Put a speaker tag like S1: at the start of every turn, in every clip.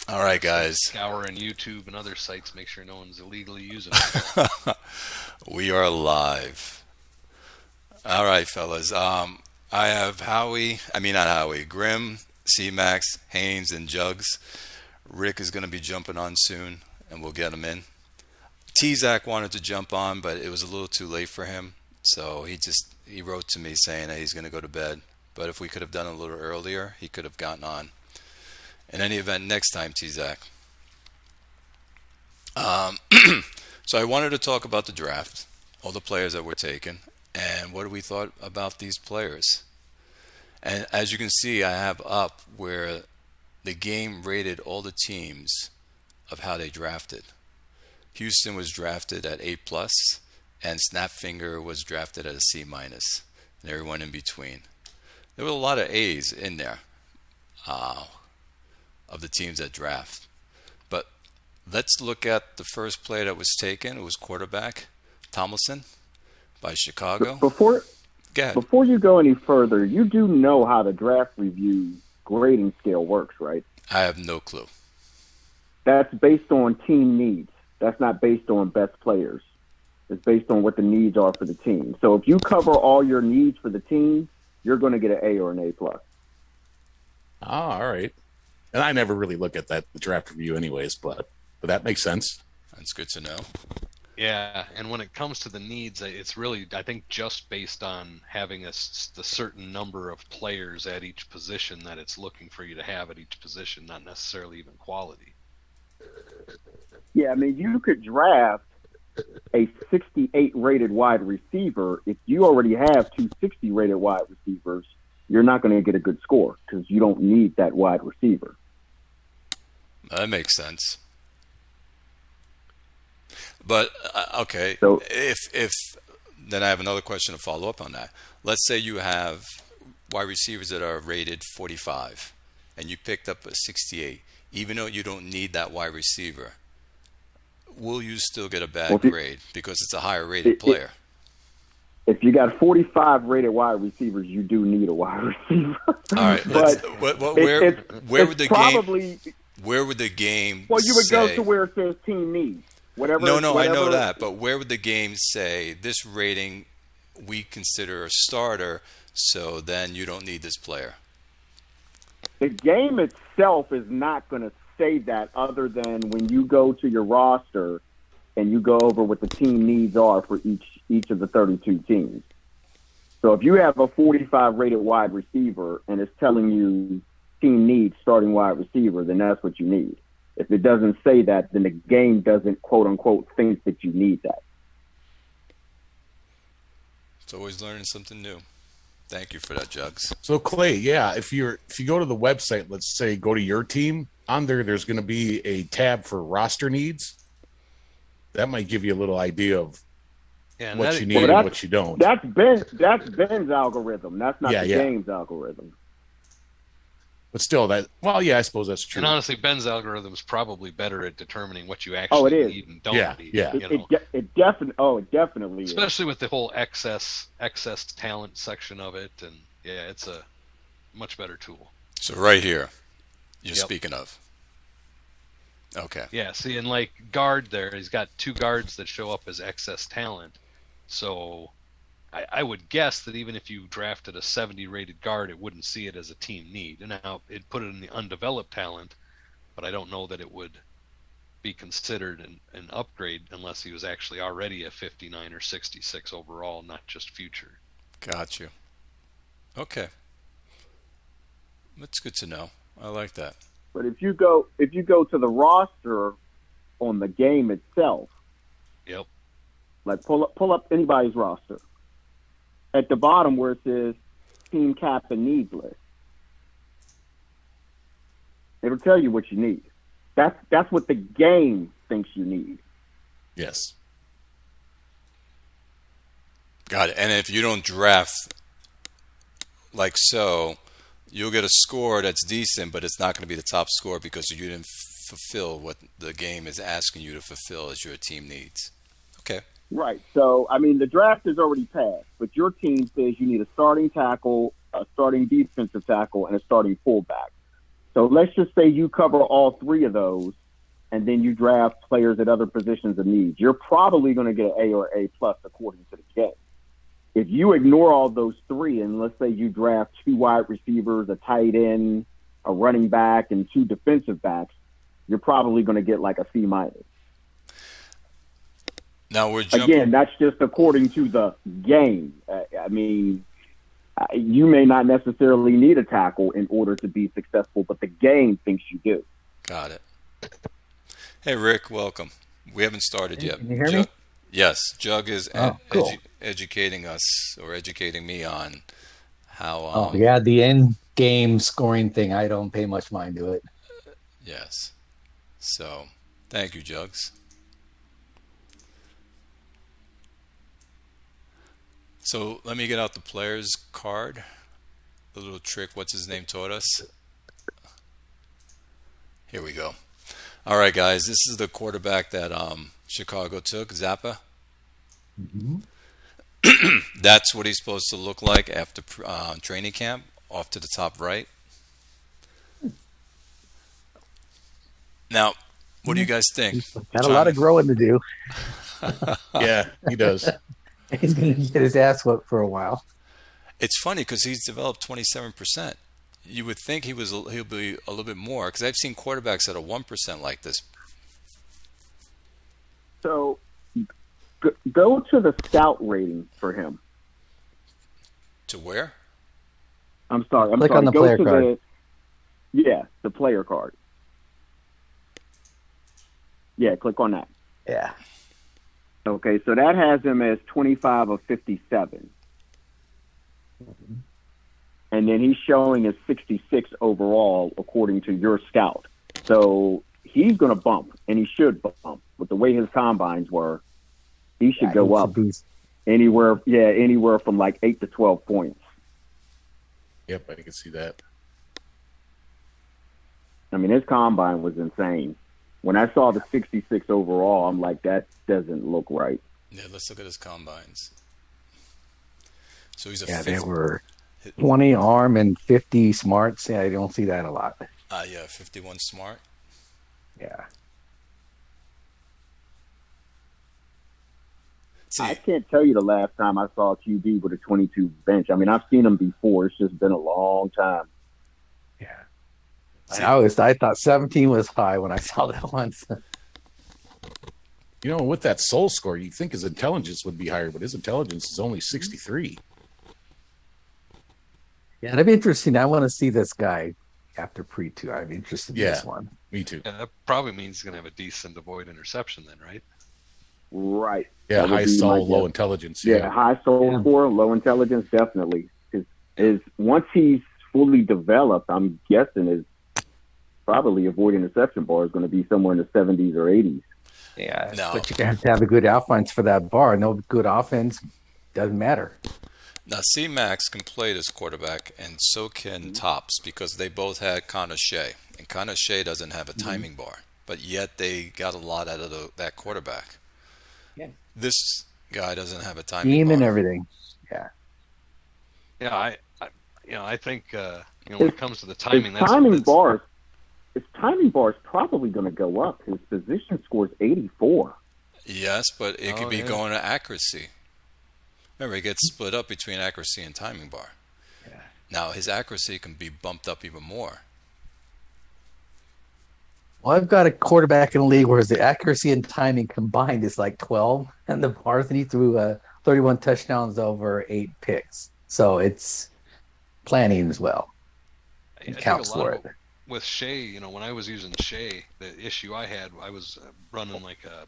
S1: All right, guys.
S2: Scouring YouTube and other sites, make sure no one's illegally using it.
S1: We are live. All right, fellas. I have Howie. I mean, not Howie. Grim, C-Max, Haynes, and Jugs. Rick is going to be jumping on soon, and we'll get him in. T-Zac wanted to jump on, but it was a little too late for him. So he wrote to me saying that he's going to go to bed. But if we could have done it a little earlier, he could have gotten on. In any event, next time, T-Zac. Um, so I wanted to talk about the draft, all the players that were taken, and what we thought about these players. And as you can see, I have up where the game rated all the teams of how they drafted. Houston was drafted at A plus, and Snapfinger was drafted at a C minus, and everyone in between. There were a lot of A's in there uh, of the teams that draft. But let's look at the first player that was taken. It was quarterback Tomlinson by Chicago.
S3: Before
S1: Go ahead.
S3: before you go any further, you do know how the draft review grading scale works, right?
S1: I have no clue.
S3: That's based on team needs. That's not based on best players. It's based on what the needs are for the team. So if you cover all your needs for the team, you're going to get an A or an A plus.
S4: Oh, all right. And I never really look at that the draft review, anyways, but that makes sense.
S1: That's good to know.
S2: Yeah, and when it comes to the needs, it's really, I think, just based on having the certain number of players at each position that it's looking for you to have at each position, not necessarily even quality.
S3: Yeah, I mean, you could draft a 68 rated wide receiver. If you already have two 60 rated wide receivers, you're not going to get a good score because you don't need that wide receiver.
S1: That makes sense. But okay,
S3: So
S1: if then I have another question to follow up on that. Let's say you have wide receivers that are rated 45, and you picked up a 68. Even though you don't need that wide receiver, will you still get a bad
S3: well,
S1: grade because it's a higher rated
S3: it,
S1: player?
S3: if you got 45 rated wide receivers, you do need a wide receiver.
S1: All right, let's.
S3: But
S1: Where would
S3: it's
S1: the
S3: probably,
S1: game? Where would the game
S3: well, you would go
S1: say?
S3: to where it says team needs. Whatever.
S1: No, I know
S3: Whatever.
S1: that, but where would the game say this rating we consider a starter, so then you don't need this player?
S3: The game itself is not going to say that other than when you go to your roster and you go over what the team needs are for each of the 32 teams. So if you have a 45 rated wide receiver and it's telling you team needs starting wide receiver, then that's what you need. If it doesn't say that, then the game doesn't quote unquote think that you need that.
S1: It's always learning something new. Thank you for that, Jugs.
S4: So Clay, yeah, if you go to the website, let's say go to your team, on there's going to be a tab for roster needs. That might give you a little idea of
S2: Yeah, and
S4: what
S2: that,
S4: you need and what you don't.
S3: That's Ben's algorithm. That's not the game's algorithm.
S4: But still, I suppose that's true.
S2: and honestly, Ben's algorithm is probably better at determining what you
S3: Oh,
S2: actually
S3: it is.
S2: need and don't
S4: Yeah,
S2: need.
S4: yeah.
S3: It definitely is.
S2: Especially with the whole excess talent section of it, and yeah, it's a much better tool.
S1: So right here, you're
S2: Yep.
S1: speaking of. Okay.
S2: Yeah, see, and like guard there, he's got two guards that show up as excess talent. So I would guess that even if you drafted a 70 rated guard, it wouldn't see it as a team need. And now it put it in the undeveloped talent, but I don't know that it would be considered an upgrade unless he was actually already a 59 or 66 overall, not just future.
S1: Got you. Okay. That's good to know. I like that.
S3: But if you go to the roster on the game itself,
S2: Yep.
S3: like pull up anybody's roster. At the bottom where it says team cap and needs list, it'll tell you what you need. That's what the game thinks you need.
S4: Yes.
S1: Got it. And if you don't draft like so, you'll get a score that's decent, but it's not going to be the top score because you didn't fulfill what the game is asking you to fulfill as your team needs. Okay.
S3: Right. So, I mean, the draft is already passed, but your team says you need a starting tackle, a starting defensive tackle, and a starting fullback. So let's just say you cover all three of those, and then you draft players at other positions of need. You're probably going to get an A or A plus according to the game. If you ignore all those three, and let's say you draft 2 wide receivers, a tight end, a running back, and 2 defensive backs, you're probably going to get like a C minus.
S1: Now we're jumping.
S3: Again, that's just according to the game. I mean, you may not necessarily need a tackle in order to be successful, but the game thinks you do.
S1: Got it. Hey, Rick, welcome. We haven't started yet.
S5: Can you hear me?
S1: Yes, Jug is
S5: cool.
S1: educating us, or educating me on how.
S5: The end game scoring thing. I don't pay much mind to it.
S1: Yes. So, thank you, Jugs. So let me get out the player's card. The little trick, what's his name, taught us. Here we go. All right, guys, this is the quarterback that Chicago took, Zappa.
S5: Mm-hmm.
S1: That's what he's supposed to look like after training camp, off to the top right. Now, what do you guys think?
S5: Got a lot of growing to do.
S4: Yeah, he does.
S5: He's going to get his ass whooped for a while.
S1: It's funny because he's developed 27%. You would think he'll be a little bit more, because I've seen quarterbacks that are 1% like this.
S3: So go to the scout rating for him.
S1: To where?
S3: I'm sorry.
S5: Click on the
S3: go
S5: player
S3: to
S5: card.
S3: The player card. Yeah, click on that.
S5: Yeah.
S3: Okay, so that has him as 25 of 57.
S5: Mm-hmm.
S3: And then he's showing as 66 overall, according to your scout. So he's going to bump, and he should bump. With the way his combines were, he should go up anywhere from like 8 to 12 points.
S4: Yep, I can see that.
S3: I mean, his combine was insane. When I saw the 66 overall, I'm like, that doesn't look right.
S1: Yeah, let's look at his combines. So he's a
S5: they were 20 arm and 50 smarts. Yeah, I don't see that a lot.
S1: 51 smart.
S5: Yeah.
S1: See,
S3: I can't tell you the last time I saw a QB with a 22 bench. I mean, I've seen him before. It's just been a long time.
S5: Yeah. I thought 17 was high when I saw that once.
S4: You know, with that soul score, you'd think his intelligence would be higher, but his intelligence is only 63.
S5: Yeah, that'd be interesting. I want to see this guy after pre-2. I'd be interested in this one.
S4: Me too.
S2: Yeah, that probably means he's going to have a decent avoid interception then, right?
S3: Right.
S4: Yeah, high soul, low intelligence.
S3: Yeah, high soul score, low intelligence, definitely. Is once he's fully developed, I'm guessing his probably avoid interception bar is going to be somewhere in the 70s or 80s.
S5: Yeah,
S1: No.
S5: but you have to have a good offense for that bar. No good offense doesn't matter.
S1: Now, C-Max can play this quarterback, and so can Tops, because they both had Connor Shea. And Connor Shea doesn't have a timing bar, but yet they got a lot out of that quarterback.
S5: Yeah.
S1: This guy doesn't have a timing
S5: Team
S1: bar.
S5: and everything. Yeah.
S2: Yeah, I think when it comes to the timing,
S3: His timing bar is probably going to go up. His position score is 84.
S1: Yes, but it could be going to accuracy. Remember, it gets split up between accuracy and timing bar.
S5: Yeah.
S1: Now, his accuracy can be bumped up even more.
S5: Well, I've got a quarterback in the league where the accuracy and timing combined is like 12, and the bars, and he threw 31 touchdowns over 8 picks. So it's planning as well. It counts for it.
S2: With Shea, when I was using Shea, the issue I had, I was running like a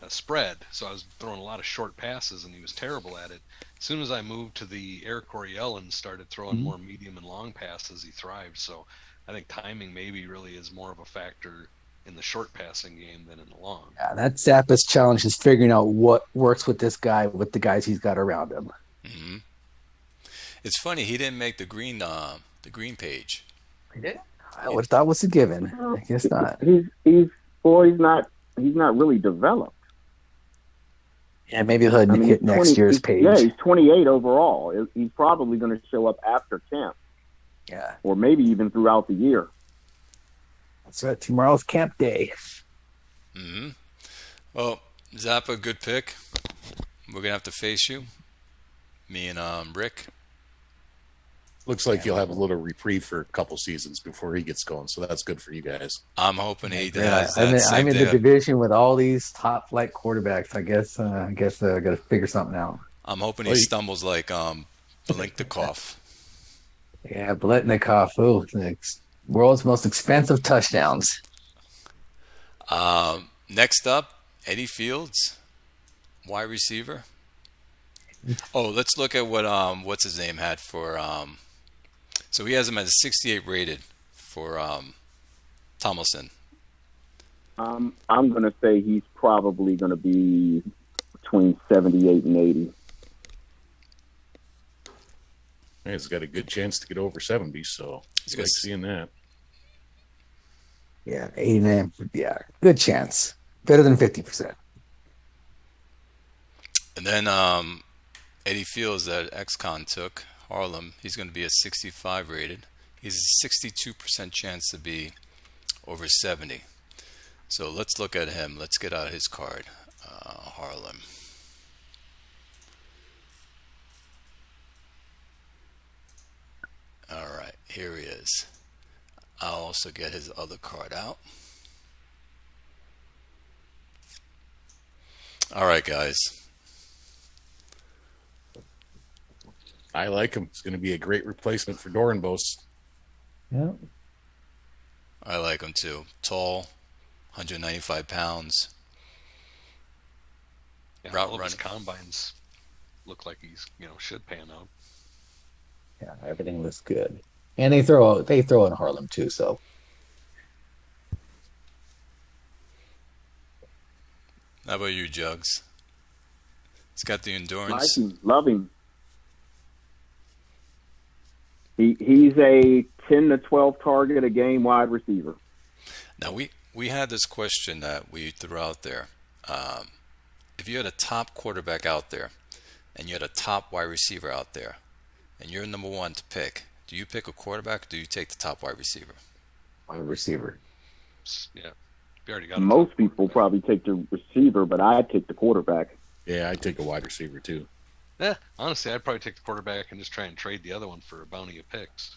S2: spread, so I was throwing a lot of short passes, and he was terrible at it. As soon as I moved to the Air Coryell and started throwing more medium and long passes, he thrived. So I think timing maybe really is more of a factor in the short passing game than in the long.
S5: Yeah, that's Zappa's challenge, is figuring out what works with this guy, with the guys he's got around him.
S1: Mm-hmm. It's funny, he didn't make the green page.
S5: He did? I would have thought it was a given. I guess not.
S3: He's not really developed.
S5: Yeah, maybe he'll hit next year's page.
S3: Yeah, he's 28 overall. He's probably going to show up after camp.
S5: Yeah.
S3: or maybe even throughout the year.
S5: So tomorrow's camp day.
S1: Mm-hmm. Well, Zappa, good pick. We're gonna have to face you, me and Rick.
S4: Looks like you'll have a little reprieve for a couple seasons before he gets going, so that's good for you guys.
S1: I'm hoping he
S5: Yeah,
S1: has that same
S5: I'm in
S1: thing.
S5: the division with all these top flight quarterbacks. I guess I got to figure something out.
S1: I'm hoping he stumbles like Belinknikov.
S5: Yeah, Biletnikoff, the world's most expensive touchdowns.
S1: Next up, Eddie Fields, wide receiver. Oh, let's look at what what's his name had for. So he has him as a 68 rated for Tomlinson.
S3: I'm going to say he's probably going to be between 78 and 80.
S4: He's got a good chance to get over 70, so
S1: He's
S4: I like
S1: got-
S4: seeing that.
S5: Yeah, 89. Yeah, good chance. Better than 50%.
S1: And then Eddie Fields that XCon took, Harlem, he's going to be a 65 rated. He's a 62% chance to be over 70. So let's look at him. Let's get out his card. Harlem. All right, here he is. I'll also get his other card out. All right, guys.
S4: I like him. It's going to be a great replacement for Dorenbos.
S5: Yeah.
S1: I like him too. Tall, 195 pounds.
S2: Yeah,
S1: Route
S2: all of his
S1: running.
S2: combines look like he's should pan out.
S5: Yeah, everything looks good. And they throw in Harlem too, so
S1: How about you, Jugs? He's got the
S3: Like
S1: endurance.
S3: him, love him. He's a 10 to 12 target a game wide receiver.
S1: Now we had this question that we threw out there. If you had a top quarterback out there, and you had a top wide receiver out there, and you're number one to pick, do you pick a quarterback? Or do you take the top wide receiver?
S5: wide receiver.
S2: Yeah, we already got.
S3: Most people probably take the receiver, but I'd take the quarterback.
S4: Yeah, I'd take a wide receiver too.
S2: Yeah, honestly, I'd probably take the quarterback and just try and trade the other one for a bounty of picks.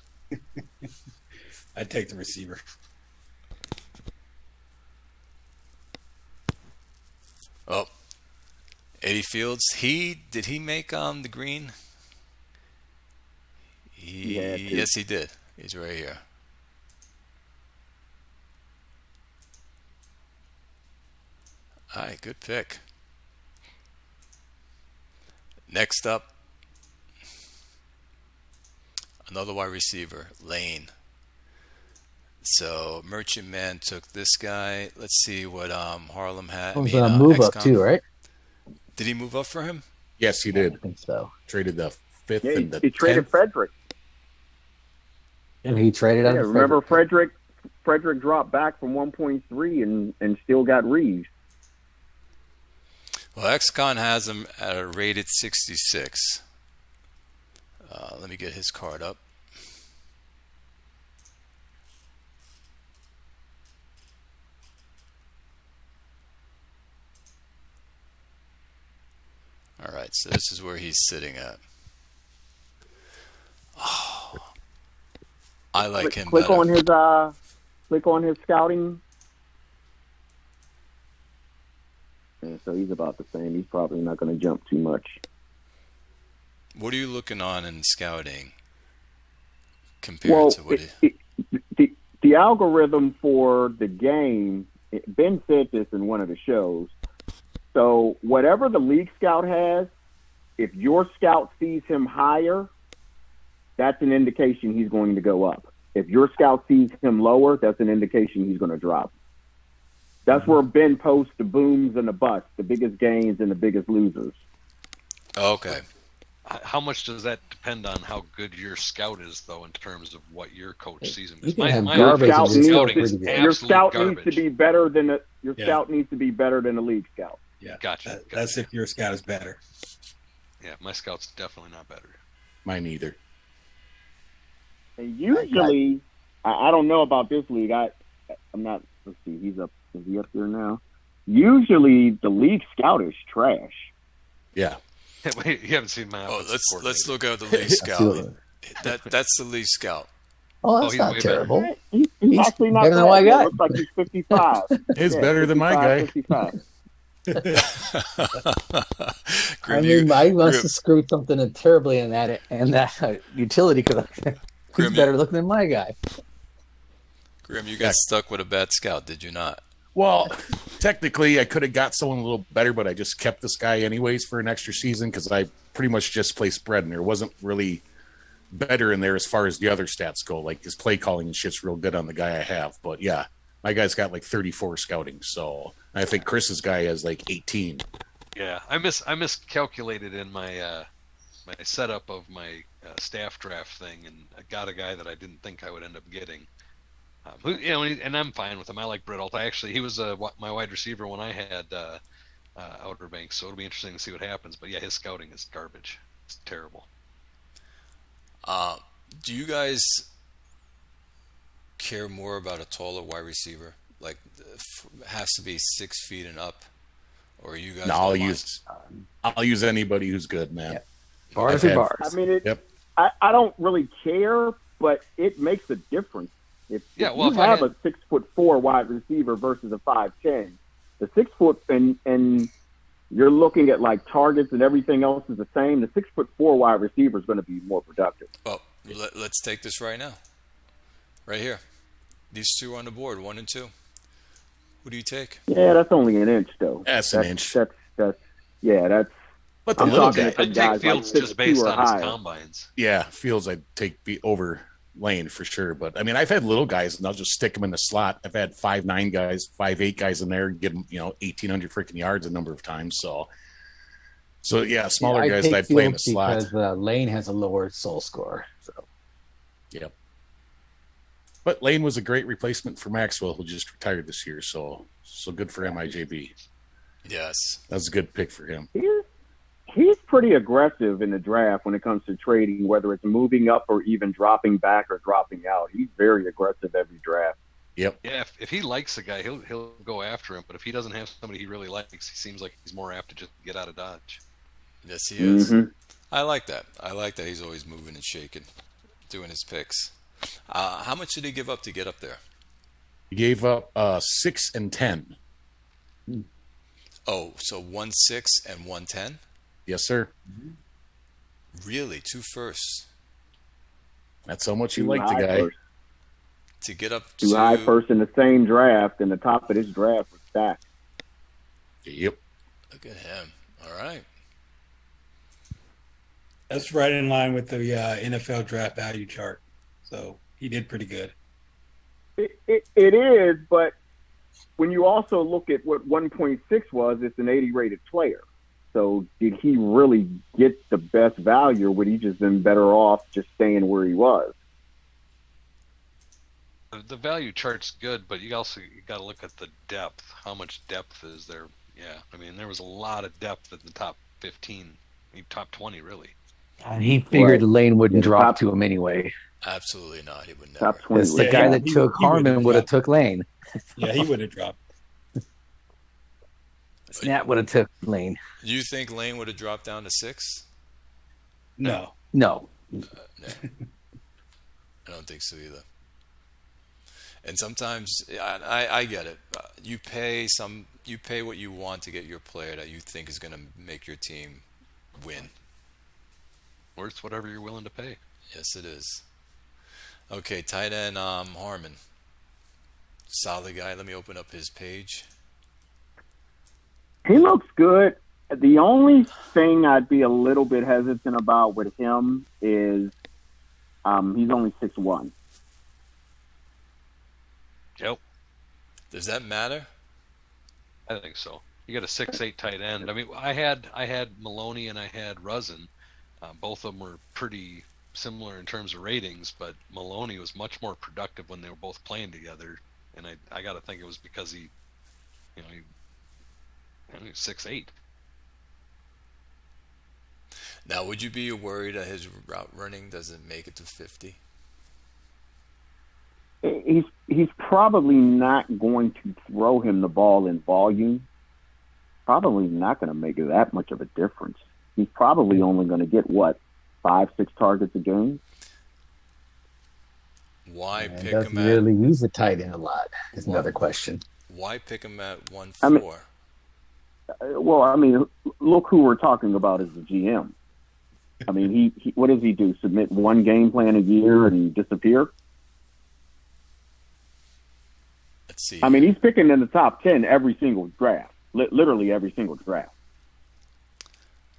S6: I'd take the receiver.
S1: Oh, Eddie Fields. Did he make the green?
S3: had to.
S1: Yes, he did. He's right here. All right, good pick. Next up, another wide receiver, Lane. So Merchant Man took this guy. Let's see what Harlem had.
S5: He's gonna move up
S1: XCOM.
S5: too, right?
S1: Did he move up for him?
S4: Yes, he
S5: I
S4: did.
S5: think so.
S4: Traded the 5th
S3: Yeah,
S4: and the
S3: he traded
S4: 10th.
S3: Frederick.
S5: And he traded out
S3: Yeah,
S5: of
S3: remember Frederick dropped back from 1.3 and still got Reeves.
S1: Well, XCon has him at a rated 66. Let me get his card up. All right, so this is where he's sitting at. Oh, I like him
S3: Click
S1: better.
S3: click on his scouting. Yeah, so he's about the same. He's probably not going to jump too much.
S1: What are you looking on in scouting compared to what
S3: The algorithm for the game, Ben said this in one of the shows. So whatever the league scout has, if your scout sees him higher, that's an indication he's going to go up. If your scout sees him lower, that's an indication he's going to drop. That's where Ben posts the booms and the busts, the biggest gains and the biggest losers.
S1: Okay.
S2: How much does that depend on how good your scout is, though, in terms of what your coach sees him?
S5: You
S2: Because
S5: can have
S2: my
S5: garbage
S3: and
S2: scouting
S3: your
S2: scouting is
S5: scout-
S2: absolute
S3: Your scout
S2: garbage.
S3: needs to be better than
S6: Yeah.
S3: scout needs to be better than the league scout.
S6: Yeah,
S2: Gotcha.
S6: That's if your scout is better.
S2: Yeah, my scout's definitely not better.
S4: Mine either.
S3: And usually, I don't know about this league. I'm not. Let's see. He's up. Is he up there now? Usually, the league scout is trash.
S4: Yeah.
S2: Wait, you haven't seen my.
S1: Oh,
S2: offensive
S1: let's
S2: coordinator.
S1: look at the league scout. That's the league scout.
S5: Oh, that's
S2: he's
S5: not
S2: way better.
S5: terrible.
S3: He's actually not
S5: better than
S3: bad.
S5: my
S3: Yeah,
S5: guy.
S3: looks like he's 55.
S4: He's better than my guy.
S3: 55.
S5: I mean, I must have screwed something terribly in that utility because he's
S1: Grim,
S5: better looking than my guy.
S1: Grim, you got stuck with a bad scout, did you not?
S4: Well, technically, I could have got someone a little better, but I just kept this guy anyways for an extra season because I pretty much just play spread, and there wasn't really better in there as far as the other stats go. Like his play calling and shit's real good on the guy I have. But yeah, my guy's got like 34 scouting, so I think Chris's guy has like 18.
S2: Yeah, I miscalculated in my my setup of my staff draft thing, and I got a guy that I didn't think I would end up getting. And I'm fine with him. I like Brittles. He was my wide receiver when I had Outer Banks, so it'll be interesting to see what happens. But yeah, his scouting is garbage. It's terrible.
S1: Do you guys care more about a taller wide receiver? Like, has to be 6 feet and up, or you guys?
S4: No,
S1: don't mind?
S4: I'll use anybody who's good, man.
S5: Yeah. Bars are bars.
S3: I mean,
S4: Yep.
S3: I don't really care, but it makes a difference. If you have a 6'4" wide receiver versus a 5'10", the 6 foot and you're looking at like targets and everything else is the same. The 6'4" wide receiver is going to be more productive.
S1: Well, let's take this right now, right here. These two on the board, 1 and 2. Who do you take?
S3: Yeah, that's only an inch though.
S4: That's an inch.
S3: That's yeah. That's.
S4: But the
S3: I'm
S4: little
S3: talking
S4: guy,
S3: to
S2: I'd
S3: guys
S2: take Fields
S3: like
S2: just based
S3: 6'2" or
S2: on his
S3: higher.
S2: combines.
S4: yeah, Fields I'd take be over Lane for sure. But I mean, I've had little guys, and I'll just stick them in the slot. I've had 5'9" guys, 5'8" guys in there, give them 1,800 freaking yards a number of times. So yeah, smaller guys that I play in the slot.
S5: Because Lane has a lower soul score. So.
S4: Yep. But Lane was a great replacement for Maxwell, who just retired this year. So good for MIJB.
S1: Yes.
S4: That's a good pick for him.
S3: He's pretty aggressive in the draft when it comes to trading, whether it's moving up or even dropping back or dropping out. He's very aggressive every draft.
S4: Yep.
S2: Yeah, if he likes a guy, he'll go after him. But if he doesn't have somebody he really likes, he seems like he's more apt to just get out of Dodge.
S1: Yes, he is.
S3: Mm-hmm.
S1: I like that. I like that he's always moving and shaking, doing his picks. How much did he give up to get up there?
S4: He gave up 6 and 10.
S1: Oh, so 1-6 and 110?
S4: Yes, sir.
S1: Really, 2 firsts
S4: That's how much you
S3: Too
S4: like the
S3: high
S4: guy.
S3: first.
S1: to get up
S3: Too
S1: to
S3: high first in the same draft, and the top of this draft was stacked.
S4: Yep.
S1: Look at him. All right.
S6: That's right in line with the NFL draft value chart. So he did pretty good.
S3: It is, but when you also look at what 1.6 was, it's an 80 rated player. So did he really get the best value, or would he just been better off just staying where he was?
S2: The value chart's good, but you got to look at the depth. How much depth is there? Yeah, I mean, there was a lot of depth in the top 15, top 20 really.
S5: And he figured
S3: Right.
S5: Lane wouldn't
S3: Yeah,
S5: drop
S3: top-
S5: to him anyway.
S1: Absolutely not. He would never.
S3: Top 20.
S5: Because the
S6: Yeah,
S5: guy
S6: yeah,
S5: that
S6: he-
S5: took
S6: he wouldn't
S5: Harmon would have
S6: drop.
S5: took Lane.
S6: Yeah, he would have dropped.
S5: Snap would have took Lane.
S1: Do you think Lane would have dropped down to 6?
S6: No.
S5: No.
S1: No. I don't think so either. And sometimes I get it. You pay what you want to get your player that you think is going to make your team win.
S2: Or it's whatever you're willing to pay.
S1: Yes, it is. Okay, tight end Harmon. Solid guy. Let me open up his page.
S3: He looks good. The only thing I'd be a little bit hesitant about with him is he's only 6'1".
S2: Yep,
S1: Does that matter?
S2: I think so. You got a 6'8" tight end. I mean, I had Maloney and I had Rusin. Both of them were pretty similar in terms of ratings, but Maloney was much more productive when they were both playing together. And I got to think it was because he's 6'8".
S1: Now, would you be worried that his route running doesn't make it to 50?
S3: he's probably not going to throw him the ball in volume. Probably not going to make it that much of a difference. He's probably only going to get 5-6 targets a game.
S1: Why
S5: And
S1: pick
S5: doesn't
S1: him
S5: really use the tight end a lot is
S1: Well-
S5: another question.
S1: Why pick him at 1-4?
S3: I mean- Well, I mean, look who we're talking about as the GM. I mean, he what does he do? Submit one game plan a year and disappear?
S1: Let's see.
S3: I mean, he's picking in the top 10 every single draft, literally every single draft.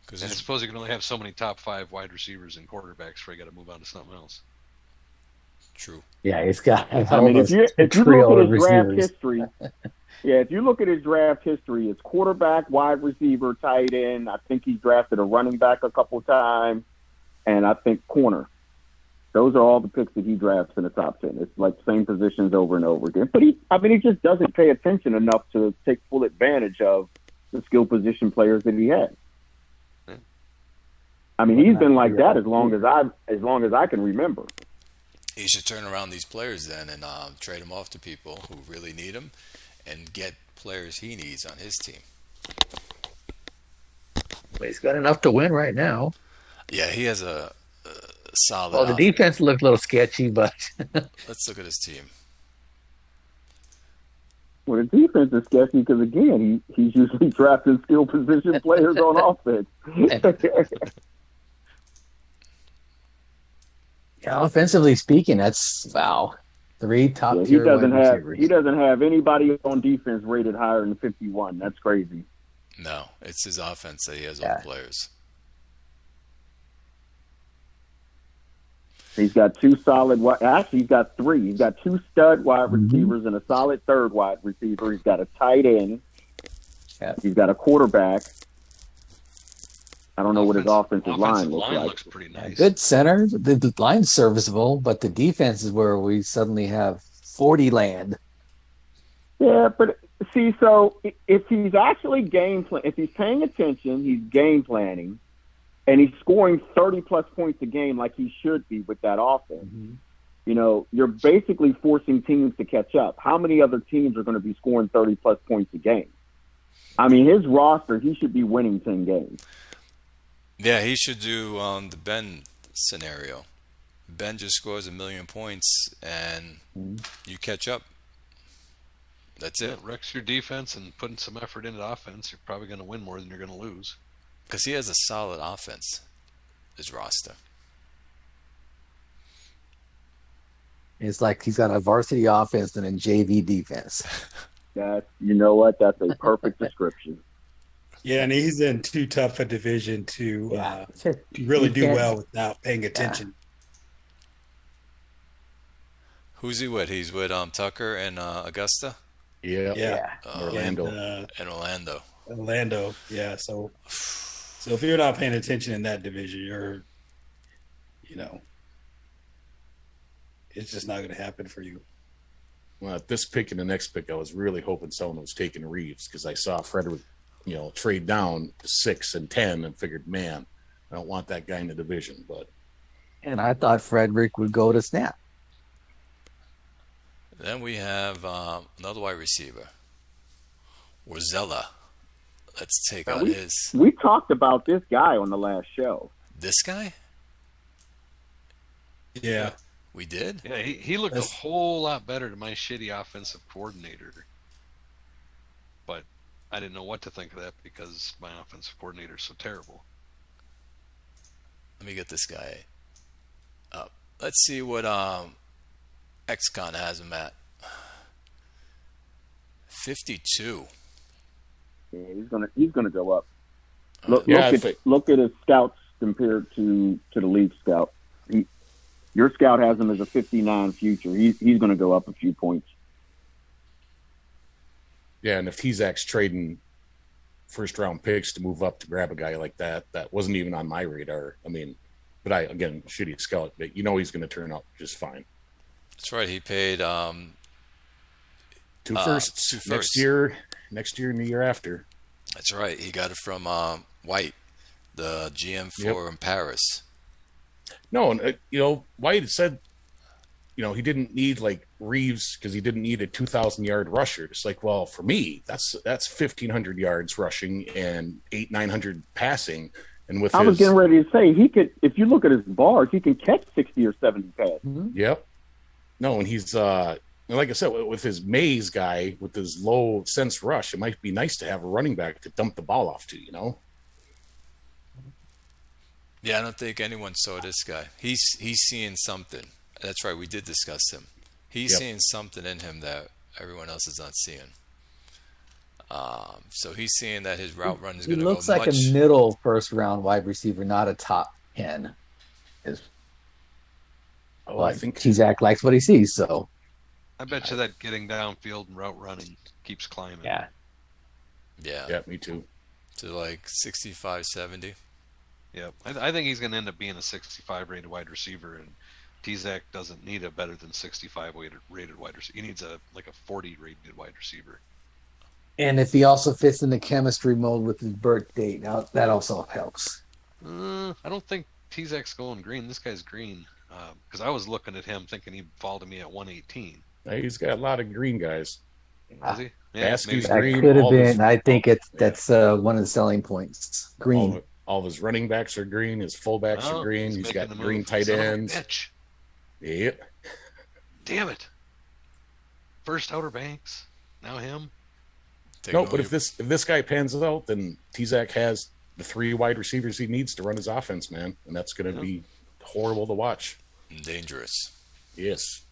S1: Because
S2: And I suppose you can only have so many top 5 wide receivers and quarterbacks before you got to move on to something else.
S1: true.
S5: Yeah, it's got.
S3: I mean, if you
S5: trio
S3: look at
S5: of
S3: his draft
S5: receivers.
S3: history, if you look at his draft history, it's quarterback, wide receiver, tight end. I think he's drafted a running back a couple times, and I think corner. Those are all the picks that he drafts in the top 10. It's like same positions over and over again. But he just doesn't pay attention enough to take full advantage of the skill position players that he has. I mean, he's been like that as long as I can remember.
S1: He should turn around these players then and trade them off to people who really need them and get players he needs on his team.
S5: Well, he's got enough to win right now.
S1: Yeah, he has a solid.
S5: Well, the defense looked a little sketchy, but
S1: Let's look at his team.
S3: Well, the defense is sketchy because, again, he's usually drafting skill position players on offense.
S5: yeah, offensively speaking, that's 3 top
S3: Yeah,
S5: tier wide receivers.
S3: he doesn't have anybody on defense rated higher than 51. That's crazy.
S1: No, it's his offense that he has
S5: Yeah.
S1: all the players.
S3: He's got 2 solid. Actually, he's got 3. He's got 2 stud wide receivers and a solid third wide receiver. He's got a tight end.
S5: Yeah.
S3: He's got a quarterback. I don't know what his offensive line looks like.
S2: Looks pretty nice.
S5: Good center. The line's serviceable, but the defense is where we suddenly have 40 land.
S3: Yeah, but see, so if he's actually if he's paying attention, he's game planning, and he's scoring 30-plus points a game like he should be with that offense.
S5: Mm-hmm.
S3: You know, you're basically forcing teams to catch up. How many other teams are going to be scoring 30-plus points a game? I mean, his roster, he should be winning 10 games.
S1: Yeah, he should do the Ben scenario. Ben just scores 1 million points, and you catch up. That's it.
S2: Wrecks your defense and putting some effort into offense, you're probably going to win more than you're going to lose.
S1: Because he has a solid offense, his roster.
S5: It's like he's got a varsity offense and a JV defense.
S3: You know what? That's a perfect description.
S6: Yeah, and he's in too tough a division to really
S5: You
S6: do
S5: can't-
S6: well without paying attention.
S1: Who's he with? He's with Tucker and Augusta
S4: Yeah.
S6: Yeah.
S4: Orlando.
S1: and Orlando.
S6: Orlando. Yeah. So if you're not paying attention in that division, it's just not going to happen for you.
S4: Well, at this pick and the next pick, I was really hoping someone was taking Reeves because I saw Frederick, trade down to 6 and 10 and figured, man, I don't want that guy in the division. But
S5: And I thought Frederick would go to snap.
S1: Then we have another wide receiver, Warzella. Let's take out his.
S3: We talked about this guy on the last show.
S1: This guy?
S6: Yeah.
S1: We did?
S2: Yeah, he looked a whole lot better to my shitty offensive coordinator. But I didn't know what to think of that because my offensive coordinator is so terrible.
S1: Let me get this guy up. Let's see what XCon has him at. 52.
S3: Yeah, he's gonna go up. Look at his scouts compared to the league scout. Your scout has him as a 59 future. He's going to go up a few points.
S4: yeah, and if T-Zac's trading first round picks to move up to grab a guy like that, that wasn't even on my radar. I mean, but shitty scout, but he's going to turn out just fine.
S1: That's right. He paid
S4: 2 firsts
S1: 2 firsts.
S4: next year and the year after.
S1: That's right. He got it from White, the GM for in Paris.
S4: No, and White said he didn't need like Reeves because he didn't need a 2,000-yard rusher. It's like, well, for me, that's 1,500 yards rushing and 900 passing. And with
S3: I was getting ready to say he could. If you look at his bars, he can catch 60 or 70 passes.
S4: Yep. No, and he's like I said, with his maze guy with his low sense rush, it might be nice to have a running back to dump the ball off to.
S1: Yeah, I don't think anyone saw this guy. He's seeing something. That's right. We did discuss him. He's seeing something in him that everyone else is not seeing. So he's seeing that his route run is going to go much.
S5: He looks like a middle first round wide receiver, not a top 10. I think Tizak likes what he sees. So
S2: I bet you that getting downfield and route running keeps climbing.
S5: Yeah.
S4: Yeah, me too.
S1: To like 65, 70.
S2: Yeah, I think he's going to end up being a 65 rated wide receiver, and Tizak doesn't need a better than 65 rated wide receiver. He needs a 40 rated wide receiver.
S5: And if he also fits in the chemistry mode with his birth date, now that also helps.
S2: I don't think Tizak's going green. This guy's green because I was looking at him thinking he'd fall to me at 118.
S4: He's got a lot of green guys.
S2: Does he? Yeah,
S4: Baskey's
S5: That
S4: green.
S5: could have been. I think that's one of the selling points. Green.
S4: All of his running backs are green. His fullbacks are green. He's got green tight ends. Yep.
S2: Damn it. First Outer Banks. Now him.
S4: But if this guy pans out, then Tizak has the 3 wide receivers he needs to run his offense, man. And that's going to be horrible to watch.
S1: Dangerous.
S4: Yes.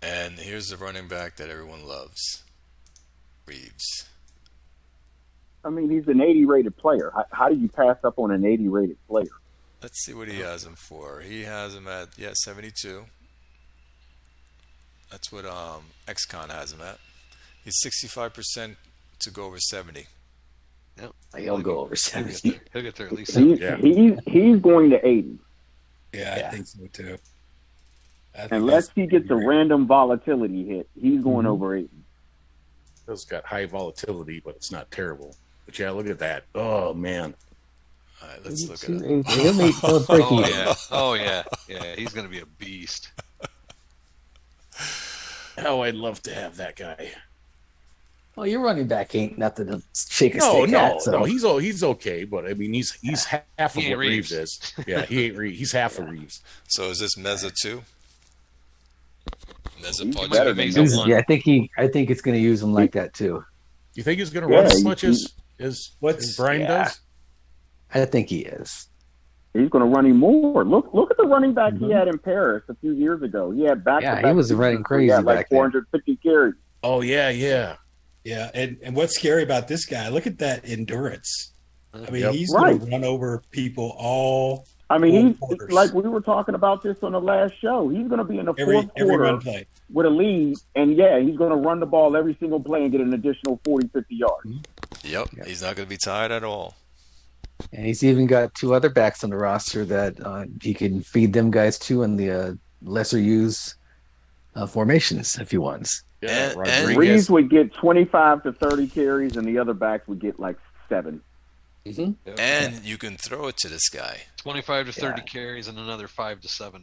S1: And here's the running back that everyone loves. Reeves.
S3: I mean, he's an 80 rated player. How do you pass up on an 80 rated player?
S1: Let's see what he has him for. He has him at 72. That's what XCon has him at. He's 65% to go over 70.
S2: Yep.
S5: He'll go over 70.
S2: He'll get there at least 70.
S3: He's going to 80.
S6: Yeah, I think so too.
S3: Unless he gets a random volatility hit, he's going over 80.
S4: It's got high volatility, but it's not terrible. But yeah, look at that. Oh, man.
S1: All right, let's look at it.
S2: Oh, yeah. Yeah, he's going to be a beast.
S4: Oh, I'd love to have that guy.
S5: Well, your running back ain't nothing to shake a
S4: No,
S5: stick at. So.
S4: he's okay, but I mean, he's half of what Reeves is. Yeah, he ain't Reeves. He's half of Reeves.
S1: So is this Meza 2?
S5: Yeah, I think it's going to use him like that too.
S4: You think he's going to run as much as Brian does?
S5: I think he is.
S3: He's going to run him more. Look at the running back he had in Paris a few years ago. He had back-to-back.
S5: Yeah, he was running crazy.
S3: He had like
S5: back
S3: 450 carries.
S4: Oh yeah.
S6: Yeah, and what's scary about this guy? Look at that endurance. I mean, he's
S3: right.
S6: going to run over people all.
S3: I mean, he's like we were talking about this on the last show. He's going to be in the fourth quarter with a lead, and he's going to run the ball every single play and get an additional 40, 50 yards.
S1: Yep. He's not going to be tired at all.
S5: And he's even got 2 other backs on the roster that he can feed them guys to in the lesser used formations if he wants.
S4: Yeah,
S1: and
S3: Reeves would get 25 to 30 carries, and the other backs would get like 7.
S5: Mm-hmm.
S1: And you can throw it to this guy.
S2: 25 to 30 carries and another 5 to 7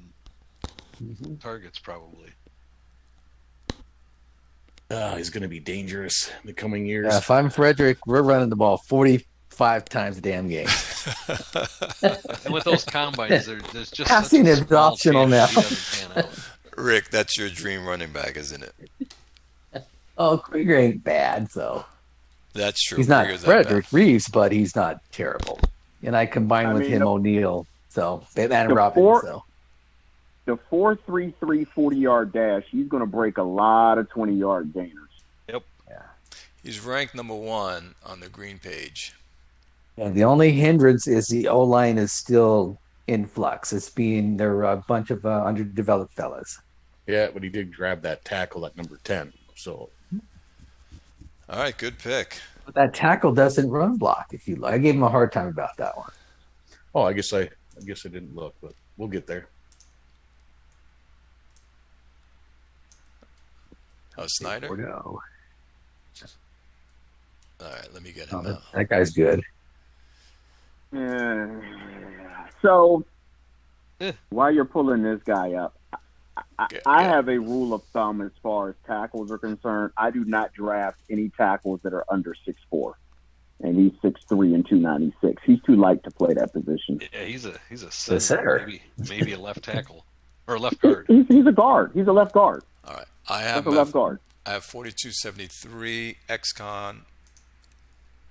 S2: targets probably.
S4: He's going to be dangerous in the coming years.
S5: Yeah, if I'm Frederick, we're running the ball 45 times a damn game.
S2: And with those combines, there's just
S5: passing is optional now.
S1: Rick, that's your dream running back, isn't it?
S5: Oh, Krieger ain't bad, so.
S1: That's true.
S5: He's not Frederick Reeves, but he's not terrible. And I combine with him O'Neal, so Batman and Robin. So
S3: the 4.33 40-yard dash, he's going to break a lot of 20-yard gainers.
S2: Yep.
S5: Yeah.
S1: He's ranked number 1 on the green page.
S5: And the only hindrance is the O line is still in flux. There are a bunch of underdeveloped fellas.
S4: Yeah, but he did grab that tackle at number 10. So.
S1: All right, good pick.
S5: But that tackle doesn't run block. I gave him a hard time about that one.
S4: Oh, I guess I didn't look, but we'll get there.
S1: Oh, Snyder?
S5: No.
S1: All right, let me get him now.
S5: That guy's good.
S3: So, while you're pulling this guy up, I have a rule of thumb as far as tackles are concerned. I do not draft any tackles that are under 6'4", and he's 6'3" and 296. He's too light to play that position.
S2: Yeah, he's a
S5: center.
S2: Maybe a left tackle or a left guard.
S3: He's a guard. He's a left guard.
S1: All right. I have
S3: a left guard.
S1: I have 4273 ex-con.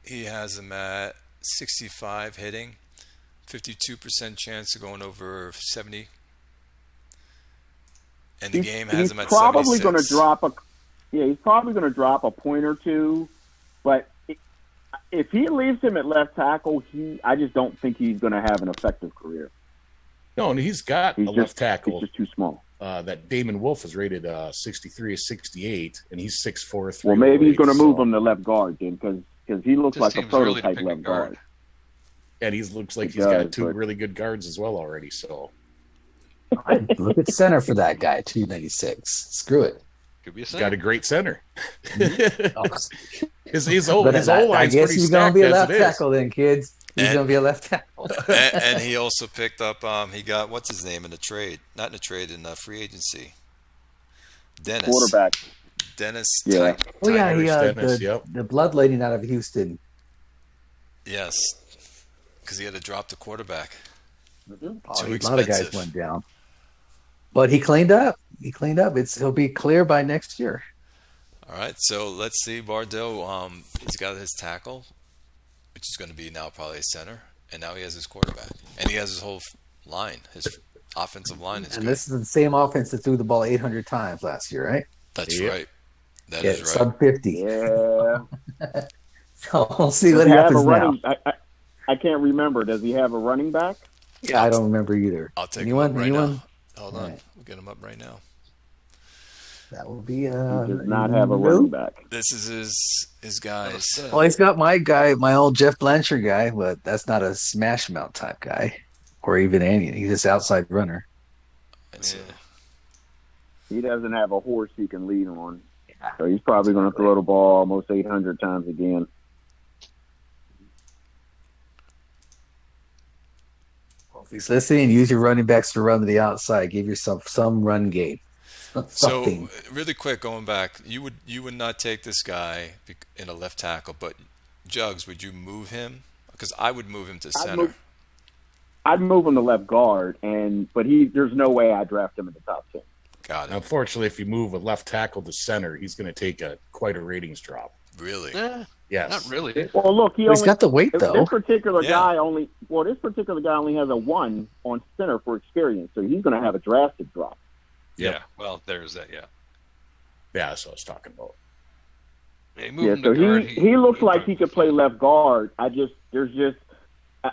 S1: He has him at 65 hitting, 52% chance of going over 70. And the game has him at 76.
S3: He's probably going to drop a point or two, but if he leaves him at left tackle, I just don't think he's going to have an effective career.
S4: No, and he's got a left tackle.
S3: He's just too small.
S4: That Damon Wolf is rated 63 or 68, and he's 6'4".
S3: Well, maybe he's going to move him to left guard then, because he looks like a prototype
S2: really
S3: left guard.
S4: And he looks like he's got two really good guards as well already. So
S5: Look at center for that guy, 296. Screw it.
S2: Could be a
S4: he's
S2: center.
S4: got a great center.
S5: Oh,
S4: his O line's
S5: I guess
S4: pretty
S5: he's going to
S4: stacked
S5: be a
S4: as
S5: left
S4: it is.
S5: tackle then, kids. He's going to be a left tackle.
S1: and he also picked up, he got, what's his name in the trade? Not in the trade, in free agency. Dennis.
S3: Quarterback.
S1: Dennis.
S3: Yeah.
S5: Oh, yeah,
S4: Dennis,
S5: the blood lady out of Houston.
S1: Yes. Because he had to drop the quarterback.
S5: Oh,
S1: Too
S5: a lot of guys
S1: expensive.
S5: went down. But he cleaned up. He'll be clear by next year.
S1: All right, so let's see. Bardot, he's got his tackle, which is going to be now probably a center, and now he has his quarterback, and he has his whole line. His offensive line is
S5: And
S1: good.
S5: this is the same offense that threw the ball 800 times last year, right?
S1: That's
S4: Yep.
S1: right. That is right.
S5: Sub 50.
S3: Yeah.
S5: So we'll see
S3: Does
S5: what
S3: he have
S5: happens
S3: a running?
S5: now.
S3: I can't remember. Does he have a running back?
S5: Yeah, I don't remember either.
S1: I'll take
S5: Anyone?
S1: him up right
S5: Anyone?
S1: now. Hold on.
S5: Right.
S1: We'll get him up right now.
S5: That will be
S3: He does not have a running back.
S1: This is his guys.
S5: Well, he's got my guy, my old Jeff Blanchard guy, but that's not a smash mouth type guy, or even any. He's just outside runner.
S1: It's,
S3: He doesn't have a horse he can lead on. So he's probably going to throw the ball almost 800 times again.
S5: If he's listening, use your running backs to run to the outside. Give yourself some run game. Something.
S1: So really quick, going back, you would not take this guy in a left tackle, but Jugs, would you move him? Because I would move him to center.
S3: I'd move him to left guard, but there's no way I draft him in the top 10.
S1: Got it.
S4: Unfortunately, if you move a left tackle to center, he's going to take quite a ratings drop.
S1: Really?
S4: Yes.
S2: Not really.
S3: Well, look,
S5: He's got the weight though.
S3: This particular
S1: Yeah.
S3: guy only has a 1 on center for experience, so he's going to have a drastic drop.
S4: Yep.
S2: Yeah. Well, there's that. Yeah.
S4: Yeah, that's what I was talking about.
S2: Hey, move
S3: Yeah,
S2: him
S3: so
S2: to guard.
S3: he looks like he could play left guard.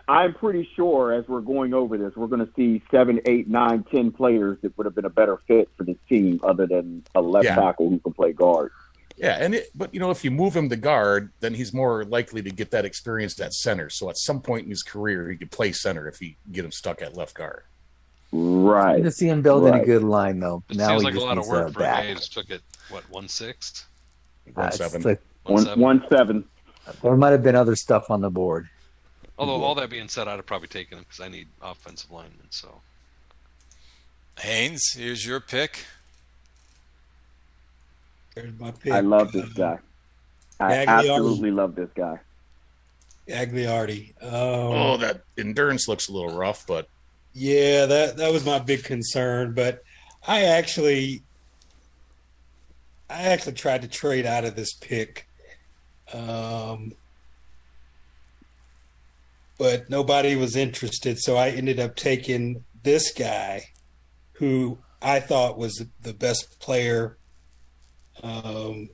S3: I'm pretty sure as we're going over this, we're going to see 7, 8, 9, 10 players that would have been a better fit for this team other than a left tackle who can play guard.
S4: Yeah, but if you move him to guard, then he's more likely to get that experience at center. So at some point in his career, he could play center if you get him stuck at left guard.
S3: Right.
S5: To see him building a
S3: Right.
S5: good line though.
S2: It
S5: Now
S2: seems
S5: he
S2: like a
S5: just
S2: lot of
S5: needs
S2: work for a
S5: back.
S2: guy who just took it. What 1/6?
S4: 1-7.
S5: It's like,
S3: 1-7.
S5: there might have been other stuff on the board.
S2: Although all that being said, I'd have probably taken him because I need offensive linemen. So
S1: Haynes, here's your pick.
S6: There's my pick.
S3: I love this guy. I
S6: Gagliardi.
S3: absolutely love this guy.
S6: Gagliardi.
S4: Oh, that endurance looks a little rough, but
S6: Yeah, that was my big concern. But I actually tried to trade out of this pick, but nobody was interested. So I ended up taking this guy, who I thought was the best player. At
S3: You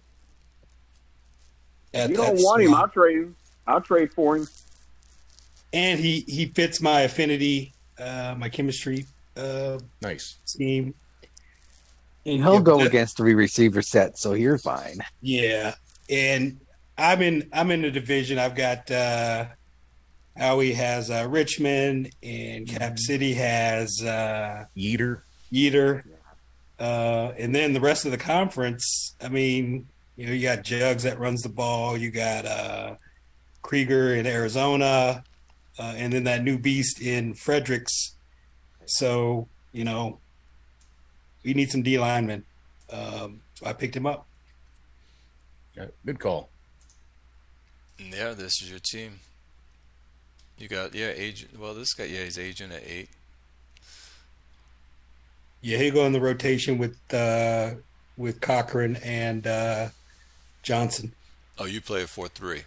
S6: that
S3: don't want him,
S6: slot.
S3: I'll trade him. I'll trade for him.
S6: And he fits my affinity, my chemistry
S4: nice.
S6: scheme.
S5: And he'll
S6: Yeah,
S5: go
S6: but-
S5: against 3 receiver set, so you're fine.
S6: Yeah, and I'm in the division. I've got Howie has Richmond, and Cap City has
S4: Yeater.
S6: Yeater, and then the rest of the conference. I mean, you got Jugs that runs the ball. You got Krieger in Arizona, and then that new beast in Fredericks. So we need some D linemen. So I picked him up.
S4: Yeah, good call.
S1: Yeah, this is your team. You got agent. Well, this guy, he's agent at 8.
S6: Yeah, he'll go in the rotation with Cochran and Johnson.
S1: Oh, you play a 4-3.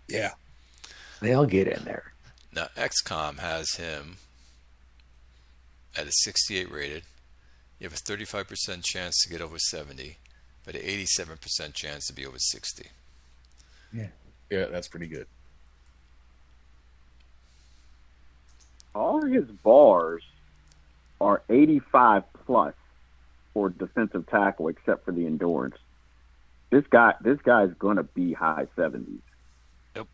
S6: Yeah.
S5: They'll get in there.
S1: Now XCOM has him at a 68 rated. You have a 35% chance to get over 70, but an 87% chance to be over 60.
S5: Yeah.
S4: Yeah, that's pretty good.
S3: All his bars are 85 plus for defensive tackle, except for the endurance. This guy's going to be high 70s.
S2: Yep.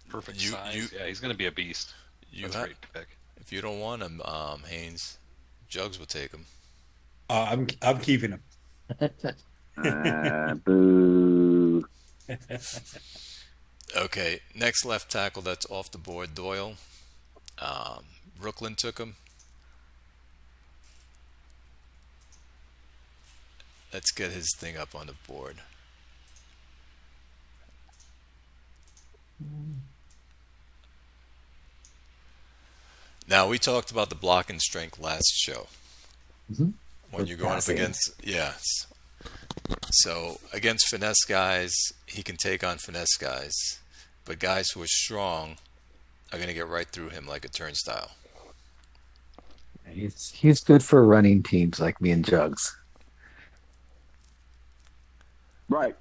S2: Perfect size. Yeah, he's going to be a beast. That's a great pick.
S1: If you don't want him, Haynes, Jugs will take him.
S6: I'm keeping him.
S3: Boo.
S1: Okay, next left tackle that's off the board, Doyle. Brooklyn took him. Let's get his thing up on the board. Now, we talked about the blocking strength last show.
S5: Mm-hmm.
S1: When you're going up against, yes. So, against finesse guys, he can take on finesse guys. But guys who are strong are going to get right through him like a turnstile.
S5: He's good for running teams like me and Jugs.
S3: Right.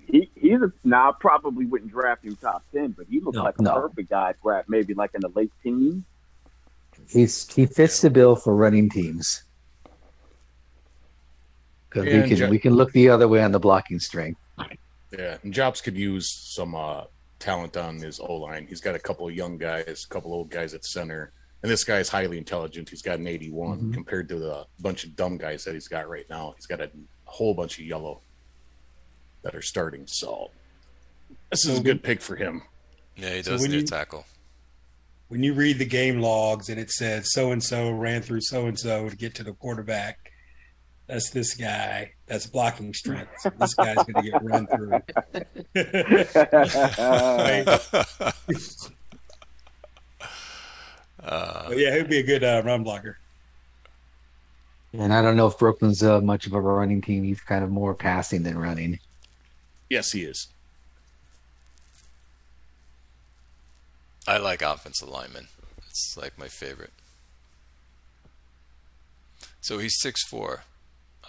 S3: Now I probably wouldn't draft him top 10, but he looks like a perfect guy to draft maybe like in the late teens.
S5: He fits the bill for running teams. Because we can look the other way on the blocking strength.
S4: Yeah, and Jobs could use some talent on his O-line. He's got a couple of young guys, a couple of old guys at center. And this guy's highly intelligent. He's got an 81 compared to the bunch of dumb guys that he's got right now. He's got a whole bunch of yellow that are starting. So this is a good pick for him.
S1: Yeah, he does need a tackle.
S6: When you read the game logs and it says so-and-so ran through so-and-so to get to the quarterback, that's this guy. That's blocking strength. So this guy's going to get run through. Yeah, he'd be a good run blocker.
S5: And I don't know if Brooklyn's much of a running team. He's kind of more passing than running.
S4: Yes, he is.
S1: I like offensive linemen. It's like my favorite. So he's 6'4",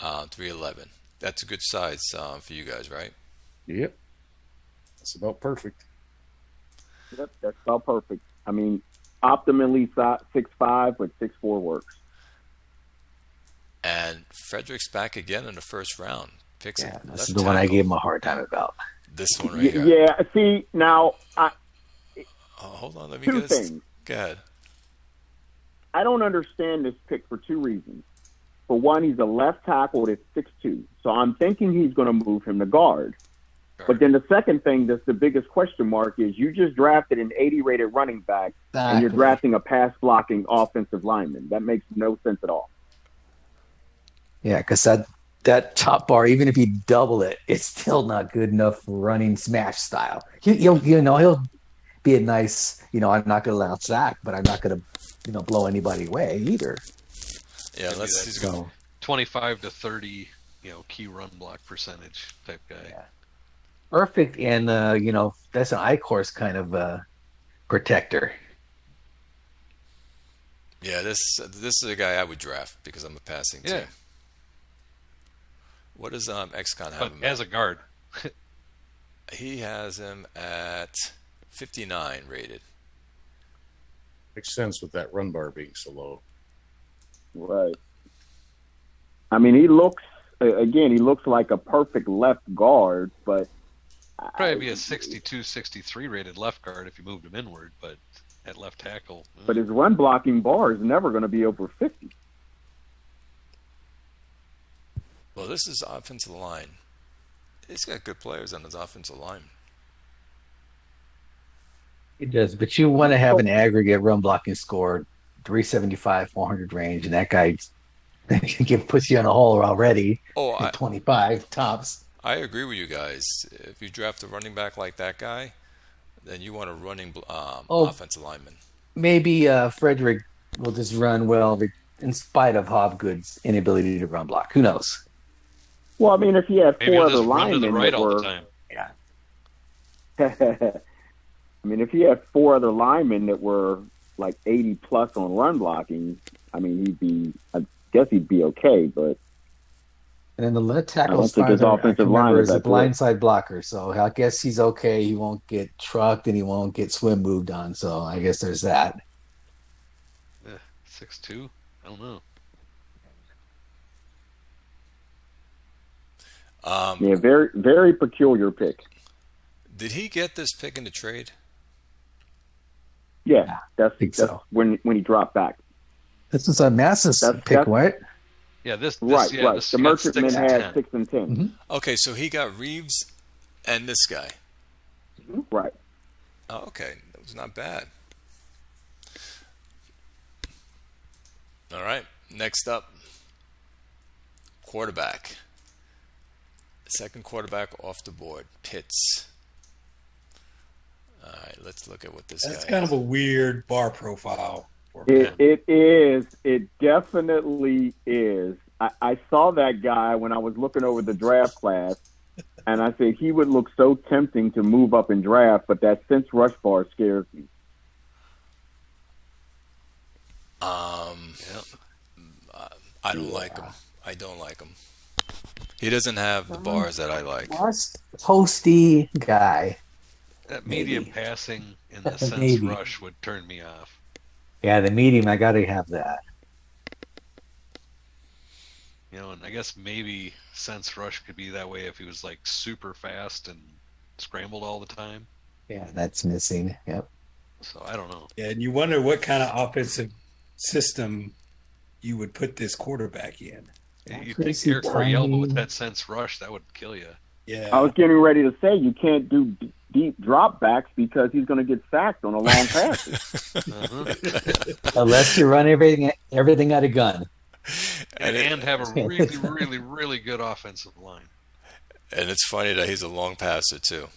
S1: 311. That's a good size for you guys, right?
S4: Yep. That's about perfect.
S3: Yep, that's about perfect. I mean, optimally 6'5", but 6'4" works.
S1: And Frederick's back again in the first round. Picks
S5: this is the one I gave him a hard time about.
S1: This one right here.
S3: Yeah, see, now...
S1: hold on, let me
S3: two
S1: get this.
S3: things.
S1: Go ahead.
S3: I don't understand this pick for two reasons. For one, he's a left tackle that's 6'2", so I'm thinking he's going to move him to guard. But then the second thing that's the biggest question mark is you just drafted an 80-rated running back, and you're drafting a pass-blocking offensive lineman. That makes no sense at all.
S5: Yeah, because that top bar, even if you double it, it's still not good enough for running smash style. He'll be a nice, I'm not going to allow sack, but I'm not going to, blow anybody away either.
S1: Yeah, let's
S2: go 25 to 30, key run block percentage type guy.
S5: Yeah. Perfect, and that's an I-course kind of protector.
S1: Yeah, this is a guy I would draft because I'm a passing team. What does XCon have him
S2: as a guard?
S1: He has him at 59 rated.
S4: Makes sense with that run bar being so low.
S3: Right. I mean, he looks like a perfect left guard, but
S2: probably be a 62, 63 rated left guard if you moved him inward, but at left tackle.
S3: But his run blocking bar is never going to be over 50.
S1: Well, this is offensive line. He's got good players on his offensive line.
S5: It does, but you want to have an aggregate run blocking score, 375, 400 range, and that guy can put you on a hole already
S1: Oh,
S5: at 25 tops.
S1: I agree with you guys. If you draft a running back like that guy, then you want a running
S5: Oh,
S1: offensive lineman.
S5: maybe Frederick will just run well in spite of Hobgood's inability to run block. Who knows?
S3: Well, I mean, if he had
S2: Maybe
S3: four
S2: he'll
S3: other
S2: just run to the
S3: linemen
S2: right
S3: that
S2: all the
S3: were,
S2: time.
S3: I mean, if he had four other linemen that were like 80 plus on run blocking, I mean, I guess he'd be okay. But
S5: And then the left
S3: I
S5: tackle
S3: don't think his offensive line
S5: is
S3: is
S5: a
S3: that good.
S5: blindside blocker, so I guess he's okay. He won't get trucked and he won't get swim moved on. So I guess there's that.
S2: 6'2"? I don't know.
S3: Yeah, very, very peculiar pick.
S1: Did he get this pick in the trade?
S3: Yeah, that's
S5: think
S3: that's
S5: so.
S3: when he dropped back.
S5: This is a massive pick, right?
S2: Yeah, this
S3: Right.
S2: This
S3: The
S2: got
S3: merchantman
S2: 6 and
S3: had
S2: 10.
S3: 6 and 10.
S5: Mm-hmm.
S1: Okay, so he got Reeves and this guy.
S3: Right.
S1: Oh, okay, that was not bad. All right, next up, quarterback. Second quarterback off the board, Pitts. All right, let's look at what this
S6: That's
S1: guy
S6: kind
S1: is.
S6: of a weird bar profile. For
S3: It is. It definitely is. I saw that guy when I was looking over the draft class, and I said he would look so tempting to move up in draft, but that sense rush bar scares me.
S1: I don't like him. I don't like him. He doesn't have the bars that I like.
S5: Most posty guy.
S2: That medium
S5: Maybe.
S2: passing in the sense
S5: Maybe.
S2: rush would turn me off.
S5: Yeah, the medium. I got to have that.
S2: You know, and I guess maybe sense rush could be that way if he was like super fast and scrambled all the time.
S5: Yeah, that's missing. Yep.
S2: So I don't know.
S6: Yeah, and you wonder what kind of offensive system you would put this quarterback in.
S2: You think
S5: Crazy
S2: Eric Ariel, but with
S5: timing.
S2: that sense rush, that would kill you.
S6: Yeah,
S3: I was getting ready to say you can't do deep drop backs because he's going to get sacked on a long pass.
S5: Unless you run everything out of gun.
S2: And have a really, really, really good offensive line.
S1: And it's funny that he's a long passer too.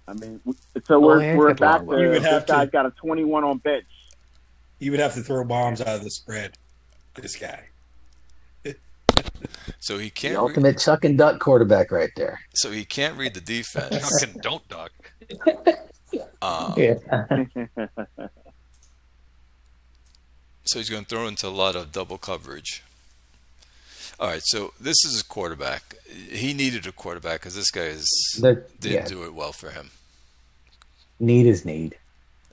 S3: I mean, so we're
S5: Hank
S3: back
S5: Longwell.
S3: to
S6: You would
S3: this
S6: have to-
S3: guy's got a 21 on bench.
S6: you would have to throw bombs out of the spread. This guy.
S1: So he
S5: The
S1: can't.
S5: ultimate chuck and duck quarterback right there.
S1: So he can't read the defense.
S2: Chuck and don't duck.
S5: Yeah.
S1: So he's going to throw into a lot of double coverage. All right, so this is his quarterback. He needed a quarterback because this guy didn't do it well for him.
S5: Need is need.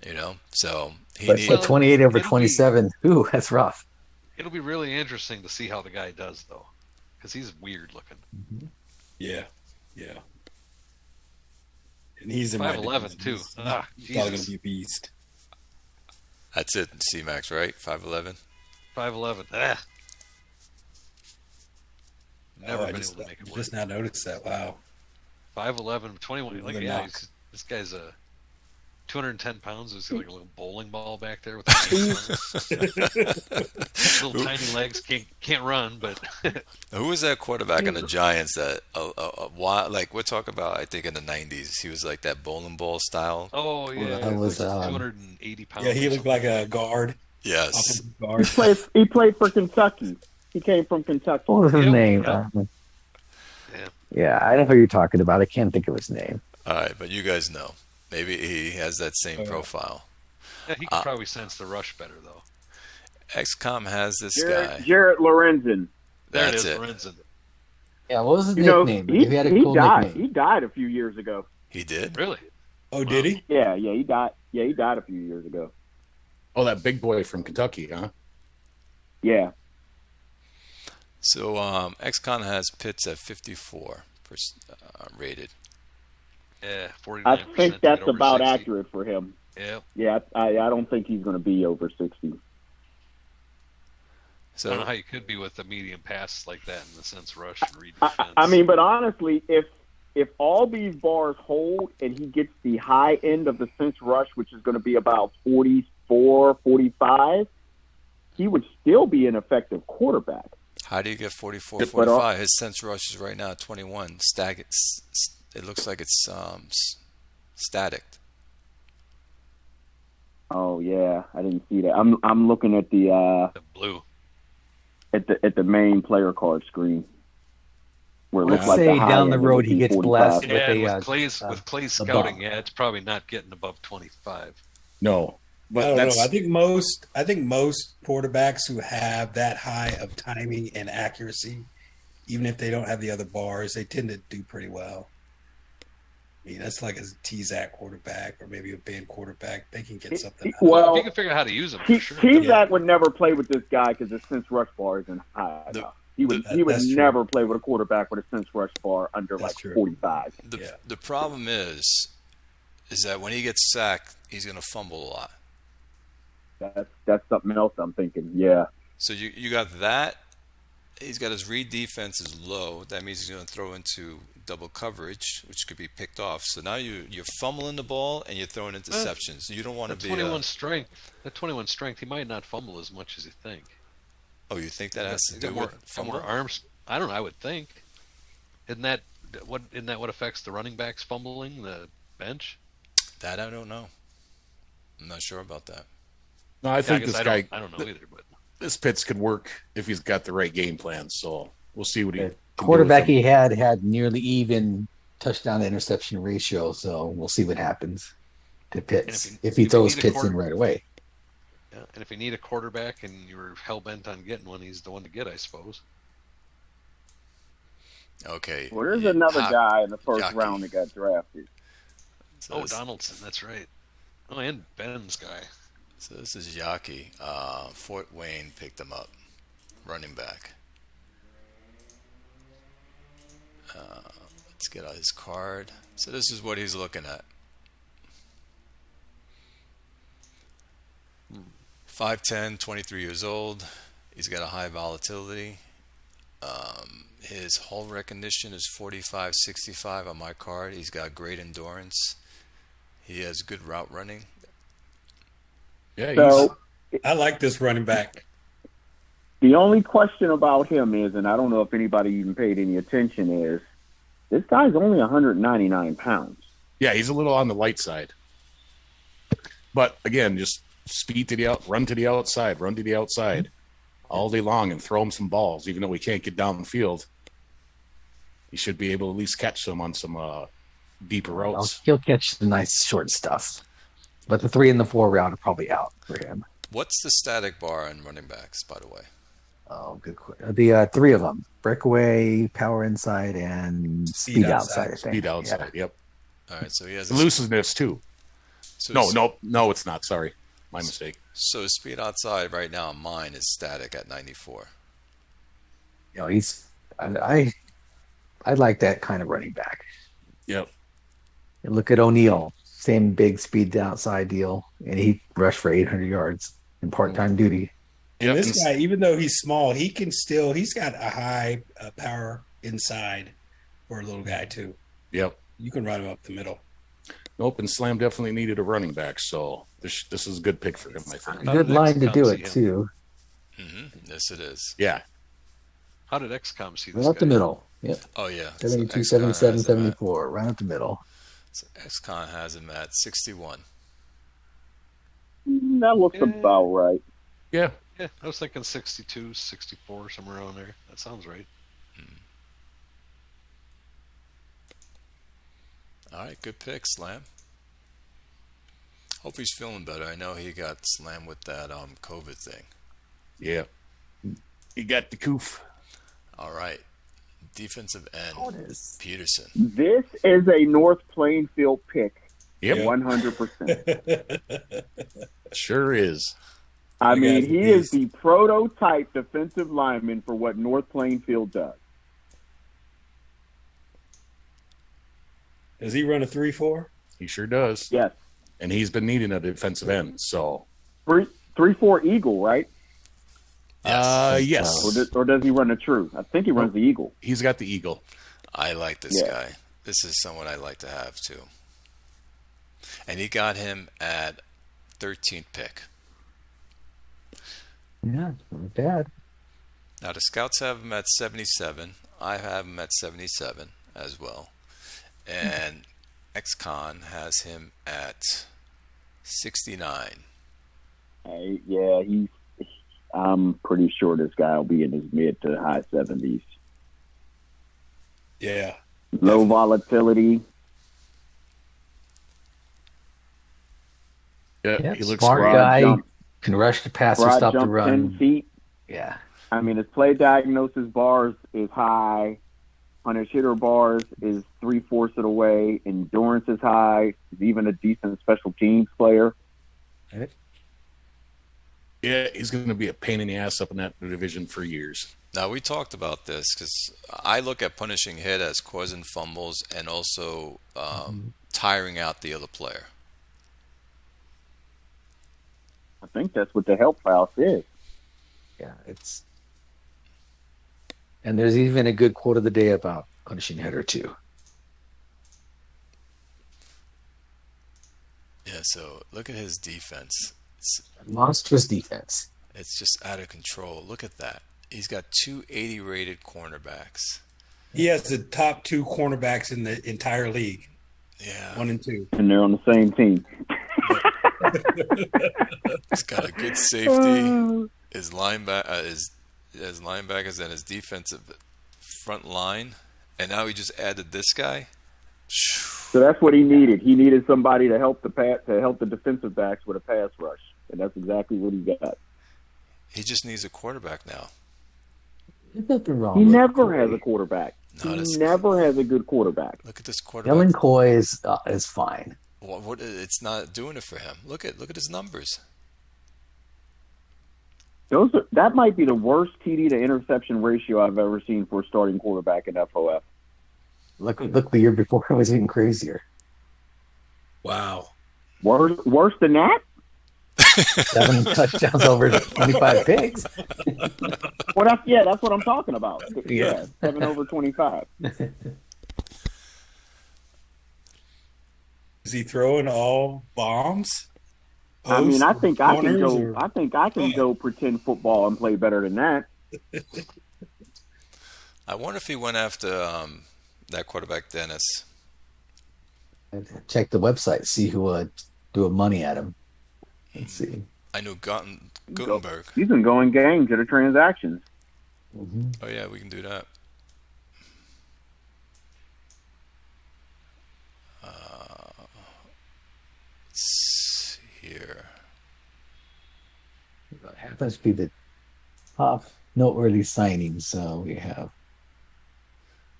S1: You know, so he
S5: But
S1: needed.
S5: 28 over
S2: It'll be-
S5: 27. Ooh, that's rough.
S2: It'll be really interesting to see how the guy does, though, because he's weird looking.
S6: Yeah, yeah. And he's in my
S2: 5'11" too.
S6: He's
S2: Ah,
S6: probably going
S2: Jesus.
S6: to be a beast.
S1: That's it, C-Max, right? 5'11".
S2: 5'11". Ah. Never
S6: I
S2: been
S6: just,
S2: able to make it work.
S6: just now noticed that. Wow.
S2: 5'11", 21. Like,
S6: Another
S2: yeah,
S6: knock.
S2: this guy's a 210 pounds. He's like a little bowling ball back there with the little tiny legs. Can't run, but
S1: Who was that quarterback in the Giants that, like we're talking about, I think in the 90s, he was like that bowling ball style?
S2: oh yeah,
S5: that was,
S2: like 280 pounds.
S6: Yeah, he
S2: or
S6: looked
S2: something.
S6: like a guard.
S1: Yes.
S6: Offensive guard.
S3: He played for Kentucky. He came from Kentucky.
S5: What was his
S2: Yep,
S5: name?
S2: yep.
S5: Yeah, I know who you're talking about. I can't think of his name.
S1: All right, but you guys know. Maybe he has that same profile.
S2: Yeah, he could probably sense the rush better though.
S1: XCOM has this guy.
S3: Jarrett Lorenzen.
S2: There
S1: That's
S2: it is,
S1: it.
S2: Lorenzen.
S5: Yeah, what was his
S3: You know,
S5: nickname?
S3: he
S5: had a cool
S3: died.
S5: nickname.
S3: He died a few years ago.
S1: He did?
S2: Really?
S6: Oh, did he?
S3: Yeah, he died. Yeah, he died a few years ago.
S4: Oh, that big boy from Kentucky, huh?
S3: Yeah.
S1: So XCOM has Pitts at 54 rated.
S2: Yeah, 49%.
S3: I think that's
S2: over
S3: about
S2: 60.
S3: accurate for him.
S2: Yeah.
S3: Yeah, I don't think he's going to be over 60.
S2: I don't know
S1: So
S2: how you could be with a medium pass like that in the sense rush and read
S3: I,
S2: defense.
S3: I mean, but honestly, if if all these bars hold and he gets the high end of the cinch rush, which is going to be about 44, 45, he would still be an effective quarterback.
S1: How do you get 44, 45? His sense rush is right now at 21. It looks like it's static.
S3: Oh yeah, I didn't see that. I'm looking at
S2: The blue.
S3: at the main player card screen where it looks
S5: Let's
S3: like
S5: say
S3: the high
S5: down the
S3: end
S5: road
S3: would
S5: he
S3: be
S5: gets
S3: 45.
S5: blessed
S2: Yeah, and
S5: with
S2: with Clay's
S5: a
S2: scouting,
S5: bump.
S2: yeah, it's probably not getting above 25.
S4: No,
S6: I
S4: but
S6: don't
S4: that's
S6: know. I think most quarterbacks who have that high of timing and accuracy, even if they don't have the other bars, they tend to do pretty well. I mean, that's like a T-Zac quarterback or maybe a Ben quarterback. They can get something out of it.
S3: Well,
S2: If you can figure out how to use them, for sure.
S3: T-Zac would never play with this guy because his cinch rush bar isn't high enough. He would
S6: That's true.
S3: never play with a quarterback with a cinch rush bar under
S6: That's
S3: like
S6: true.
S3: 45.
S1: The problem is that when he gets sacked, he's going to fumble a lot.
S3: That's something else I'm thinking. Yeah.
S1: So you got that. He's got his read defense is low. That means he's going to throw into double coverage, which could be picked off. So now you're fumbling the ball and you're throwing interceptions. You don't want to
S2: That
S1: be
S2: 21 strength. That 21 strength, he might not fumble as much as you think.
S1: Oh, you think that has to
S2: He's
S1: do
S2: got more,
S1: with
S2: got
S1: fumble?
S2: more arms. I don't know. I would think. Isn't that what affects the running backs fumbling the bench?
S1: That I don't know. I'm not sure about that.
S4: no. I think this guy,
S2: I don't know either. But
S4: this Pitts could work if he's got the right game plan. So we'll see what he.
S5: The
S4: can do
S5: quarterback
S4: with him.
S5: he had nearly even touchdown to interception ratio, so we'll see what happens to Pitts
S2: And
S5: if he
S2: if you
S5: throws
S2: need a
S5: Pitts in
S2: quarter-
S5: right away.
S2: yeah, and if you need a quarterback and you're hell bent on getting one, he's the one to get, I suppose.
S1: Okay.
S3: Well, there's another guy in the first
S1: Yaki.
S3: round that got drafted.
S1: So
S2: Oh,
S1: this,
S2: Donaldson, that's right. Oh, and Ben's guy.
S1: so this is Yaki. Fort Wayne picked him up, running back. Let's get out his card. So this is what he's looking at. 5'10", 23 years old. He's got a high volatility. His hull recognition is 45-65 on my card. He's got great endurance. He has good route running.
S4: Yeah,
S3: So
S6: I like this running back.
S3: the only question about him is, and I don't know if anybody even paid any attention, is this guy's only 199 pounds.
S4: he's a little on the light side. But again, just speed to the run to the outside, run to the outside all day long, and throw him some balls. Even though we can't get down the field, he should be able to at least catch some on some deeper routes.
S5: He'll catch the nice short stuff, but the 3 and the 4 route are probably out for him.
S1: What's the static bar on running backs, by the way?
S5: Oh, good. The 3 of them: breakaway, power inside, and speed outside. I think.
S4: Speed outside.
S5: Yeah.
S4: Yep.
S1: All right, so he has
S4: Elusiveness too.
S1: So
S4: No, it's not. Sorry, my mistake.
S1: So his speed outside right now, mine is static at 94.
S5: You know, I like that kind of running back.
S4: Yep.
S5: You look at O'Neal, same big speed outside deal, and he rushed for 800 yards in part-time duty.
S6: And
S4: Yep.
S6: this guy, even though he's small, he's got a high power inside for a little guy too.
S4: Yep.
S6: You can run him up the middle.
S4: Nope. And Slam definitely needed a running back, so this is a good pick for him. I think.
S5: A good line to do
S2: see
S5: it
S2: him?
S5: too.
S1: Yes, it is.
S4: Yeah.
S2: How did XCOM see this
S5: Right up
S2: guy?
S5: the middle. Yep.
S1: Oh, yeah.
S5: 72,
S1: So XCon
S5: 77,
S1: has him at-
S5: 74. Right up the middle.
S1: so XCon has him at 61.
S3: That looks about right.
S4: Yeah.
S2: Yeah, I was thinking 62, 64, somewhere around there. That sounds right.
S1: All right, good pick, Slam. Hope he's feeling better. I know he got slammed with that COVID thing.
S4: Yeah. He got the coof.
S1: All right, defensive end,
S5: Oh, it is.
S1: Peterson.
S3: This is a North Plainfield pick,
S4: Yep.
S3: 100%.
S4: Sure is.
S3: I
S6: The
S3: mean,
S6: guy's a
S3: he is
S6: beast.
S3: the prototype defensive lineman for what North Plainfield does.
S6: Does he run a 3-4?
S4: He sure does.
S3: Yes.
S4: And he's been needing a defensive end. So
S3: 3-4 Eagle, right?
S4: yes.
S3: Or does he run a true? I think he runs the Eagle.
S4: He's got the eagle.
S1: I like this
S3: Yeah.
S1: guy. This is someone I'd like to have too. And he got him at 13th pick.
S5: Yeah, not bad.
S1: Now the scouts have him at 77. I have him at 77 as well. And XCon has him at 69.
S3: Yeah, I'm pretty sure this guy will be in his mid to high 70s.
S6: Yeah.
S3: Low volatility.
S4: Yeah, he looks
S5: smart
S4: great.
S5: guy.
S3: Jump.
S5: Can rush the passer,
S3: Broad
S5: stop the
S3: jump
S5: run.
S3: 10 feet.
S5: Yeah.
S3: I mean, his play diagnosis bars is high. On his hitter bars is 3/4 of the way. Endurance is high. He's even a decent special teams player.
S5: Right.
S4: Yeah, he's going to be a pain in the ass up in that division for years.
S1: Now, we talked about this because I look at punishing hit as causing fumbles and also tiring out the other player.
S3: I think that's what the help foul is.
S5: Yeah, and there's even a good quote of the day about punishing hitter too.
S1: Yeah, so look at his defense.
S5: Monstrous defense.
S1: It's just out of control. Look at that. He's got 280 rated cornerbacks.
S6: He has the top 2 cornerbacks in the entire league.
S1: Yeah.
S6: 1 and 2.
S3: And they're on the same team.
S1: He's got a good safety. His linebackers and his defensive front line. And now he just added this guy.
S3: So that's what he needed. He needed somebody to help the defensive backs with a pass rush. And that's exactly what he got.
S1: He just needs a quarterback now.
S5: There's nothing wrong.
S3: He
S5: with
S3: never
S5: Coy.
S3: has a quarterback.
S1: No,
S3: He never has a good quarterback.
S1: Look at this quarterback.
S5: Dylan Coy is fine.
S1: What? It's not doing it for him. Look at his numbers.
S3: That might be the worst TD to interception ratio I've ever seen for a starting quarterback in FOF.
S5: Look the year before it was even crazier.
S6: Wow.
S3: Worse than that?
S5: 7 touchdowns over 25 picks.
S3: Well, that's what I'm talking about.
S5: Yeah.
S3: 7 over 25.
S6: Is he throwing all bombs?
S3: I mean, I think I can go.
S6: Corners, or-
S3: I think I can go pretend football and play better than that.
S1: I wonder if he went after that quarterback, Dennis.
S5: Check the website, see who do a money at him. Let's see.
S1: I knew Gutenberg.
S3: You can go in games at the transactions.
S5: Mm-hmm.
S1: Oh yeah, we can do that. Let's see here.
S5: It happens to be the top noteworthy signing. So we have,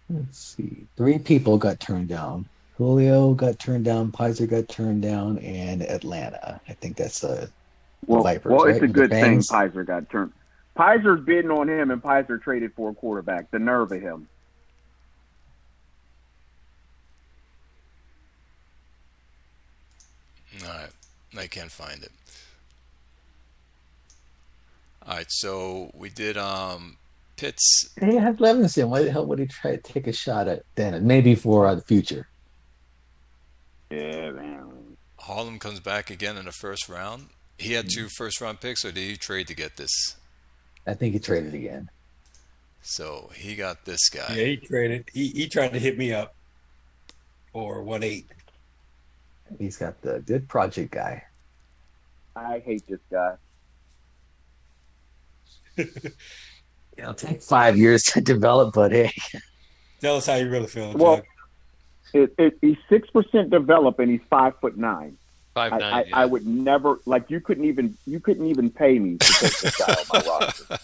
S5: let's see, 3 people got turned down. Julio got turned down, Pizer got turned down, and Atlanta. I think that's the Vipers.
S3: Well,
S5: right?
S3: it's a
S5: The
S3: good thing
S5: Fangs.
S3: Pizer got turned. Pizer's bidding on him, and Pizer traded for a quarterback. The nerve of him.
S1: All right, I can't find it. All right, so we did Pitts.
S5: Hey, had Levinson. Why the hell would he try to take a shot at Dennis? Maybe for the future.
S3: Yeah, man.
S1: Harlem comes back again in the first round. He had 2 first-round picks, or did he trade to get this?
S5: I think he traded again.
S1: So he got this guy.
S6: Yeah, he traded. He tried to hit me up for 1.8.
S5: He's got the good project guy.
S3: I hate this guy.
S5: It'll take 5 years to develop, but hey,
S6: Tell us how you really feel,
S3: Well,
S6: Jug.
S3: He's 6% developed, and he's 5'9".
S2: 5'9".
S3: I would never you couldn't even pay me to take this guy on my roster.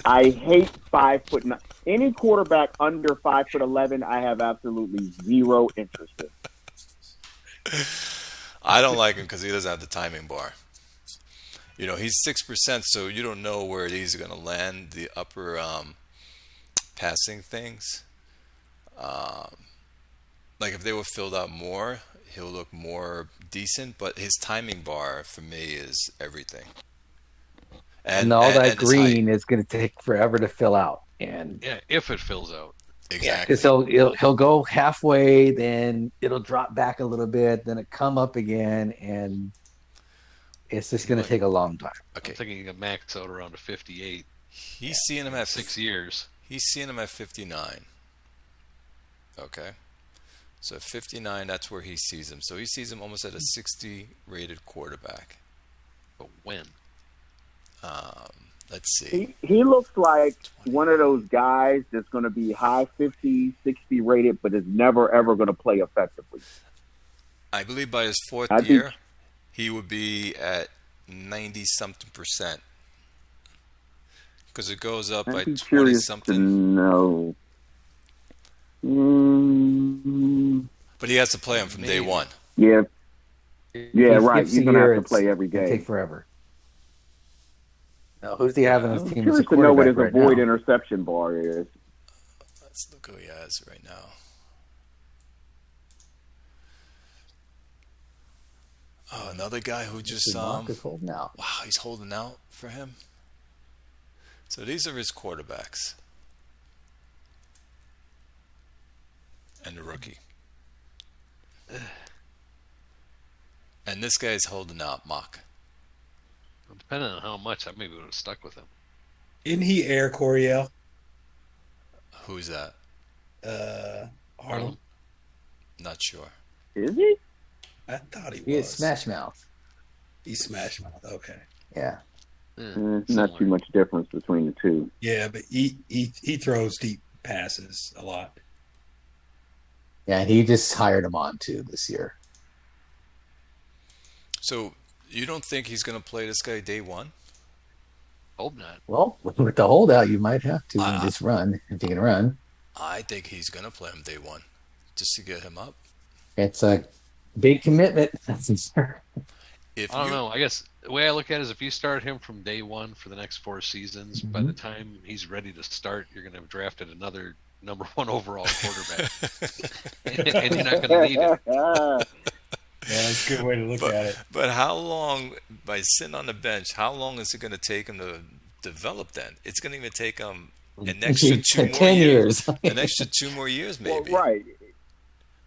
S3: I hate 5'9". Any quarterback under 5'11", I have absolutely zero interest in.
S1: I don't like him because he doesn't have the timing bar. You know, he's 6%, so you don't know where he's going to land the upper passing things. Like if they were filled out more, he'll look more decent. But his timing bar for me is everything.
S5: and all that
S1: his height.
S5: green is going to take forever to fill out. And
S2: Yeah, if it fills out.
S5: Yeah,
S1: Exactly.
S5: because he'll go halfway, then it'll drop back a little bit, then it come up again, and it's just going to
S2: Like,
S5: take a long time.
S2: I'm
S1: Okay.
S2: thinking of max out around a 58
S1: He's seeing him
S2: in
S1: at
S2: 6 years.
S1: He's seeing him at 59. Okay. So at 59, that's where he sees him. So he sees him almost at a 60 rated quarterback.
S2: But when?
S1: Let's see.
S3: He looks like one of those guys that's going to be high 50, 60 rated, but is never, ever going to play effectively.
S1: I believe by his fourth
S3: I think-
S1: year, he would be at 90-something%. Because it goes up by
S3: I'd be
S1: 20
S3: curious to
S1: something.
S3: know.
S1: But he has to play him from day
S2: Maybe.
S1: one.
S3: Yeah,
S5: He
S3: right.
S5: skips
S3: He's
S5: a
S3: going to
S5: year,
S3: have to play every
S5: it'll
S3: game.
S5: take forever. Now, who's he have on his
S3: I'm
S5: team as a
S3: curious to know what his
S5: quarterback right
S3: avoid
S5: now?
S3: interception bar is.
S1: Let's look who he has right now. Oh, another guy who just
S5: Mock is holding out.
S1: wow, he's holding out for him. So these are his quarterbacks. And the rookie. And this guy's holding out Mock.
S2: Well, depending on how much, I maybe would have stuck with him.
S6: Isn't he Air Coryell?
S1: Who's that?
S6: Harlem.
S1: Not sure.
S3: Is he?
S6: I thought he was.
S5: He is Smash Mouth.
S6: He's Smash Mouth. Okay.
S5: Yeah.
S3: Not
S2: Similar.
S3: too much difference between the two.
S6: Yeah, but he throws deep passes a lot.
S5: Yeah, and he just hired him on too this year.
S1: So you don't think he's going to play this guy day one?
S2: Hope not.
S5: Well, with the holdout, you might have to
S1: Uh,
S5: just run if you can run.
S1: I think he's going to play him day one, just to get him up.
S5: It's a big commitment. That's for sure.
S1: If
S2: I don't
S1: you,
S2: know. I guess the way I look at it is if you start him from day one for the next 4 seasons, by the time he's ready to start, you're going to have drafted another number 1 overall quarterback. and you're not going to need it.
S6: Yeah, that's a good way to look at it.
S1: But how long, by sitting on the bench, how long is it going to take him to develop then? It's going to even take him an extra 2 more
S5: 10 years.
S1: An extra 2 more years,
S3: Well,
S1: maybe.
S3: right.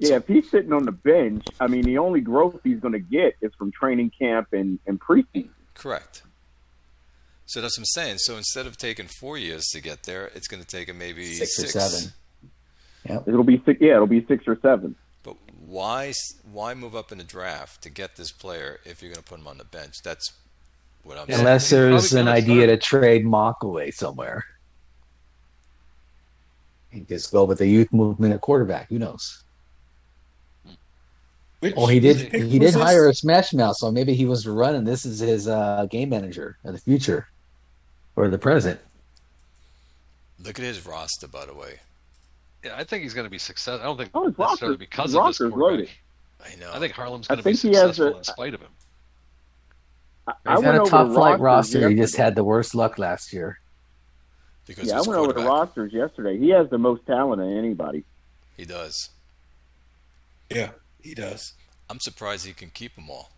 S3: Yeah, if he's sitting on the bench, I mean, the only growth he's going to get is from training camp and preseason.
S1: Correct. So that's what I'm saying. So instead of taking 4 years to get there, it's going to take him maybe
S5: 6 or 7.
S3: It'll be 6. Yeah, it'll be 6 or 7.
S1: But why move up in the draft to get this player if you're going to put him on the bench? That's what I'm saying.
S5: Unless
S2: he's
S5: there's
S2: probably
S5: an
S2: gonna
S5: idea
S2: start.
S5: to trade Mock away somewhere. You just go with the youth movement at quarterback. Who knows?
S6: Which
S5: Oh, he did.
S6: pick
S5: He
S6: was
S5: did
S6: this?
S5: hire a Smash Mouth, so maybe he was running. This is his game manager of the future or the present.
S1: Look at his roster, by the way.
S2: Yeah, I think he's going to be successful. I don't think
S3: Oh, his
S2: necessarily
S3: roster-
S2: because
S3: his
S2: of this
S3: roster's
S2: quarterback.
S3: loaded.
S1: I know.
S2: I think Harlem's
S3: I
S2: going to be
S3: think he has
S2: successful
S3: a-
S2: in spite of him.
S3: I
S5: He's got
S3: went
S5: a
S3: over
S5: top
S3: the
S5: flight
S3: rosters
S5: roster. He just
S3: yesterday.
S5: had the worst luck last year.
S1: because
S3: Yeah, I
S1: his
S3: went over the
S1: quarterback.
S3: rosters yesterday. He has the most talent of anybody.
S1: He does.
S6: Yeah, he does.
S1: I'm surprised he can keep them all.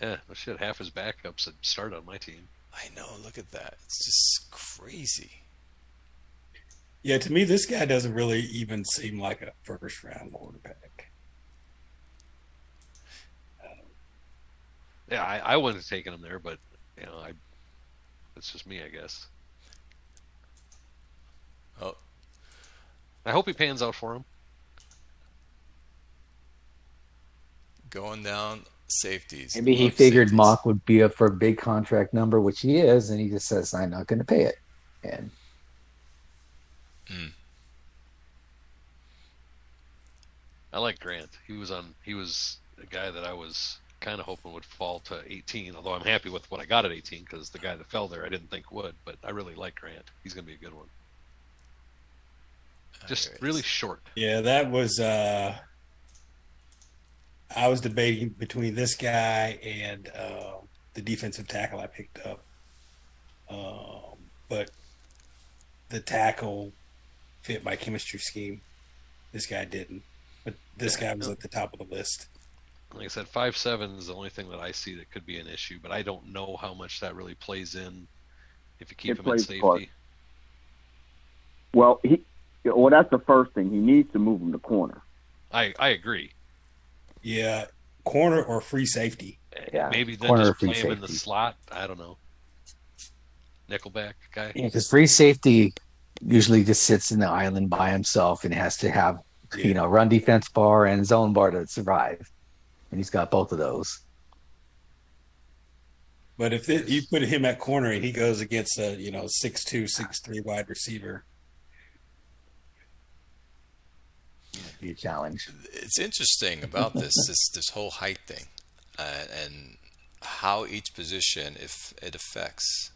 S2: Yeah, well, shit, half his backups that start on my team.
S1: I know. Look at that. It's just crazy.
S6: Yeah, to me, this guy doesn't really even seem like a first round quarterback.
S2: Yeah, I wouldn't have taken him there, but it's just me, I guess.
S1: Oh,
S2: I hope he pans out for him.
S1: going down safeties.
S5: Maybe he
S1: Love
S5: figured
S1: safeties.
S5: Mock would be up for a big contract number, which he is, and he just says, "I'm not going to pay it." And
S2: I like Grant. He was a guy that I was kind of hoping would fall to 18, although I'm happy with what I got at 18 because the guy that fell there I didn't think would, but I really like Grant. He's going to be a good one. Just
S1: There it
S2: really
S1: is.
S2: short.
S6: Yeah, that was. I was debating between this guy and the defensive tackle I picked up, but the tackle fit my chemistry scheme. This guy didn't, but this guy was at the top of the list.
S2: Like I said, 5'7" is the only thing that I see that could be an issue, but I don't know how much that really plays in if you keep
S3: It
S2: him in
S3: plays a
S2: safety.
S3: part. Well, that's the first thing. He needs to move him to corner.
S2: I agree.
S6: Yeah, corner or free safety.
S5: Yeah,
S2: Maybe then
S5: corner or
S2: just
S5: free
S2: play him in the
S5: safety.
S2: slot. I don't know. Nickelback guy.
S5: Yeah, because free safety usually just sits in the island by himself and has to have, run defense bar and zone bar to survive. And he's got both of those.
S6: But if you put him at corner and he goes against a 6'2", 6'3" wide receiver,
S5: Be a challenge.
S1: It's interesting about this whole height thing, and how each position, if it affects.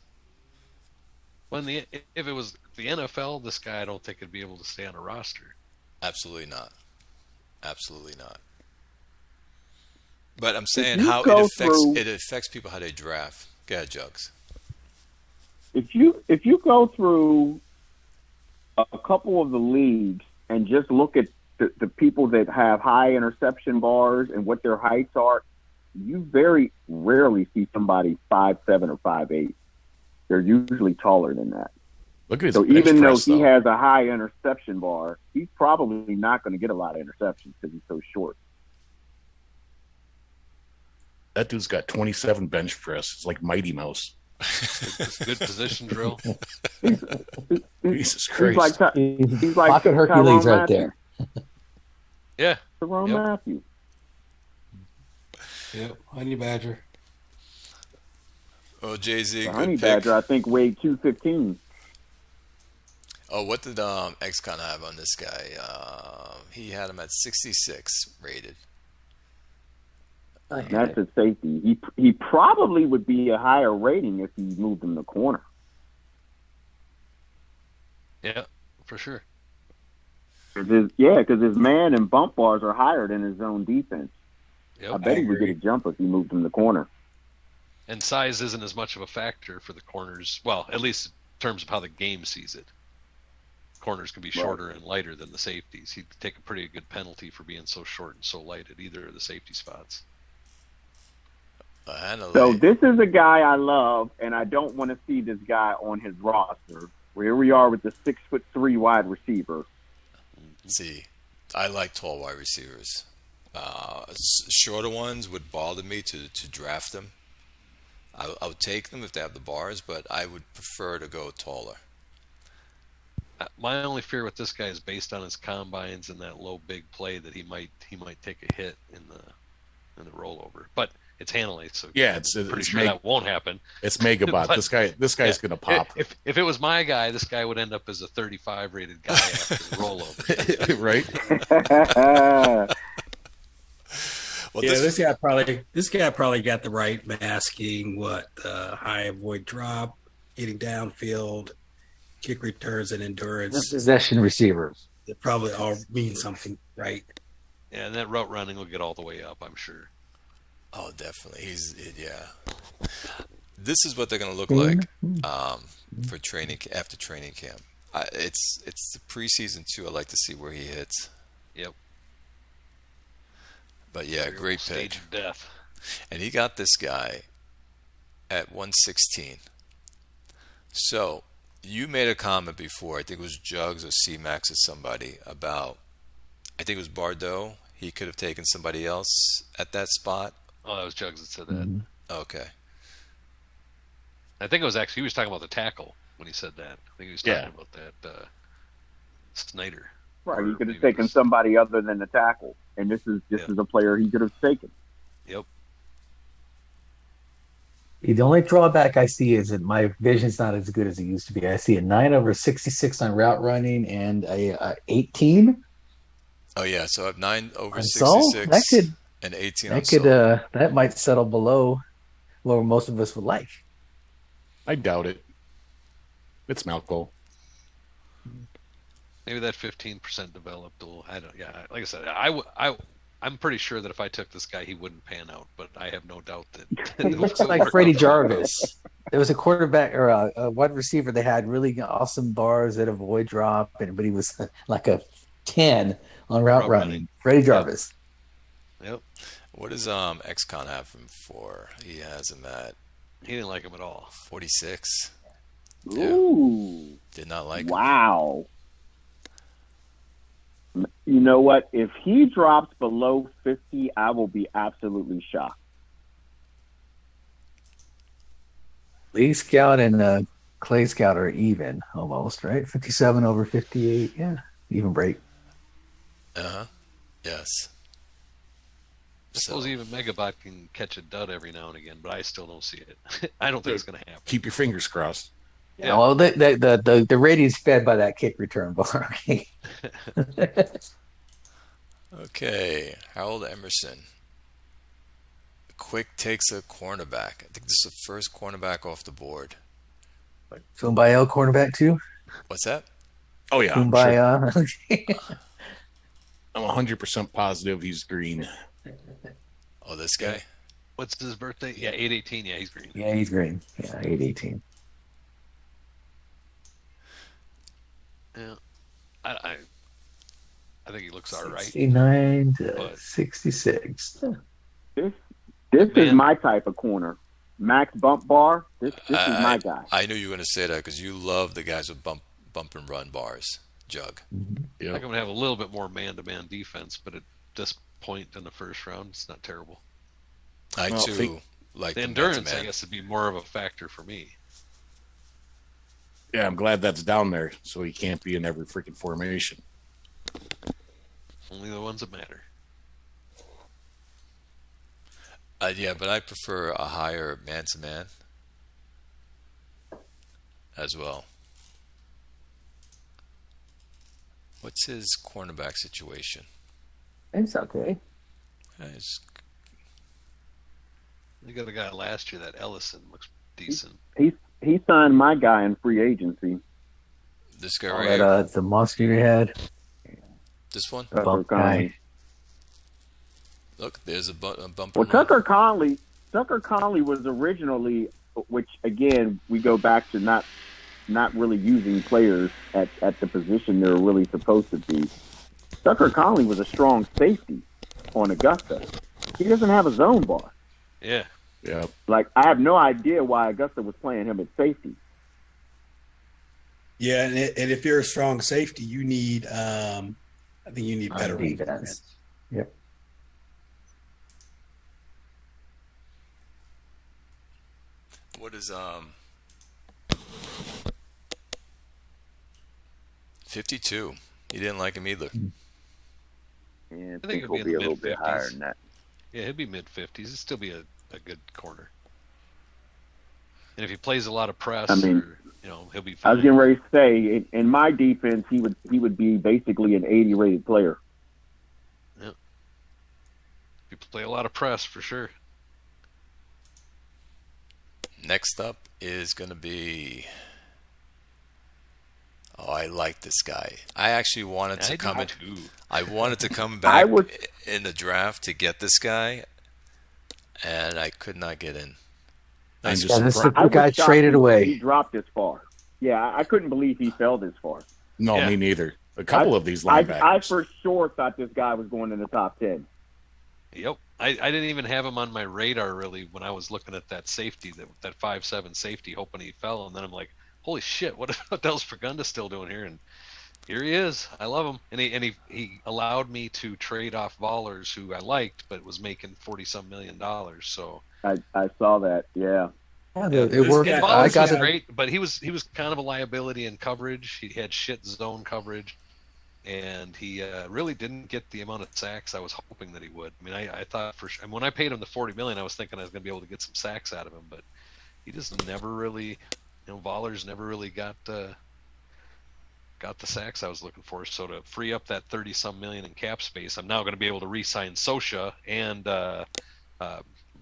S2: If it was the NFL, this guy I don't think would be able to stay on a roster.
S1: Absolutely not. Absolutely not. But I'm saying
S3: you
S1: how
S3: go
S1: it affects people how they draft. Go ahead, Jugs.
S3: If you go through a couple of the leagues and just look at the people that have high interception bars and what their heights are, you very rarely see somebody 5'7" or 5'8". They're usually taller than that.
S4: Look at his
S3: So
S4: bench
S3: even though
S4: press,
S3: he has a high interception bar, he's probably not going to get a lot of interceptions because he's so short.
S4: That dude's got 27 bench press. It's like Mighty Mouse.
S2: Good position drill.
S4: Jesus
S3: He's
S4: Christ.
S3: like
S5: Pocket Hercules
S3: Tyrone
S5: right there.
S2: Yeah.
S3: Tyrone
S2: Yep.
S3: Matthew.
S6: honey badger.
S1: Oh, Jay-Z,
S3: The
S1: good
S3: honey
S1: pick.
S3: badger, I think, weighed 215.
S1: Oh, what did XCon have on this guy? He had him at 66 rated.
S3: That's a safety. He probably would be a higher rating if he moved him to corner.
S2: Yeah, for sure.
S3: Because his man and bump bars are higher than his own defense.
S2: Yep.
S3: I bet he would get a jump if he moved him to corner.
S2: And size isn't as much of a factor for the corners. Well, at least in terms of how the game sees it. Corners can be shorter and lighter than the safeties. He'd take a pretty good penalty for being so short and so light at either of the safety spots.
S3: So this is a guy I love, and I don't want to see this guy on his roster. Here we are with the 6'3" wide receiver.
S1: See, I like tall wide receivers. Shorter ones would bother me to draft them. I would take them if they have the bars, but I would prefer to go taller.
S2: My only fear with this guy is based on his combines and that low big play that he might take a hit in the rollover. But it's Hanley, so
S4: Yeah,
S2: it's pretty sure that won't happen.
S4: It's Megabot.
S2: But-
S4: this guy's gonna pop.
S2: If it was my guy, this guy would end up as a 35 rated guy after the rollover.
S4: Right?
S1: Well,
S6: Yeah, this guy probably got the right masking. High avoid drop, getting downfield, kick returns, and endurance.
S5: Possession receivers.
S6: They probably all mean something, right?
S2: Yeah, and that route running will get all the way up, I'm sure.
S1: Oh, definitely. This is what they're going to look like for after training camp. It's the preseason too. I like to see where he hits.
S2: Yep.
S1: But yeah, great pick.
S2: Stage of death.
S1: And he got this guy at 116. So you made a comment before. I think it was Jugs or C-Max or somebody about. I think it was Bardot. He could have taken somebody else at that spot.
S2: Oh, that was Jugs that said that.
S1: Okay.
S2: I think it was actually, he was talking about the tackle when he said that. I think he was talking about that Snyder.
S3: Right, he could have
S2: Maybe
S3: taken
S2: it was-
S3: somebody other than the tackle, and this is a player he could have taken.
S2: Yep.
S5: The only drawback I see is that my vision's not as good as it used to be. I see a 9/66 on route running and a 18.
S1: Oh yeah, so I have 9/66
S5: that could
S1: and 18 on Soul.
S5: that might settle below where most of us would like.
S4: I doubt it. It's Malco.
S2: Maybe that 15% developed. I don't. Yeah, like I said, I'm pretty sure that if I took this guy, he wouldn't pan out. But I have no doubt that
S5: He looks like Freddie Jarvis. There was a quarterback or a wide receiver that had really awesome bars that avoid drop, but he was like a 10 on route running. Freddie Jarvis.
S2: Yep.
S1: What does XCon have him for? He has him at
S2: He didn't like him at all.
S1: 46.
S3: Ooh,
S1: Did not like him.
S3: wow! You know what? If he drops below 50, I will be absolutely shocked.
S5: Lee Scout and Clay Scout are even almost, right? 57 over 58. Yeah, even break.
S1: Yes.
S2: I suppose even Megabot can catch a dud every now and again, but I still don't see it. I don't think it's going to happen.
S4: Keep your fingers crossed.
S5: Yeah, well, the ratings fed by that kick return bar. Okay.
S1: Okay, Harold Emerson. Quick takes a cornerback. I think this is the first cornerback off the board.
S5: Kumbaya cornerback too.
S1: What's that?
S4: Oh yeah, I'm sure.
S5: Kumbaya.
S4: I'm 100% positive he's green.
S1: Oh, this guy?
S2: What's his birthday? Yeah, 8/18. Yeah, he's green.
S5: Yeah, he's green. Yeah, 8/18.
S2: Yeah, I think he looks all right.
S5: 69 to
S2: But-
S5: 66.
S3: This is
S2: Man.
S3: my type of corner. Max Bump Bar. This is my guy.
S1: I knew you were going to say that because you love the guys with bump and run bars, Jug.
S2: I think I'm going to have a little bit more man-to-man defense, but at this point in the first round, it's not terrible.
S1: I
S4: Well,
S1: too like
S2: The
S1: the
S2: endurance,
S1: man-to-man.
S2: I guess, would be more of a factor for me.
S4: Yeah, I'm glad that's down there, so he can't be in every freaking formation.
S2: Only the ones that matter.
S1: Yeah, but I prefer a higher man-to-man as well. What's his cornerback situation?
S5: It's okay.
S1: It's-
S2: You got a guy last year, that Ellison looks decent.
S3: He signed my guy in free agency.
S1: This guy
S5: Oh,
S1: right
S5: that,
S1: here.
S5: the monster you had.
S1: This one.
S3: Tucker
S5: Bump
S3: Conley.
S5: guy.
S1: Look, there's a bump.
S3: Well,
S1: and run.
S3: Tucker Conley was originally, which again we go back to not really using players at the position they're really supposed to be. Tucker Conley was a strong safety on Augusta. He doesn't have a zone bar.
S2: Yeah.
S4: Yeah.
S3: Like, I have no idea why Augusta was playing him at safety.
S6: Yeah, and if you're a strong safety, you need, I think you need better
S5: defense. Yep.
S1: What is 52? He didn't like him either.
S3: And
S2: I think it'll
S3: will
S2: be in
S3: be a
S2: the
S3: little bit
S2: mid-50s.
S3: higher than that.
S2: Yeah, he'll be mid-50s. He'll still be a good corner. And if he plays a lot of press,
S3: I mean,
S2: he'll be
S3: I
S2: fine.
S3: was getting ready to say, in my defense, he would be basically an 80 rated player.
S2: If you play a lot of press, for sure.
S1: Next up is going to be. Oh, I like this guy. I actually wanted to come in.
S2: too.
S1: I wanted to come back
S3: would-
S1: in the draft to get this guy, and I could not get in.
S4: I'm
S1: Nice.
S4: just
S5: Yeah, this
S4: surprised-
S5: is the guy
S3: was shocked
S5: traded
S3: he
S5: away.
S3: dropped this far. Yeah, I couldn't believe he fell this far.
S4: No,
S2: Yeah.
S4: me neither. A couple of these
S3: I
S4: linebackers.
S3: for sure thought this guy was going in the top 10.
S2: Yep. I didn't even have him on my radar, really, when I was looking at that safety, that 5'7" safety, hoping he fell. And then I'm like, holy shit, what else Fagunda still doing here? And here he is. I love him. And he allowed me to trade off Vollers, who I liked, but was making $40-some million. So
S3: I saw that. Yeah.
S5: Yeah,
S6: Yeah,
S5: it
S6: this
S5: worked.
S6: guy-
S5: I
S2: Vollers
S5: got
S2: was
S5: it.
S2: great, but he was kind of a liability in coverage. He had shit zone coverage, and he really didn't get the amount of sacks I was hoping that he would. I mean, I thought and when I paid him the $40 million, I was thinking I was going to be able to get some sacks out of him, but he just never really, Vollers never really got the sacks I was looking for. So to free up that 30-some million in cap space, I'm now going to be able to re-sign Sosha and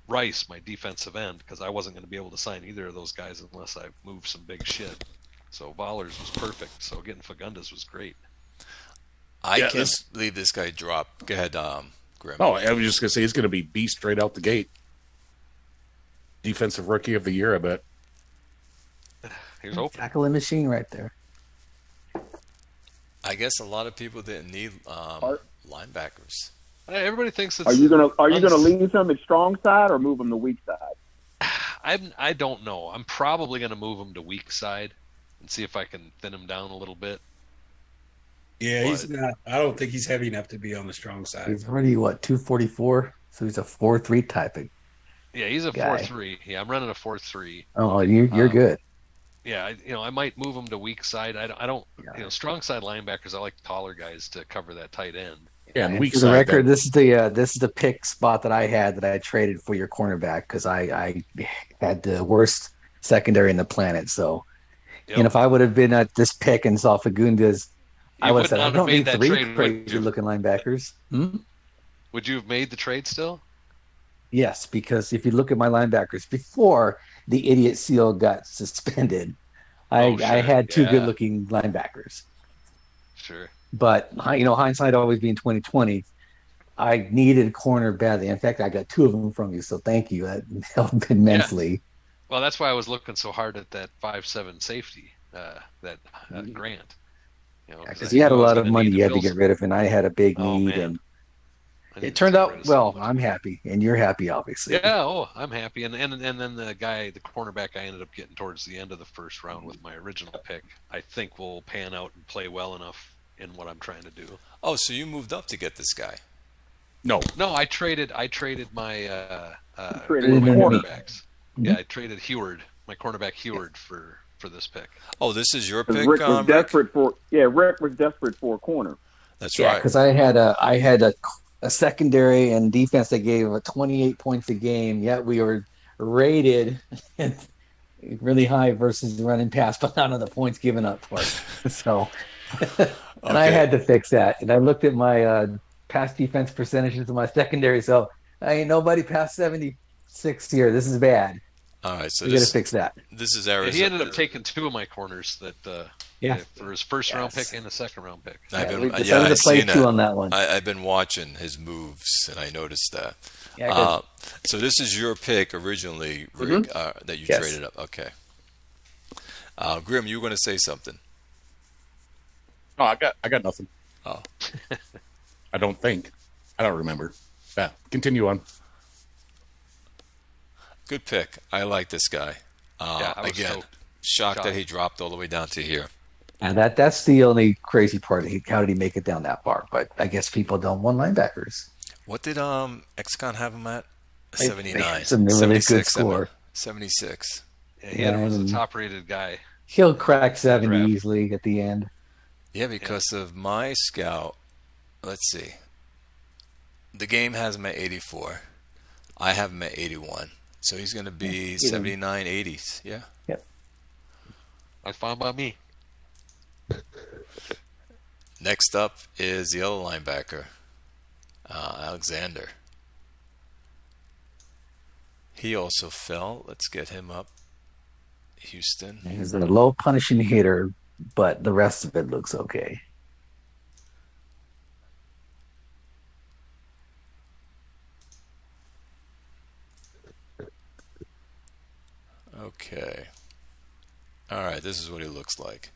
S2: Rice, my defensive end, because I wasn't going to be able to sign either of those guys unless I moved some big shit. So Vollers was perfect. So getting Fagundes was great.
S1: I
S4: Yeah,
S1: can't believe this guy dropped. Go ahead, Grim.
S4: Oh, I was just going to say he's going to be beast straight out the gate. Defensive Rookie of the Year, I bet.
S2: Here's hoping.
S5: Tackling machine right there.
S1: I guess a lot of people didn't need linebackers.
S2: Everybody thinks it's.
S3: Are you gonna leave him at strong side or move him to weak side?
S2: I don't know. I'm probably going to move him to weak side and see if I can thin him down a little bit.
S6: Yeah, he's
S2: But
S6: not. I don't think he's heavy enough to be on the strong side.
S5: He's already what 244, so he's a 4-3 type of
S2: yeah, he's a
S5: guy.
S2: 4-3. Yeah, I'm running a 4-3.
S5: Oh, you're
S2: Um,
S5: good.
S2: yeah, I might move him to weak side. I don't,
S5: Yeah.
S2: strong side linebackers. I like taller guys to cover that tight end.
S4: Yeah, and
S5: And
S4: weak
S5: for the
S4: side.
S5: record, this is the pick spot that I had that I traded for your cornerback because I had the worst secondary in the planet. So,
S2: Yep.
S5: and if I would have been at this pick and saw Fagundes, I
S2: You
S5: would
S2: would
S5: have said, I
S2: not have
S5: don't
S2: made
S5: need
S2: that
S5: three
S2: trade, would
S5: crazy
S2: you?
S5: looking linebackers.
S2: Would you have made the trade still?
S5: Yes, because if you look at my linebackers before the idiot seal got suspended,
S2: Oh,
S5: I
S2: sure.
S5: had two good
S2: Yeah,
S5: looking linebackers.
S2: sure.
S5: But hindsight always being 2020, I needed a corner badly. In fact, I got two of them from you, so thank you. That helped immensely.
S2: Well, that's why I was looking so hard at that 5'7" safety, that Grant.
S5: Because
S2: I
S5: you had a
S2: knew I was
S5: lot of
S2: gonna
S5: money
S2: need
S5: you had to
S2: fill
S5: get
S2: some-
S5: rid of, and I had a big
S2: Oh
S5: need,
S2: man,
S5: and
S2: I
S5: it
S2: needed
S5: turned
S2: to get rid
S5: out
S2: of some
S5: well.
S2: money.
S5: I'm happy, and you're happy, obviously.
S2: Yeah, oh, I'm happy. And then the cornerback I ended up getting towards the end of the first round with my original pick, I think will pan out and play well enough in what I'm trying to do.
S1: Oh, so you moved up to get this guy.
S4: No,
S2: No, I traded my
S3: traded
S2: one of my
S5: him to me.
S2: cornerbacks. Yeah, I traded my cornerback Heward for this pick.
S1: Oh, this is your
S3: 'Cause
S1: pick,
S3: Rick was
S1: Rick?
S3: desperate for. Yeah, Rick was desperate for a corner.
S1: That's
S5: Yeah,
S1: right.
S5: because I had a secondary and defense that gave 28 points a game, yet we were rated really high versus the running pass, but none of the points given up for it. So, and I
S1: Okay.
S5: had to fix that. And I looked at my pass defense percentages of my secondary. So I ain't nobody past 76 here. This is bad.
S1: All right. So
S5: We got to
S1: this
S5: fix that.
S1: this is
S2: Yeah,
S1: Arizona.
S2: he ended up taking two of my corners
S5: Yeah.
S2: for his first round
S5: Yes.
S2: pick and a second round pick.
S1: I've
S5: Yeah,
S1: been,
S5: we decided
S1: I've
S5: to play
S1: seen
S5: two
S1: that.
S5: on that one.
S1: I've been watching his moves, and I noticed that.
S5: Yeah, good.
S1: So this is your pick originally, Rick, that you
S5: Yes.
S1: traded up. Okay. Grim, you were going to say something.
S4: no, I got nothing.
S1: Oh.
S4: I don't think. I don't remember. Yeah, continue on.
S1: Good pick. I like this guy.
S2: Yeah, I was
S1: Again,
S2: stoked.
S1: shocked that
S2: Shocked.
S1: he dropped all the way down to here.
S5: And that's the only crazy part. How did he make it down that far? But I guess people don't want linebackers.
S1: What did XCon have him at?
S5: They-
S1: 79.
S5: it's a really good
S1: 76, I mean.
S5: score.
S1: 76.
S2: Yeah, he had him as a
S5: Yeah.
S2: top rated guy.
S5: He'll crack 70
S2: Draft.
S5: easily at the end.
S1: Yeah, because of my scout. Let's see. The game has him at 84. I have him at 81. So he's going to be 79, 80s. Yeah.
S2: That's fine by me.
S1: Next up is the other linebacker, Alexander. He also fell. Let's get him up. Houston.
S5: He's a low punishing hitter, but the rest of it looks okay.
S1: Okay. All right, this is what he looks like.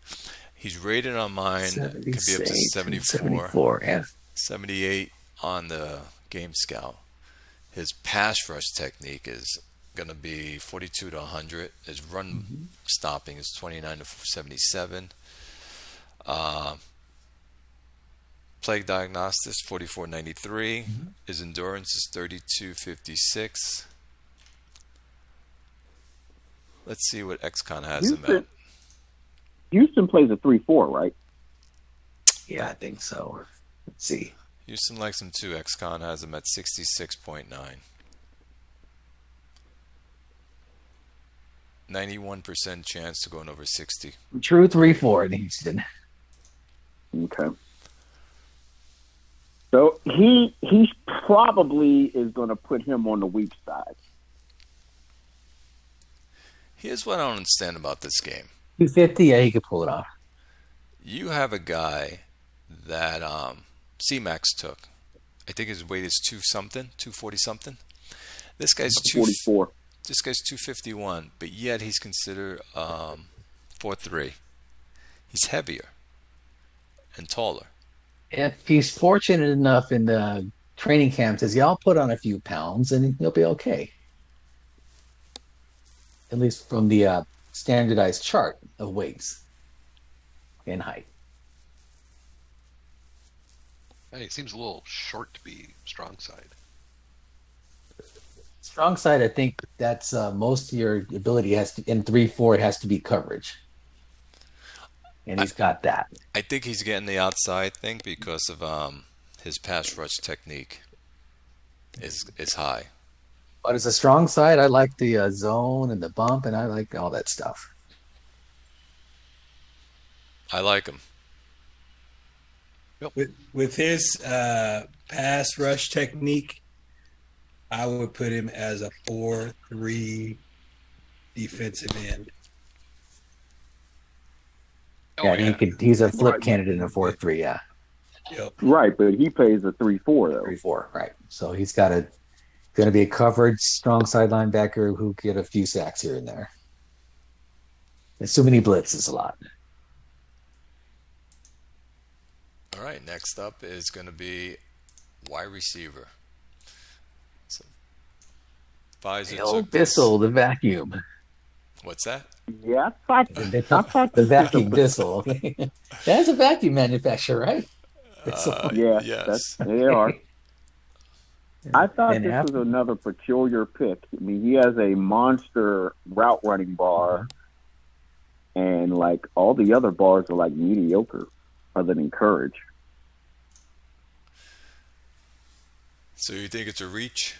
S1: He's rated on mine. Could be up to 74,
S5: 74. Yeah.
S1: 78 on the Game Scout. His pass rush technique is going to be 42 to 100. His run stopping is 29 to 77. Plague diagnostics 4493. His endurance is 3256. Let's see what XCon has him at.
S3: Houston plays a 3-4, right?
S5: Yeah, I think so. Let's see.
S1: Houston likes him too. XCon has him at 66.9. 91% chance to going over 60.
S5: True 3-4 in Houston.
S3: Okay. So he probably is going to put him on the weak side.
S1: Here's what I don't understand about this game.
S5: 250, yeah, he could pull it off.
S1: You have a guy that C-Max took. I think his weight is 240 something. This guy's
S3: 44.
S1: This guy's 251, but yet he's considered 4'3". He's heavier and taller.
S5: If he's fortunate enough in the training camps, is y'all put on a few pounds and he'll be okay. At least from the standardized chart of weights and height.
S2: Hey, he seems a little short to be strong side.
S5: Strong side, I think that's most of your ability has to in 3-4 it has to be coverage, and
S1: I,
S5: he's got that.
S1: I think he's getting the outside thing because of his pass rush technique is high.
S5: But as a strong side, I like the zone and the bump, and I like all that stuff.
S1: I like him.
S6: With his pass rush technique, I would put him as a 4-3 defensive end.
S5: Yeah, he's a flip candidate in a 4-3. Yeah,
S6: Yep.
S3: Right, but he plays a 3-4 though.
S5: 3-4. Right. So he's going to be a coverage strong side linebacker who get a few sacks here and there. There's too many blitzes a lot.
S1: All right, next up is going to be wide receiver. So, Pfizer
S5: Bill
S1: took this.
S5: Bissell, the vacuum.
S1: What's that?
S3: Yeah, I thought
S5: The vacuum Bissell. That's a vacuum manufacturer, right?
S3: Yeah,
S1: Yes.
S3: they are. I thought
S5: And
S3: this
S5: after-
S3: was another peculiar pick. I mean, he has a monster route running bar, and like all the other bars are like mediocre, other than courage.
S1: So you think it's a reach?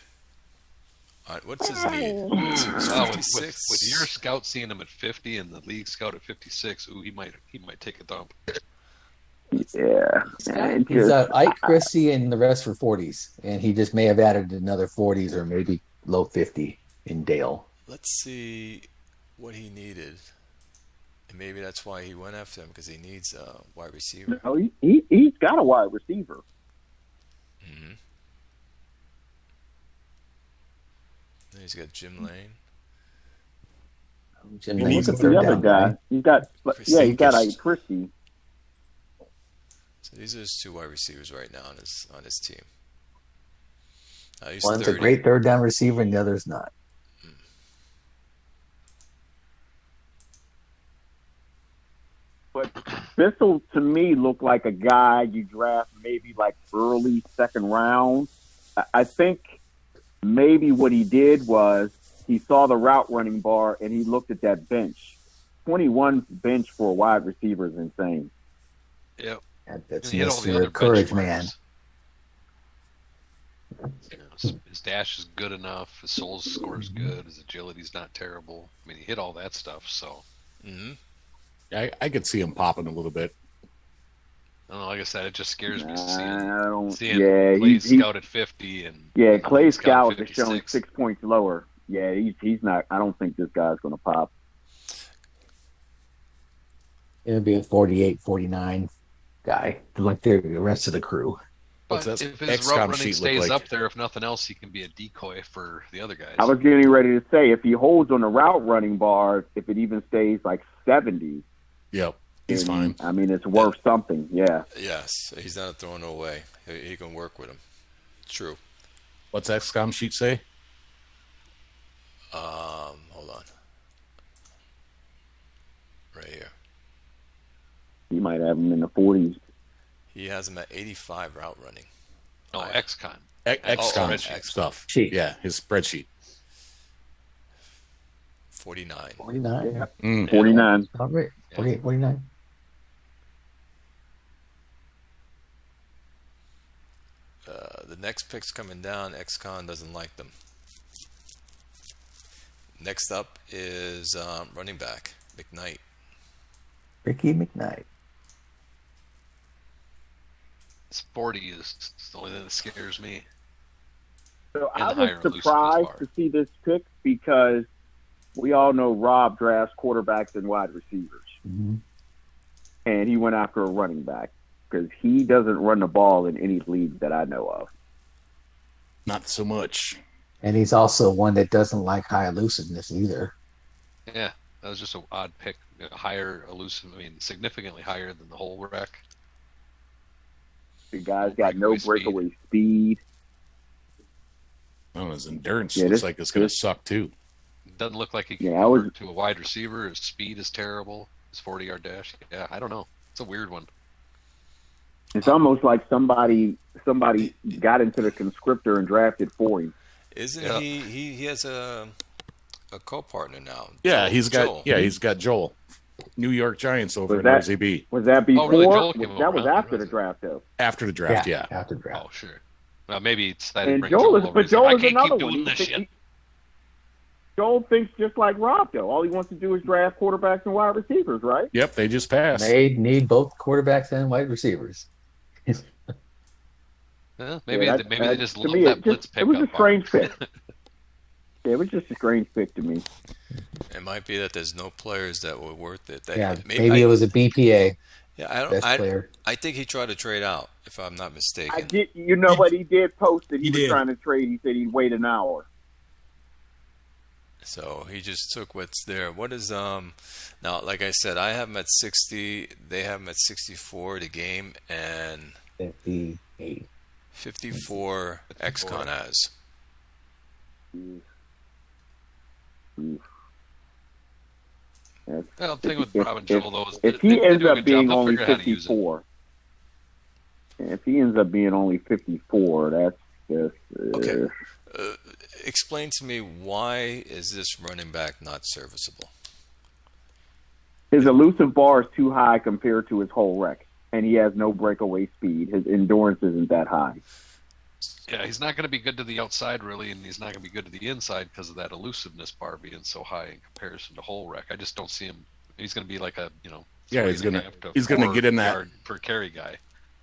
S1: All right, what's his need? He's
S2: Well,
S1: 56.
S2: with your scout seeing him at 50 and the league scout at 56, he might take a dump.
S3: Yeah,
S5: He's Ike, Chrissy, and the rest for 40s, and he just may have added another 40s or maybe low 50 in Dale.
S1: Let's see what he needed. And maybe that's why he went after him, because he needs a wide receiver.
S3: no, he's got a wide receiver.
S1: Mm-hmm. Then he's got Jim Lane.
S5: Jim
S6: He
S5: Lane's
S6: needs
S5: a
S3: The
S5: third
S3: other
S5: down
S3: guy, he's got he's got
S1: Christie.
S3: a Christie.
S1: So these are his two wide receivers right now on his team. He's
S5: One's
S1: 30.
S5: a great third down receiver, and the other's not.
S3: But Bissell to me looked like a guy you draft maybe like early second round. I think maybe what he did was he saw the route running bar and he looked at that bench. 21 bench for a wide receiver is insane.
S2: Yep.
S5: That's
S2: He hit all the
S5: Mr.
S2: other
S5: Courage
S2: benchmarks.
S5: Man.
S2: You know, his dash is good enough. His soul score is good. His agility's not terrible. I mean, he hit all that stuff. So
S1: Mm-hmm.
S4: I could see him popping a little bit.
S2: I don't know. Like I said, it just scares me
S3: I don't.
S2: seeing
S3: Yeah,
S2: Clay
S3: he's
S2: scout at 50 and
S3: Clay
S2: Scout
S3: Scout is showing
S2: 56.
S3: 6 points lower. Yeah, he's not. I don't think this guy's going to pop.
S5: It'll be a 48, 49 guy, like the rest of the crew.
S4: What's
S2: But
S4: that
S2: if his
S4: XCOM
S2: route running
S4: sheet look
S2: stays
S4: like?
S2: up there, if nothing else, he can be a decoy for the other guys.
S3: I was getting ready to say if he holds on the route running bar, if it even stays like 70,
S4: Yep, he's
S3: then,
S4: fine.
S3: I mean, it's worth something. Yeah.
S1: Yes, he's not throwing it away. He can work with him. True.
S4: What's XCOM sheet say?
S1: Hold on. Right here.
S3: He might have him in the 40s.
S1: He has him at 85 route running.
S2: Oh, XCon.
S4: XCOM
S2: spreadsheet.
S4: stuff.
S5: Sheet.
S4: Yeah, his spreadsheet.
S1: 49.
S5: 49?
S3: Yeah. 49.
S5: All right. 48, 49.
S1: The next pick's coming down. XCon doesn't like them. Next up is running back, McKnight.
S5: Ricky McKnight.
S2: This 40 is the only thing that scares me.
S3: So
S2: And
S3: I
S2: the
S3: was
S2: higher elusiveness
S3: surprised
S2: bar.
S3: to see this pick because we all know Rob drafts quarterbacks and wide receivers.
S5: Mm-hmm.
S3: And he went after a running back because he doesn't run the ball in any league that I know of.
S4: Not so much.
S5: And he's also one that doesn't like high elusiveness either.
S2: Yeah, that was just an odd pick. Higher elusive, I mean, significantly higher than the whole wreck.
S3: The guy's got no
S2: Breakaway
S3: breakaway speed.
S4: Oh, his endurance
S3: Yeah,
S4: looks
S3: this-
S4: like it's going to
S3: this-
S4: suck too.
S2: Doesn't look like he can
S3: Yeah, I was-
S2: convert to a wide receiver. His speed is terrible. His 40-yard dash. Yeah, I don't know. It's a weird one.
S3: It's almost like somebody got into the conscriptor and drafted for him.
S1: Isn't
S2: Yeah.
S1: he has a co-partner now?
S4: Yeah,
S1: Joel.
S4: he's got Joel, New York Giants over
S3: Was
S4: at
S3: that-
S4: RZB
S3: Was that before?
S2: really? Joel came
S3: that was
S2: around,
S3: after the
S2: wasn't it?
S3: draft, though.
S4: after the draft. Yeah,
S5: after the draft.
S2: Oh, sure. Well, maybe it's that he
S3: And
S2: brings
S3: Joel is,
S2: over.
S3: but
S2: He's like,
S3: Joel
S2: I
S3: is
S2: can't
S3: another
S2: keep
S3: one.
S2: doing this shit.
S3: Joel thinks just like Rob, though. All he wants to do is draft quarterbacks and wide receivers, right?
S4: yep, they just passed.
S5: They need both quarterbacks and wide receivers.
S2: Yeah, maybe
S3: Yeah,
S2: maybe they just
S3: to
S2: love
S3: me,
S2: that
S3: it
S2: blitz
S3: just- it was a
S2: pickup.
S3: strange pick. Yeah, it was just a strange pick to me.
S1: It might be that there's no players that were worth it.
S5: Yeah, maybe it was a BPA,
S1: Yeah,
S5: best player.
S1: I think he tried to trade out, if I'm not mistaken.
S3: I did. You know what? He did post that he
S6: He
S3: was
S6: did.
S3: trying to trade. He said he'd wait an hour.
S1: So he just took what's there. What is now? Like I said, I have him at 60. They have him at 64 the game, and
S5: 58.
S1: 54 XCon has.
S3: That's-
S2: Well, the thing with Rob and Joel, though, is
S3: If
S2: they
S3: he
S2: do
S3: ends
S2: a
S3: up
S2: good
S3: being
S2: job. They'll
S3: only
S2: figure out how to use it.
S3: 54, if he ends up being only 54, that's just
S1: Okay. Explain to me, why is this running back not serviceable?
S3: His elusive bar is too high compared to his whole rec, and he has no breakaway speed. His endurance isn't that high.
S2: Yeah, he's not going to be good to the outside, really, and he's not going to be good to the inside because of that elusiveness bar being so high in comparison to whole rec. I just don't see him. He's going to be like a,
S4: Yeah, he's
S2: 3.5 to
S4: he's gonna
S2: 4
S4: get in that-
S2: yard per carry guy.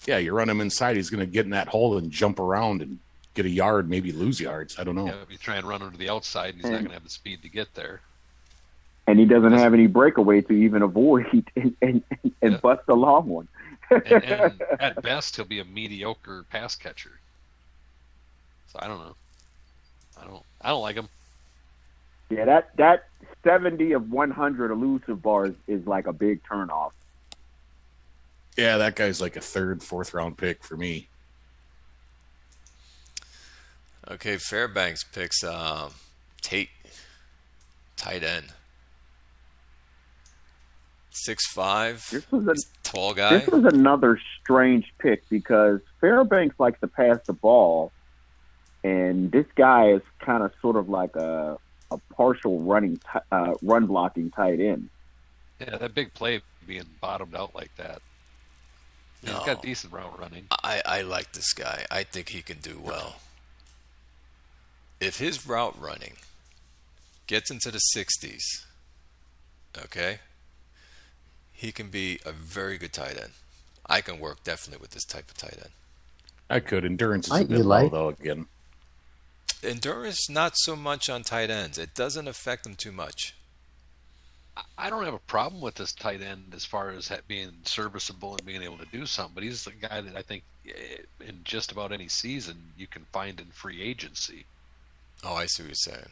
S4: Yeah, you run him inside, he's going to get in that hole and jump around and get a yard, maybe lose yards. I don't know.
S2: Yeah, if you try and run him to the outside, and he's not going to have the speed to get there.
S3: And he doesn't have any breakaway to even avoid and
S2: Yeah.
S3: bust a long one.
S2: And at best, he'll be a mediocre pass catcher. So I don't know. I don't like him.
S3: Yeah, that 70 of 100 elusive bars is like a big turnoff.
S4: Yeah, that guy's like a third, fourth round pick for me.
S1: Okay, Fairbanks picks Tate, tight end. 6'5",
S3: This was a
S1: tall guy.
S3: This was another strange pick because Fairbanks likes to pass the ball, and this guy is kind of sort of like a partial run blocking tight end.
S2: Yeah, that big play being bottomed out like that. He's
S1: No.
S2: got decent route running.
S1: I like this guy. I think he can do well. If his route running gets into the 60s, okay, he can be a very good tight end. I can work definitely with this type of tight end.
S4: I could. Endurance is
S5: I-
S4: a bit
S5: you
S4: low,
S5: like-
S4: though, again.
S1: Endurance, not so much on tight ends. It doesn't affect him too much.
S2: I don't have a problem with this tight end as far as being serviceable and being able to do something, but he's a guy that I think in just about any season you can find in free agency.
S1: Oh, I see what you're saying.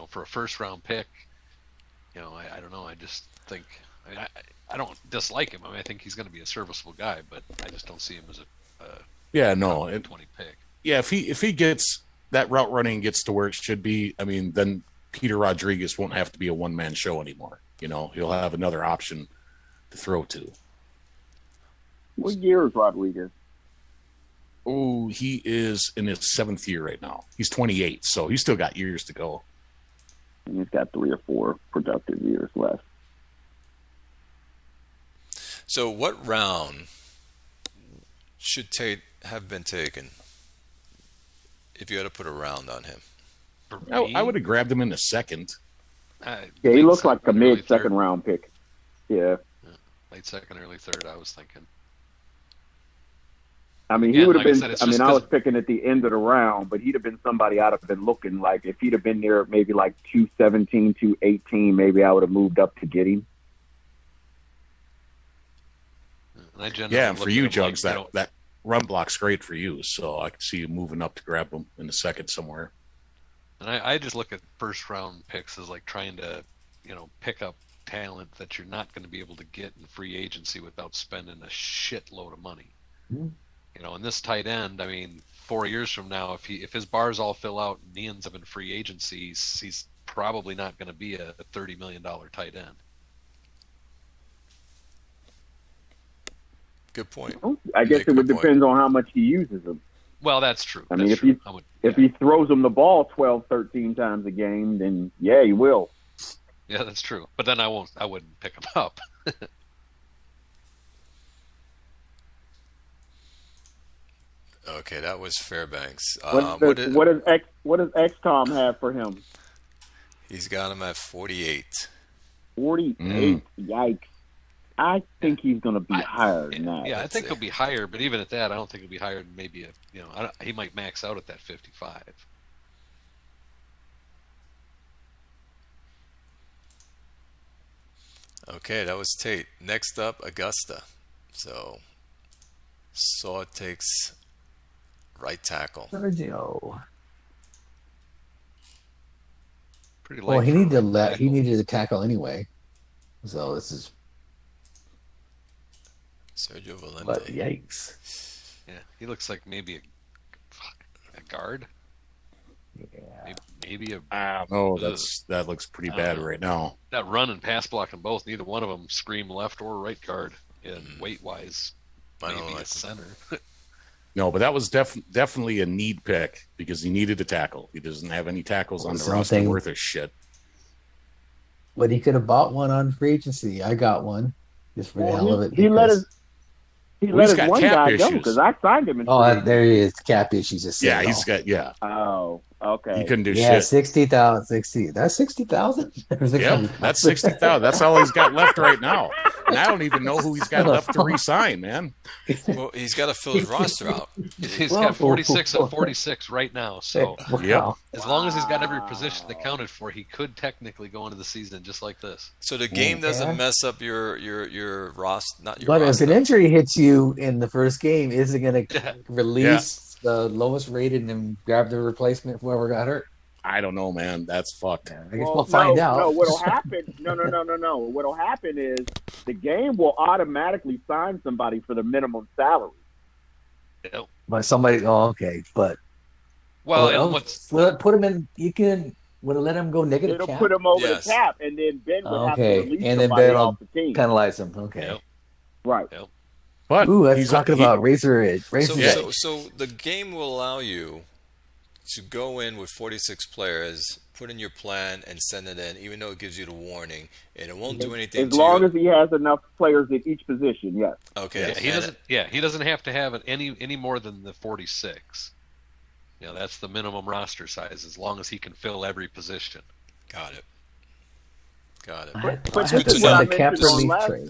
S2: For a first round pick, I don't know. I just think I don't dislike him. I mean, I think he's going to be a serviceable guy, but I just don't see him as a
S4: Yeah, no.
S2: top 20 pick.
S4: Yeah, if he gets that route running gets to where it should be, I mean, then Peter Rodriguez won't have to be a one man show anymore. He'll have another option to throw to.
S3: What year is Rodriguez?
S4: Oh, he is in his 7th year right now. He's 28, so he's still got years to go.
S3: And he's got 3 or 4 productive years left.
S1: So what round should Tate have been taken if you had to put a round on him?
S2: For
S4: I
S2: me,
S4: would have grabbed him in the second.
S3: Yeah, he
S2: late
S3: looks like a
S2: second, early
S3: mid second
S2: third.
S3: round pick. Yeah.
S2: Late second, early third. I was thinking.
S3: I mean, he
S2: Yeah,
S3: would have
S2: like I
S3: been.
S2: said, it's
S3: I mean,
S2: just
S3: I was
S2: 'cause-
S3: picking at the end of the round, but he'd have been somebody I'd have been looking like if he'd have been there maybe like 217, 218, maybe I would have moved up to get him.
S2: And I generally
S4: Yeah,
S2: look
S4: for
S2: at
S4: you,
S2: him
S4: Jugs,
S2: like,
S4: that run block's great for you. So I can see you moving up to grab him in the second somewhere.
S2: And I just look at first round picks as like trying to, pick up talent that you're not going to be able to get in free agency without spending a shitload of money.
S5: Mhm.
S2: And this tight end, I mean, 4 years from now, if his bars all fill out and he ends up in free agency, he's probably not going to be a $30 million tight end.
S1: Good point.
S3: I guess
S1: Make
S3: it
S1: a
S3: would
S1: point.
S3: depend on how much he uses them.
S2: Well, that's true.
S3: I mean,
S2: That's
S3: if he
S2: true.
S3: if he throws them the ball 12, 13 times a game, then yeah, he will.
S2: Yeah, that's true. But then I wouldn't pick him up.
S1: Okay, that was Fairbanks.
S3: What does X Tom have for him?
S1: He's got him at 48.
S3: 48. Yikes! I think he's going to be higher than that.
S2: Yeah, I think he'll be higher, but even at that, I don't think he'll be higher than maybe he might max out at that 55.
S1: Okay, that was Tate. Next up, Augusta. So, Saw takes right tackle.
S5: Sergio.
S2: Pretty light.
S5: Well, he
S2: for a
S5: needed
S2: right
S5: he
S2: tackle.
S5: needed a tackle anyway. So this is,
S1: Sergio Valente.
S5: but yikes.
S2: Yeah, he looks like maybe a guard.
S5: Yeah.
S2: Maybe a
S4: I don't know. That looks pretty bad
S2: know.
S4: right now.
S2: that run and pass blocking both. Neither one of them scream left or right guard. And weight wise,
S1: I don't
S2: maybe
S1: like
S2: a center.
S4: No, but that was definitely a need pick because he needed a tackle. He doesn't have any tackles on the roster
S5: Something-
S4: worth a shit.
S5: But he could have bought one on free agency. I got one just for the hell of it.
S3: He let
S5: because-
S3: his
S4: got
S3: one
S4: cap
S3: guy go
S4: issues.
S3: because I signed him.
S5: Oh, there he is. Cap issues. Just
S4: Yeah,
S5: sitting
S4: he's
S5: off.
S4: got
S3: Oh, okay.
S4: he couldn't do
S5: Yeah,
S4: shit.
S5: 60,000. 60. That's 60,000.
S4: Yeah, that's 60,000. That's all he's got left right now. And I don't even know who he's got left to re-sign, man.
S1: Well, he's got to fill his roster out.
S2: He's got 46 and 46 right now. So
S5: Wow.
S2: as long as he's got every position accounted for, he could technically go into the season just like this.
S1: So the game doesn't
S5: Yeah.
S1: mess up your roster, not your
S5: But if
S1: roster.
S5: an injury hits you in the first game, is it going to release the lowest rated and grab the replacement whoever got hurt?
S4: I don't know, man. That's fucked.
S5: I guess we'll find out.
S3: No, what'll happen? No. What'll happen is the game will automatically sign somebody for the minimum salary.
S5: But somebody, okay. But
S2: Well,
S5: well,
S2: and what's
S5: will it put him in? Would it let him go negative
S3: It'll
S5: cap?
S3: put him over
S1: Yes.
S3: the cap, and then Ben would have
S5: Okay,
S3: to release
S5: and then
S3: somebody
S5: Ben will
S3: off the team.
S5: Penalize him. Okay.
S2: Yep.
S3: Right.
S4: But
S5: Ooh, that's
S4: he's
S5: talking about razor edge. Razor
S1: So,
S5: edge.
S1: so the game will allow you to go in with 46 players, put in your plan, and send it in, even though it gives you the warning, and it won't do anything
S3: As
S1: to
S3: long
S1: you.
S3: as he has enough players at each position, yes.
S1: Okay,
S2: yeah, he doesn't. Yeah, he doesn't have to have it any more than the 46. Yeah, that's the minimum roster size, as long as he can fill every position.
S1: Got it.
S5: I
S3: But
S1: it's
S5: have
S1: good
S5: to
S1: to
S5: send
S1: know.
S5: the cap
S3: mentioned on
S5: relief
S3: last-
S5: trade.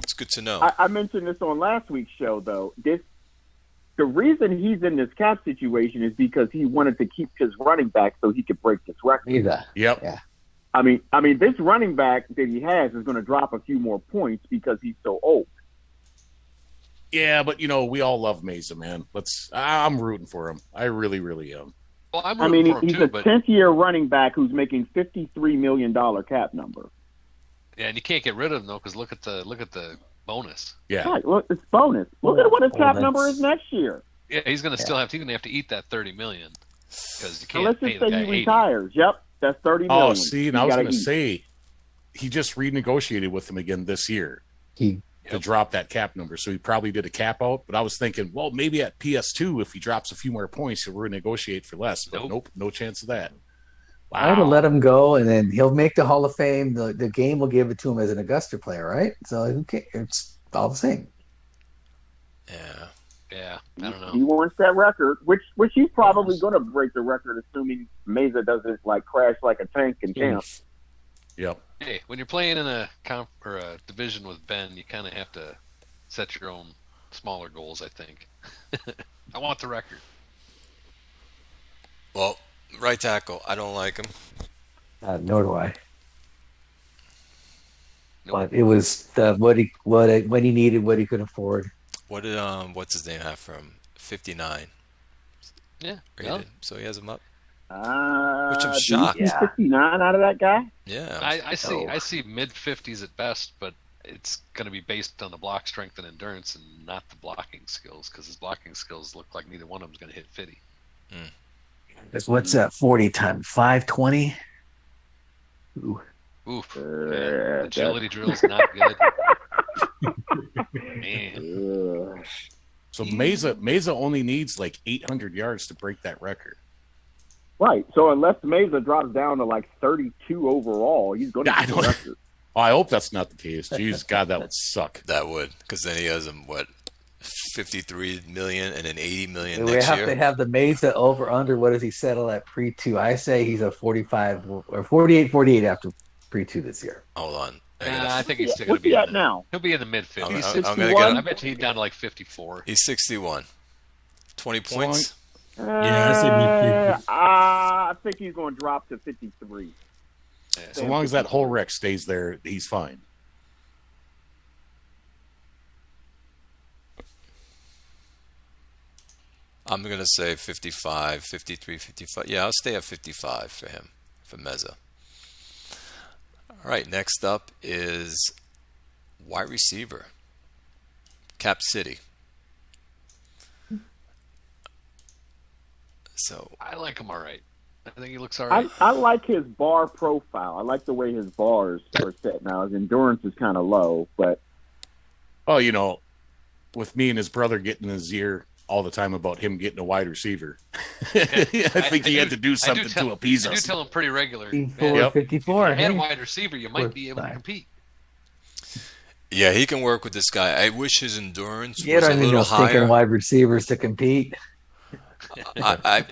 S1: It's good to know.
S3: I mentioned this on last week's show, though. The reason he's in this cap situation is because he wanted to keep his running back so he could break this record.
S5: Either.
S4: Yep.
S5: Yeah.
S3: I mean, this running back that he has is going to drop a few more points because he's so old.
S4: Yeah, but we all love Mesa, man. I'm rooting for him. I really, really am.
S2: Well, I'm
S3: I
S2: rooting
S3: mean,
S2: for him
S3: he's
S2: too,
S3: a
S2: but
S3: 10th-year running back who's making $53 million cap number.
S2: yeah, and you can't get rid of him though, because look at the bonus.
S4: Yeah.
S3: Right, look, it's bonus. Look at what his cap
S5: that's-
S3: number is next year.
S2: Yeah, he's gonna still have to eat that 30 million because you
S3: So
S2: can't
S3: let's
S2: pay
S3: just
S2: the
S3: say
S2: guy
S3: he
S2: 80.
S3: retires. Yep, that's $30 million.
S4: Oh, see, and
S3: He
S4: I was
S3: gotta
S4: going to
S3: eat.
S4: say he just renegotiated with him again this year
S5: He
S4: to drop that cap number. So he probably did a cap out. But I was thinking, well, maybe at PS2, if he drops a few more points, he'll renegotiate for less. But nope, no chance of that. Wow.
S5: I would have let him go, and then he'll make the Hall of Fame. The game will give it to him as an Augusta player, right? So who cares? It's all the same.
S1: Yeah.
S2: Yeah, I don't
S3: He
S2: know.
S3: wants that record, which he's probably going to break the record, assuming Mesa doesn't crash like a tank in camp.
S4: Yep.
S2: Hey, when you're playing in a comp or a division with Ben, you kind of have to set your own smaller goals. I think. I want the record.
S1: Well, right tackle, I don't like him.
S5: Nor do I.
S2: Nope.
S5: But it was what he needed, what he could afford.
S1: What did what's his name have from 59
S2: Yeah.
S1: rated?
S2: Well,
S1: So he has him up.
S3: Which
S1: I'm shocked.
S3: 59 out of that guy?
S1: Yeah.
S2: I see mid 50s at best, but it's going to be based on the block strength and endurance and not the blocking skills, because his blocking skills look like neither one of them's going to hit 50.
S5: What's that? 40 times 520. Ooh.
S2: Oof. Yeah, agility drill's not good. Man.
S4: So Mesa only needs like 800 yards to break that record.
S3: Right. So unless Mesa drops down to like 32 overall, he's going to get the record.
S4: Oh, I hope that's not the case. Jeez, God, that would suck.
S1: That would, because then he has him, 53 million and then 80 million
S5: We
S1: next
S5: have
S1: year.
S5: to have the Mesa over under. What does he settle at pre-2? I say he's a 45 or 48 after pre-2 this year.
S1: Hold on.
S2: I think he's still going
S3: What's
S2: to be
S3: he at
S2: in
S3: now?
S2: He'll be in the mid 50s.
S1: I'm gonna get
S2: I
S1: him.
S2: bet you he's down to like 54.
S1: He's 61. 20 points.
S6: Yeah, I say mid-50s.
S3: I think he's going to drop to 53.
S4: So long as that whole wreck stays there, he's fine.
S1: I'm going to say 55, 53, 55. Yeah, I'll stay at 55 for him, for Meza. All right, next up is wide receiver, Cap City. So
S2: I like him all right. I think he looks all right.
S3: I like his bar profile. I like the way his bars are set now. His endurance is kind of low, but
S4: Oh, with me and his brother getting in his ear all the time about him getting a wide receiver, I think he had to do something to appease
S2: I do
S4: us.
S2: tell him pretty regular.
S5: 54,
S4: Yep.
S5: 54.
S2: And
S5: Hey.
S2: wide receiver, you might be able to compete.
S1: yeah, he can work with this guy. I wish his endurance
S5: You
S1: was a
S5: don't need
S1: little
S5: no stinking
S1: higher.
S5: wide receivers to compete.
S1: I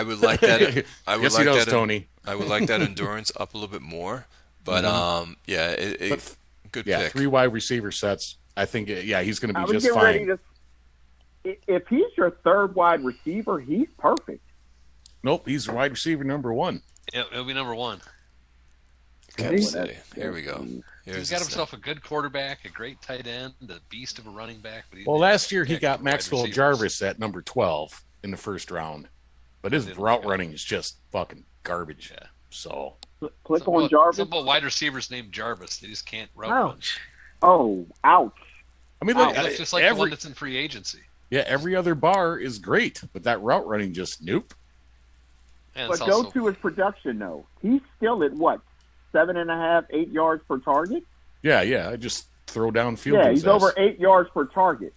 S1: would like that. I would
S4: Yes,
S1: like
S4: he does,
S1: that.
S4: Tony.
S1: I would like that endurance up a little bit more. But good
S4: Yeah,
S1: pick.
S4: 3 wide receiver sets. I think, he's going to
S3: I
S4: be
S3: was
S4: just
S3: getting ready
S4: fine.
S3: to. If he's your third wide receiver, he's perfect.
S4: Nope, he's wide receiver number 1.
S2: Yeah, it'll be number 1.
S1: Cap City. Here we go. Here's
S2: He's got
S1: the
S2: himself a good quarterback, a great tight end, a beast of a running back. But
S4: Well, last year he got
S2: wide
S4: Maxwell
S2: receivers.
S4: Jarvis at number 12 in the first round, but his
S2: Didn't
S4: route
S2: work out.
S4: running is just fucking garbage.
S2: Yeah.
S4: So
S3: Click
S2: Some
S3: on
S2: about-
S3: Jarvis.
S2: Some about wide receivers named Jarvis. They just can't route run.
S5: Ouch.
S3: Oh, ouch.
S4: I mean,
S3: Oh,
S4: look,
S2: He looks just like the one
S4: every
S2: that's in free agency.
S4: every other bar is great, but that route running just nope.
S2: And
S3: But
S2: it's
S3: go
S2: also,
S3: to his production, though. He's still at what, 7.5, 8 yards per target?
S4: Yeah, I just throw down field.
S3: Yeah,
S4: to his
S3: he's over
S4: ass.
S3: 8 yards per target.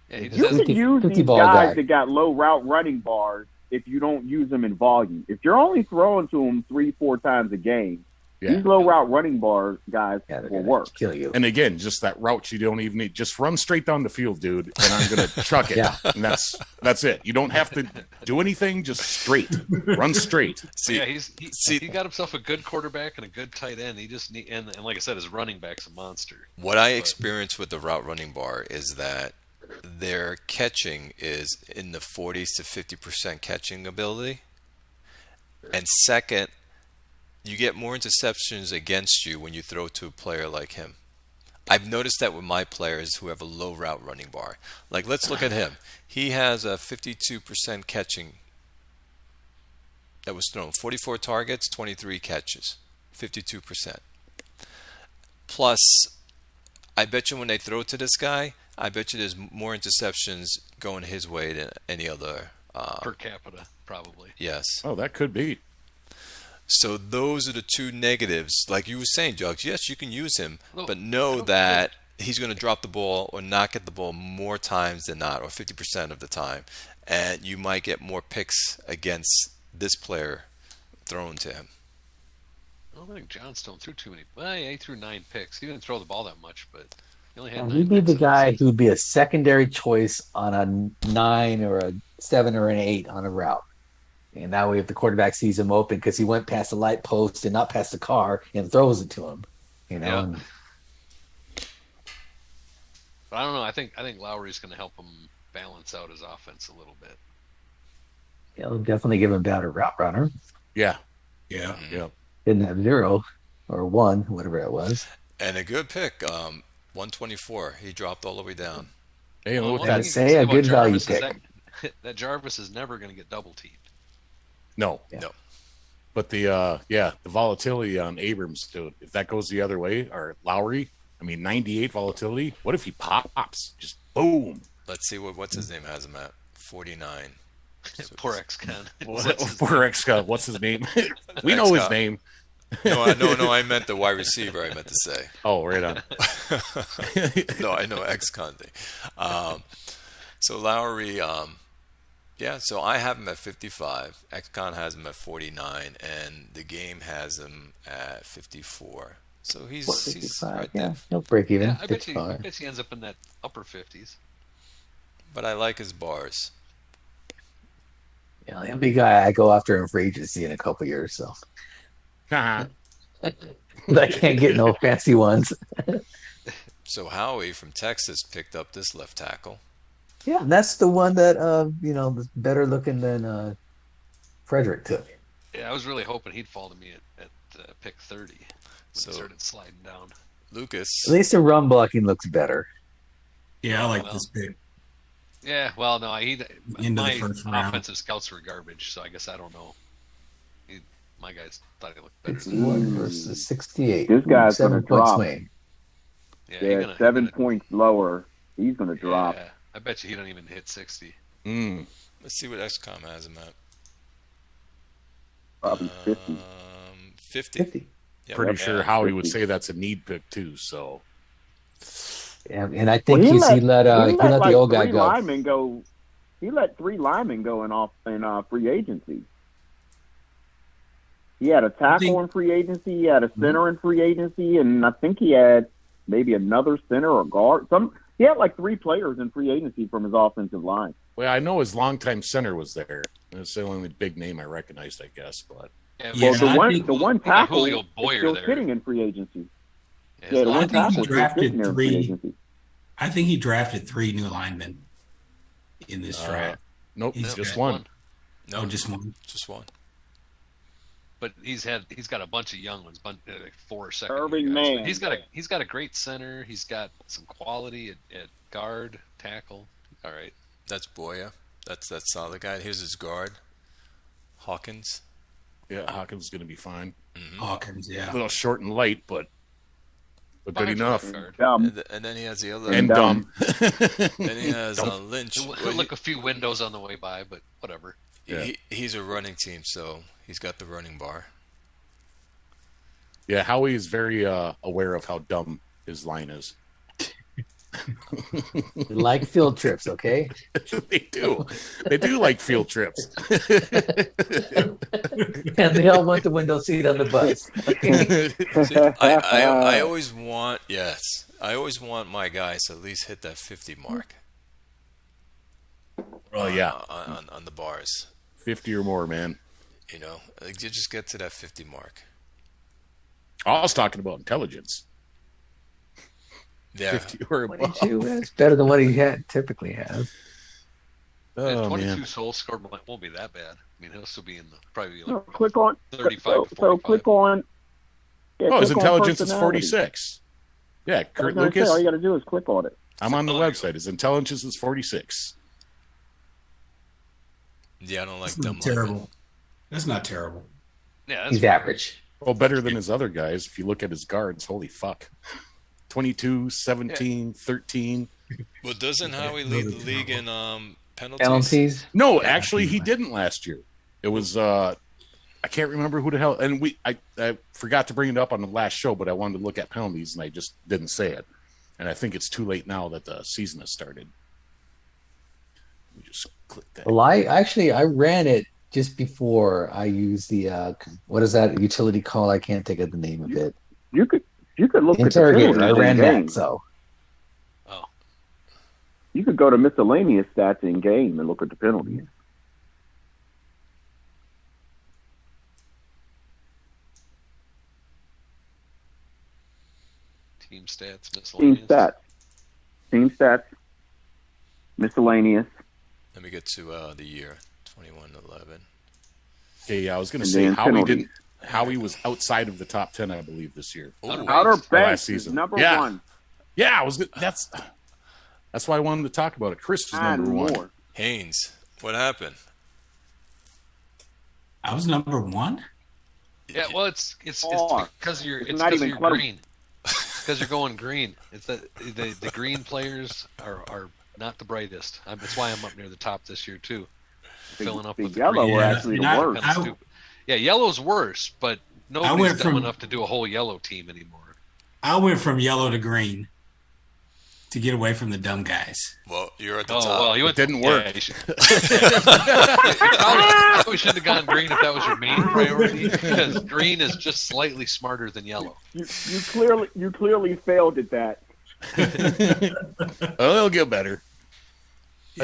S2: yeah, he
S3: You
S2: just has,
S3: can
S5: 50
S3: use
S5: 50
S3: these
S5: ball
S3: guys
S5: guy.
S3: that got low route running bars if you don't use them in volume. If you're only throwing to them 3-4 times a game,
S4: Yeah.
S3: these low route running bar guys
S5: Yeah, they're
S3: will
S5: gonna
S3: work.
S5: kill you.
S4: And again, just that route you don't even need. Just run straight down the field, dude, and I'm gonna chuck it.
S5: Yeah.
S4: And that's it. You don't have to do anything. Just straight, run straight.
S1: See,
S2: yeah,
S1: see-
S2: he got himself a good quarterback and a good tight end. He just and like I said, his running back's a monster.
S1: what I experience with the route running bar is that their catching is in the 40s to 50% catching ability. And second, you get more interceptions against you when you throw to a player like him. I've noticed that with my players who have a low route running bar. Like, let's look at him. He has a 52% catching that was thrown. 44 targets, 23 catches. 52%. Plus, I bet you when they throw to this guy, I bet you there's more interceptions going his way than any other.
S2: Per capita, probably.
S1: Yes.
S4: Oh, that could be.
S1: So those are the two negatives. Like you were saying, Jugs, yes, you can use him,
S2: Well,
S1: but know that he's going to drop the ball or not get the ball more times than not, or 50% of the time. And you might get more picks against this player thrown to him.
S2: I don't think Johnstone threw too many. Well, yeah, he threw 9 picks. He didn't throw the ball that much, but he only had
S5: And
S2: 9
S5: he'd be
S2: picks
S5: the
S2: in
S5: guy
S2: season.
S5: who'd be a secondary choice on a 9 or a 7 or an 8 on a route. And that way, if the quarterback sees him open because he went past the light post and not past the car and throws it to him,
S2: Yeah.
S5: and
S2: But I don't know. I think Lowry's going to help him balance out his offense a little bit.
S5: he'll definitely give him better route runner.
S4: Yeah,
S6: Yeah.
S4: yeah.
S5: Didn't have 0 or 1, whatever it was.
S1: And a good pick, 124. He dropped all the way down.
S4: Hey,
S2: Well,
S4: look
S2: one
S4: at
S2: thing
S4: that.
S2: you
S5: say
S2: can
S5: a
S2: about
S5: good value
S2: Jarvis is
S5: pick.
S2: that Jarvis is never going to get double teamed.
S4: No,
S5: Yeah.
S1: No.
S4: but the volatility on Abrams, dude. If that goes the other way, or Lowry, 98 volatility. What if he pops? Just boom.
S1: Let's see what's his name has him at. 49. So
S2: Poor ex-con.
S4: Poor ex Scott. What's his name? We know his
S1: Scott.
S4: name.
S1: No, I meant the wide receiver. I meant to say.
S4: Oh, right on.
S1: No, I know ex-Conte. So Lowry, yeah. So I have him at 55. Ex-Con has him at 49, and the game has him at 54. So he's
S5: 55,
S1: right
S5: yeah.
S1: there.
S5: He'll break even.
S2: Yeah, I bet
S5: 55.
S2: he ends up in that upper 50s.
S1: But I like his bars.
S5: Yeah, he'll be a guy I go after him for agency in a couple years. So
S4: Haha.
S5: but I can't get no fancy ones.
S1: So Howie from Texas picked up this left tackle.
S5: Yeah, that's the one that was better looking than Frederick took.
S2: Yeah, I was really hoping he'd fall to me at pick 30 when
S1: So-
S2: he started sliding down.
S1: Lucas.
S5: At least the run blocking looks better.
S7: Yeah, I like
S2: Well,
S7: this pick.
S2: Yeah, well, no,
S7: Into
S2: my
S7: the first round.
S2: offensive scouts were garbage, so I guess I don't know. My guys thought he looked better.
S5: 61 versus 68.
S3: This guy's gonna
S5: 7 point
S3: drop.
S5: swing.
S2: Yeah,
S3: Yeah, 7 points lower. He's going to drop.
S2: Yeah, I bet you he don't even hit 60.
S4: Mm.
S1: Let's see what XCOM has him at.
S3: Probably 50.
S1: 50.
S5: 50.
S1: Yeah,
S4: Pretty
S1: yeah.
S4: sure Howie would
S3: 50.
S4: say that's a need pick too. So
S5: Yeah, and I think
S3: Well,
S5: he let the old guy
S3: three
S5: go.
S3: linemen go. He let 3 linemen go in free agency. He had a tackle in free agency. He had a center in free agency, and I think he had maybe another center or guard. He had like 3 players in free agency from his offensive line.
S4: well, I know his longtime center was there. It's the only big name I recognized, I guess. But
S2: Yeah,
S7: Yeah,
S3: Well,
S7: I think-
S3: the one
S2: we got
S3: tackle is
S2: Julio Boyer
S3: still
S2: there.
S3: sitting in free agency.
S2: Yeah,
S3: Yeah, the
S2: so
S3: one
S7: I think he
S3: tackle is still
S7: drafted
S3: sitting there in free
S7: 3.
S3: agency.
S7: I think he drafted 3 new linemen in this draft.
S4: nope,
S7: He's
S4: just
S7: got
S4: one.
S1: No,
S7: Oh, just one.
S1: just one.
S2: But he's got a bunch of young ones, like 4 second.
S3: Irving
S2: guys.
S3: Mann.
S2: But he's got a great center. He's got some quality at guard, tackle. All right.
S1: That's Boya. That's that solid guy. Here's his guard, Hawkins.
S4: Yeah, Hawkins is going to be fine.
S7: Hawkins,
S4: A
S7: yeah.
S4: little short and light, but good
S2: Fine
S4: enough.
S2: for a guard.
S1: And then he has the other.
S4: And
S3: dumb.
S1: Then he has Lynch.
S2: He'll
S1: Well,
S2: look a few windows on the way by, but whatever.
S4: Yeah.
S1: he's a running team, so he's got the running bar.
S4: Yeah, Howie is very aware of how dumb his line is.
S5: Like field trips, okay?
S4: They do. They do like field trips.
S5: And they all want the window seat on the bus.
S1: See, I always want I always want my guys to at least hit that 50 mark.
S4: Oh yeah,
S1: on the bars.
S4: 50 or more, man.
S1: You know, like you just get to that 50 mark.
S4: I was talking about intelligence.
S1: Yeah.
S4: 50 or above.
S5: 22, that's better than what he typically has.
S4: Oh
S2: 22
S4: man.
S2: souls scored won't be that bad. I mean, he'll still be in the probably
S3: No,
S2: like
S3: click on
S2: 35
S3: So,
S2: to
S3: so
S2: 45.
S3: click on. Yeah,
S4: Oh, his
S3: click on
S4: intelligence is
S3: personality.
S4: 46. Yeah,
S3: I was
S4: Kurt
S3: gonna say,
S4: Lucas.
S3: all you got to do is click on it.
S4: I'm on the
S2: Oh, there you
S4: website. His intelligence is 46.
S1: Yeah, I don't like
S7: That's
S1: dumb
S7: not terrible. That's not terrible.
S2: Yeah, that's
S5: He's average.
S4: Well, better than his other guys. If you look at his guards, holy fuck. 22, 17, 13.
S1: Well, doesn't Howie lead the league in penalties?
S5: Penalties.
S4: No, actually, he didn't last year. It was I can't remember who the hell. And I forgot to bring it up on the last show, but I wanted to look at penalties, and I just didn't say it. And I think it's too late now that the season has started. Let me just click that.
S5: Well, I ran it just before I used the what is that utility called? I can't think of the name of it.
S3: You could look
S5: Interrogator.
S3: at the
S5: I
S3: penalties
S5: ran
S3: in game.
S5: that. So
S3: You could go to miscellaneous stats in game and look at the penalties.
S2: team stats,
S3: Team
S2: miscellaneous.
S3: stats, miscellaneous.
S1: Let me get to the year 21-11.
S4: Okay, yeah, I was going to
S3: And
S4: say
S3: then
S4: Howie
S3: penalties.
S4: didn't. Howie was outside of the top 10, I believe, this year.
S1: Ooh,
S3: Outer
S4: last
S3: Banks
S4: season.
S3: is number
S4: Yeah.
S3: 1.
S4: Yeah, I was. That's why I wanted to talk about it. Chris was
S3: And
S4: number one.
S3: more.
S1: Haynes, what happened?
S7: I was number 1.
S2: Yeah, well, it's
S3: Oh,
S2: because you're
S3: it's
S2: it's
S3: not
S2: because
S3: even
S2: you're
S3: close.
S2: green. Because you're going green. It's that the green players are not the brightest. That's why I'm up near the top this year too. Filling up
S3: The
S2: with the
S3: yellow
S2: green.
S3: were
S7: Yeah,
S3: actually the
S7: and I-
S3: worst.
S2: Kinda stupid. Yeah, yellow's worse, but Nobody's
S7: went
S2: dumb
S7: from-
S2: enough to do a whole yellow team anymore.
S7: I went from yellow to green to get away from the dumb guys.
S1: Well, you're at the
S2: Oh
S1: top.
S2: well, you went.
S4: didn't work.
S2: Yeah, you should- Probably shouldn't have gone green if that was your main priority. Because green is just slightly smarter than yellow.
S3: You clearly failed at that.
S4: Oh, it'll get better.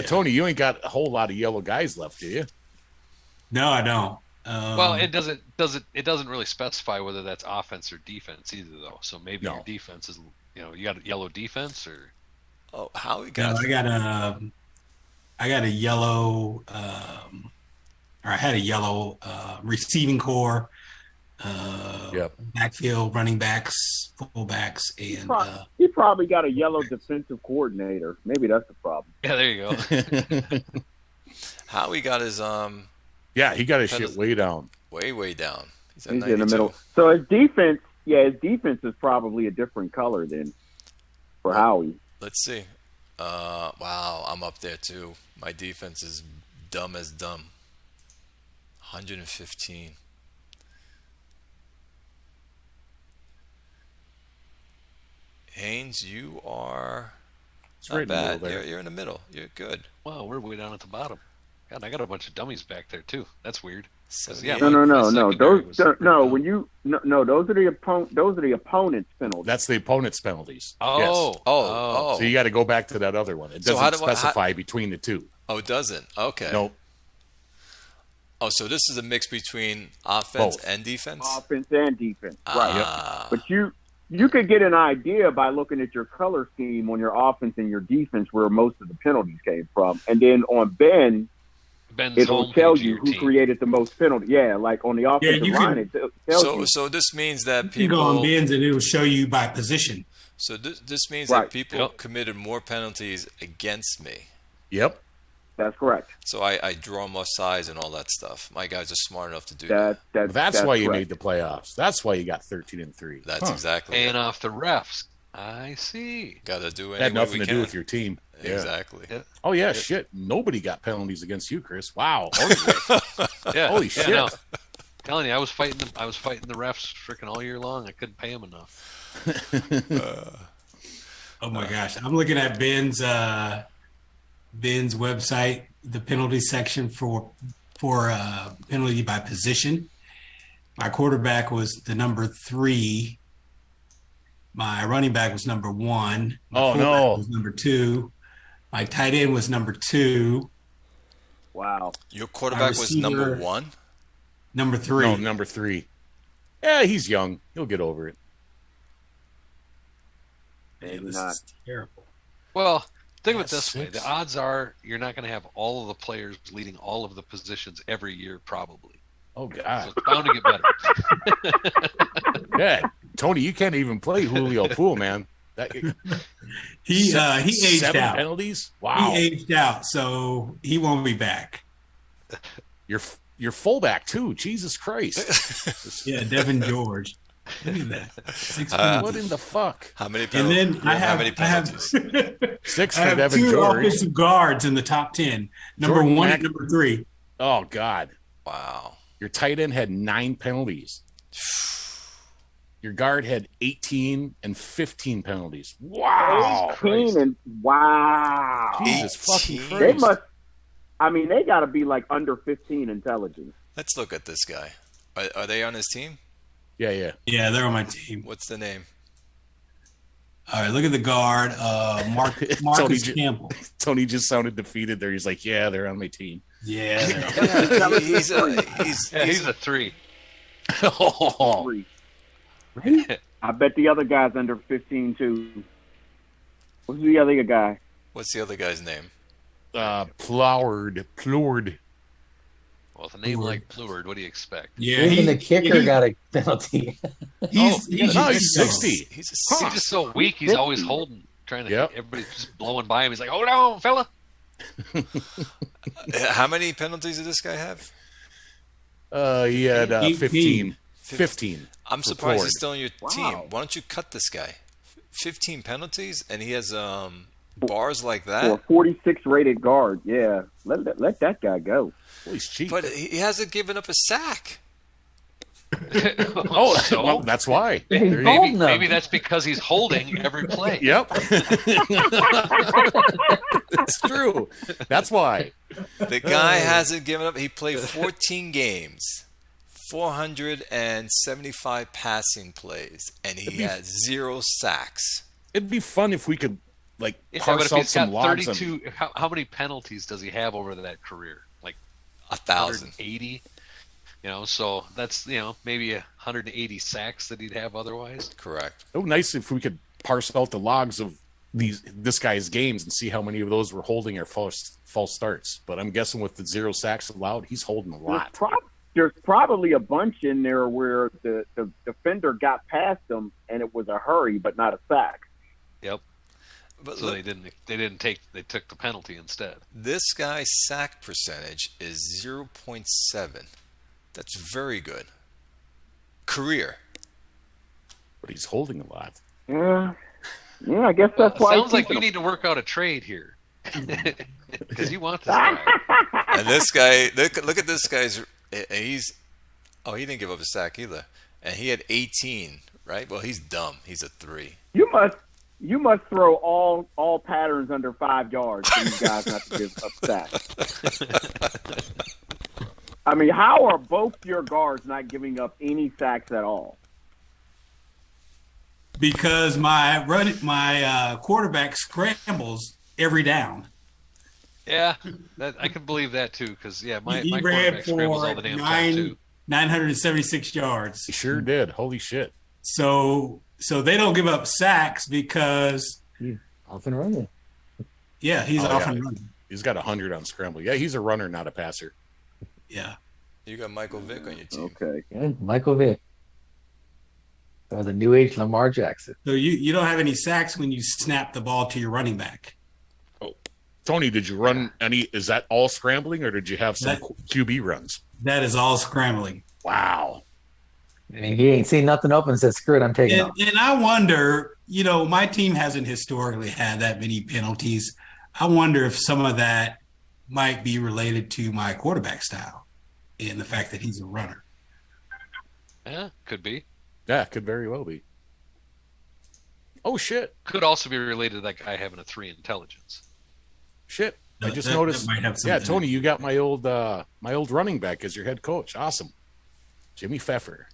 S4: Tony, you ain't got a whole lot of yellow guys left, do you?
S7: No, I don't.
S2: Well, it doesn't really specify whether that's offense or defense either, though. So maybe
S4: No.
S2: your defense is, you got a yellow defense or.
S1: Oh, Howie
S7: No,
S1: got
S7: I got a yellow, or I had a yellow receiving core,
S4: Yep.
S7: backfield, running backs, fullbacks, and
S3: He probably got a yellow defensive coordinator. Maybe that's the problem.
S2: Yeah, there you go.
S1: Howie got his
S4: Yeah, he got his
S1: Penalty.
S4: shit way down.
S1: way down. He's at
S3: He's
S1: 92.
S3: in the middle. So his defense is probably a different color than for Howie.
S1: Let's see. Wow, I'm up there too. My defense is dumb as dumb. 115. Haynes, you are
S4: It's
S1: not
S4: right in the
S1: bad.
S4: middle there.
S1: You're in the middle. You're good.
S2: Wow, we're way down at the bottom. God, I got a bunch of dummies back there too. That's weird. 'Cause,
S1: 78.
S2: yeah,
S3: No.
S2: my secondary
S3: Those
S2: was
S3: no.
S2: pretty dumb.
S3: When you no. Those are the opponent's penalties.
S4: That's the opponent's penalties.
S2: Oh,
S4: Yes.
S1: Oh.
S4: So you got to go back to that other one. It
S1: So
S4: doesn't
S1: how do I-
S4: specify between the two.
S1: Oh, it doesn't. Okay.
S4: Nope.
S1: Oh, so this is a mix between offense
S4: Both.
S1: and defense?
S3: Offense and defense, right?
S1: Ah.
S3: But you could get an idea by looking at your color scheme on your offense and your defense where most of the penalties came from, and then on Ben,
S2: Ben's
S3: it'll
S2: homepage
S3: tell
S2: of
S3: you
S2: your
S3: who
S2: team.
S3: created the most penalties. Yeah, like on the offensive
S7: you
S3: line,
S7: can-
S3: it tells
S1: So,
S3: you.
S1: so this means that
S7: you can go on
S1: people.
S7: bins and it'll show you by position.
S1: So this means
S3: Right.
S1: that people
S2: Yep.
S1: committed more penalties against me.
S4: Yep.
S3: That's correct.
S1: So I draw more size and all that stuff. My guys are smart enough to do that.
S4: That's why you
S3: correct.
S4: made the playoffs. That's why you got 13-3.
S1: That's exactly
S2: Paying
S1: it.
S2: off the refs. I see.
S1: Got to do
S4: Had
S1: anything
S4: nothing
S1: we
S4: to
S1: can.
S4: do with your team. Yeah.
S1: Exactly.
S2: Yeah.
S4: Oh yeah, shit. Nobody got penalties against you, Chris. Wow.
S2: Yeah.
S4: Holy
S2: yeah,
S4: shit.
S2: no. Telling you, I was fighting the refs freaking all year long. I couldn't pay them enough.
S7: Oh my gosh. I'm looking at Ben's website, the penalty section for penalty by position. My quarterback was the number 3. My running back was number 1. My
S4: Oh,
S7: fullback
S4: no.
S7: was number 2. My tight end was number 2.
S3: Wow.
S1: Your quarterback was number
S7: receiver-
S1: 1?
S7: Number 3.
S4: No, number 3. Yeah, he's young. He'll get over it.
S3: Maybe
S7: This
S3: not.
S7: is terrible.
S2: Well, think of it
S4: That's
S2: this way:
S4: 6.
S2: the odds are you're not going to have all of the players leading all of the positions every year, probably.
S4: Oh
S2: So
S4: God.
S2: it's bound to get better.
S4: Yeah. Tony, you can't even play Julio Poole, man. That,
S7: He aged
S4: 7
S7: out.
S4: penalties? Wow.
S7: He aged out, so he won't be back.
S4: Your fullback too. Jesus Christ.
S7: Yeah, Devin George. Look at that. 6
S4: What
S7: penalties.
S4: in the fuck?
S1: How many
S7: And
S1: penalties?
S7: then I
S1: How
S7: have,
S1: many
S7: I have,
S1: penalties?
S4: 6
S7: I
S4: for
S7: have
S4: Devin
S7: 2
S4: George.
S7: offensive guards in the top 10. Number
S4: Jordan
S7: 1
S4: Mack-
S7: and number 3.
S4: Oh God.
S1: Wow.
S4: Your tight end had 9 penalties. Your guard had 18 and 15 penalties. Wow.
S3: 18 and wow.
S4: Jesus fucking
S1: 18?
S4: Christ.
S3: They must. I mean, they got to be like under 15 intelligence.
S1: Let's look at this guy. Are they on his team?
S4: Yeah, yeah.
S7: Yeah, they're on my team.
S1: What's the name?
S7: All right, look at the guard.
S4: Tony
S7: Marcus
S4: J-
S7: Campbell.
S4: Tony just sounded defeated there. He's like, yeah, they're on my team.
S7: Yeah.
S1: Yeah, he's
S2: Yeah, he's a 3.
S4: Oh,
S3: 3. I bet the other guy's under 15 too. Who's the other guy?
S1: what's the other guy's name?
S4: Ploward.
S2: Well, with a name like Pleward, what do you expect?
S7: Yeah,
S5: Even the kicker got a penalty.
S7: He's
S4: no, he's 60.
S1: He's a
S2: He's
S1: 6.
S2: just so weak. He's always holding, trying to.
S4: Yep.
S2: Everybody's just blowing by him. He's like, "Hold on, fella."
S1: How many penalties did this guy have?
S4: He had
S7: 18.
S4: 15. 15.
S1: I'm
S4: for
S1: surprised
S4: Ford.
S1: he's still on your
S3: Wow.
S1: team. Why don't you cut this guy? 15 penalties, and he has bars like
S3: For
S1: that.
S3: a 46 rated guard. Yeah, let that guy go.
S4: Well, he's cheap.
S1: But he hasn't given up a sack.
S4: Oh,
S2: So?
S4: well, that's why.
S5: He's
S4: There you-
S5: holding them.
S2: Maybe that's because he's holding every play.
S4: Yep. It's true. That's why.
S1: The guy hasn't given up. He played 14 games, 475 passing plays, and he had 0 sacks.
S4: It'd be fun if we could like
S2: Yeah, but
S4: parse
S2: if
S4: out
S2: he's got
S4: some logs.
S2: 32, how many penalties does he have over that career? Like
S1: 1,000.
S2: 180? So that's, maybe 180 sacks that he'd have otherwise.
S1: Correct.
S4: It would be nice if we could parse out the logs of this guy's games and see how many of those were holding or false starts. But I'm guessing with the 0 sacks allowed, he's holding a lot.
S3: There's probably a bunch in there where the defender got past him and it was a hurry, but not a sack.
S2: Yep.
S1: But
S2: So
S1: look,
S2: they took the penalty instead.
S1: this guy's sack percentage is 0.7. That's very good. Career.
S4: But he's holding a lot.
S3: Yeah, I guess that's why.
S2: Sounds like you need to work out a trade here. Because you want this guy.
S1: And this guy, look at this guy's. He didn't give up a sack either, and he had 18. Right? Well, he's dumb. He's a 3.
S3: You must throw all patterns under 5 yards for you guys not to give up sacks. I mean, how are both your guards not giving up any sacks at all?
S7: Because my quarterback scrambles every down.
S2: Yeah, I can believe that too. Because my
S7: He ran
S2: quarterback scrambles all
S7: for
S2: the damn time too.
S7: 976 yards.
S4: He sure did. Holy shit.
S7: So they don't give up sacks because
S5: Off and running.
S7: he's
S4: Oh,
S7: off
S4: yeah.
S7: and running.
S4: He's got 100 on scramble. Yeah, he's a runner, not a passer.
S7: Yeah.
S1: You got Michael Vick on your team.
S3: Okay.
S5: Yeah, Michael Vick. Or the new age Lamar Jackson.
S7: So you don't have any sacks when you snap the ball to your running back.
S4: Tony, did you run any? Is that all scrambling, or did you have some
S7: That-
S4: QB runs?
S7: That is all scrambling.
S4: Wow.
S5: I mean, he ain't seen nothing open and said, screw it, I'm taking
S7: And,
S5: off.
S7: and I wonder, my team hasn't historically had that many penalties. I wonder if some of that might be related to my quarterback style and the fact that he's a runner.
S2: Yeah, could be.
S4: Yeah, could very well be. Oh shit!
S2: Could also be related to that guy having a 3 intelligence.
S4: Shit! I
S7: That-
S4: just
S7: that
S4: noticed.
S7: might have
S4: Yeah,
S7: something-
S4: Tony, you got my old running back as your head coach. Awesome, Jimmy Pfeffer.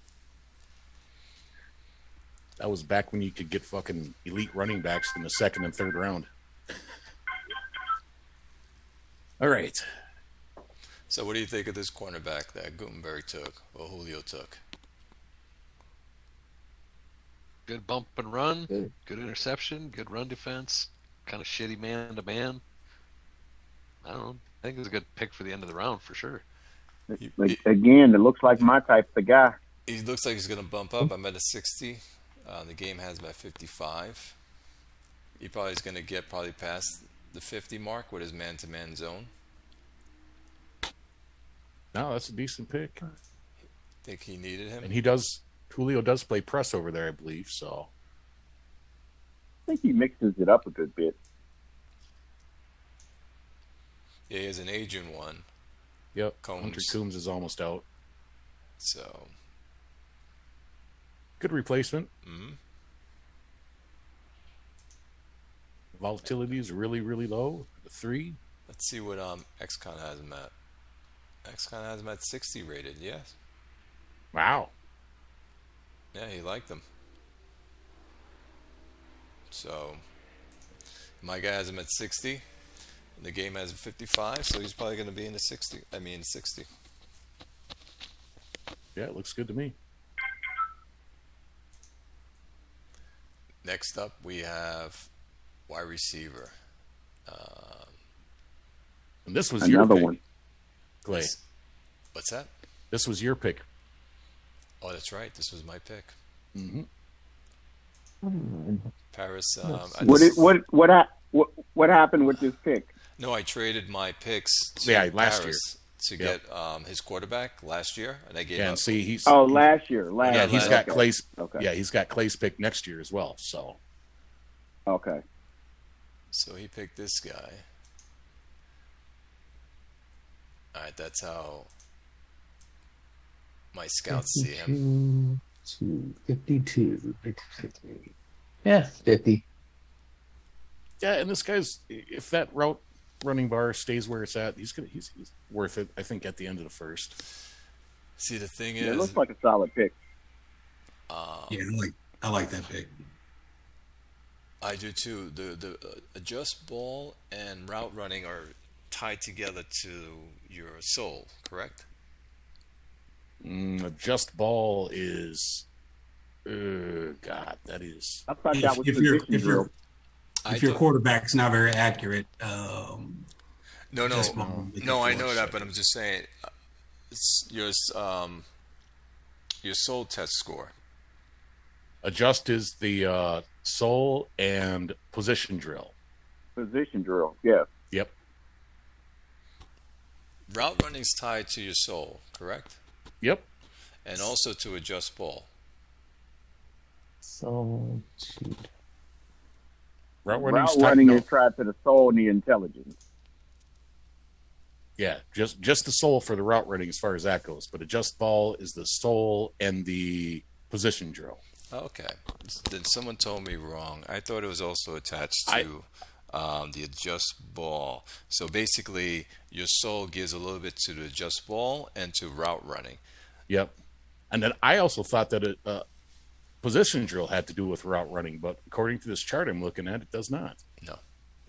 S4: That was back when you could get fucking elite running backs in the 2nd and 3rd round. All right.
S1: So, what do you think of this cornerback that Gutenberg took, or Julio took?
S2: Good bump and run,
S5: Good.
S2: good interception, good run defense, kind of shitty man to man. I don't know. I think it's a good pick for the end of the round for sure.
S3: Like, again, it looks like my type of guy.
S1: He looks like he's going to bump up. I'm at a 60. The game has him at 55. He probably is going to get probably past the 50 mark with his man-to-man zone.
S4: No, that's a decent pick.
S1: Think he needed him.
S4: And Julio does play press over there, I believe. So
S3: I think he mixes it up a good bit.
S1: Yeah, he has an Asian one.
S4: yep,
S1: Combs.
S4: Hunter Coombs is almost out.
S1: So,
S4: Good replacement.
S1: mhm.
S4: Volatility is really, really low. The 3.
S1: Let's see what XCon has him at. XCon has him at 60 rated. Yes.
S4: Wow.
S1: Yeah, he liked them. So, my guy has him at 60. And the game has him 55, so he's probably going to be in the 60. 60.
S4: Yeah, it looks good to me.
S1: Next up, we have wide receiver.
S4: And this was your
S3: Another
S4: pick,
S3: one.
S4: Clay.
S1: What's that?
S4: This was your pick.
S1: Oh, that's right. This was my pick.
S4: Mm-hmm.
S1: Paris.
S3: What happened with this pick?
S1: No, I traded my picks to
S4: Yeah, last
S1: Paris to
S4: Yep.
S1: get his quarterback last year, and I gave
S4: Yeah,
S1: up.
S4: and see, he's
S3: Oh, last year.
S4: yeah, he's
S1: last-
S4: got
S3: okay.
S4: Clay's.
S3: Okay.
S4: Yeah, he's got Clay's pick next year as well. So
S3: Okay.
S1: So he picked this guy. All right, that's how. My scouts see him.
S5: 52, 53. Yeah, 50.
S4: Yeah, and this guy's, if that route running bar stays where it's at, he's worth it, I think, at the end of the first.
S1: See, the thing
S3: Yeah,
S1: is,
S3: it looks like a solid pick.
S7: Yeah, I like that pick.
S1: I do too. The adjust ball and route running are tied together to your soul, correct?
S4: Adjust ball is, God, that is.
S3: I thought that was
S7: If
S3: position drill.
S7: your
S1: do-
S7: quarterback's not very accurate,
S1: No,
S7: adjust ball will make
S1: no,
S7: up
S1: I
S7: for
S1: know
S7: it.
S1: that, but I'm just saying, it's your soul test score.
S4: Adjust is the soul and position drill.
S3: Position drill, yeah.
S4: Yep.
S1: Route running's tied to your soul, correct?
S4: Yep.
S1: And also to adjust ball.
S5: So, shoot.
S4: Route
S3: Route
S4: tied-
S3: running
S4: no,
S3: is tied to the soul and the intelligence.
S4: Yeah, just the soul for the route running as far as that goes. But adjust ball is the soul and the position drill.
S1: Okay. Then someone told me wrong. I thought it was also attached to the adjust ball. So basically, your soul gives a little bit to the adjust ball and to route running.
S4: Yep. And then I also thought that a position drill had to do with route running, but according to this chart I'm looking at, it does not.
S1: No.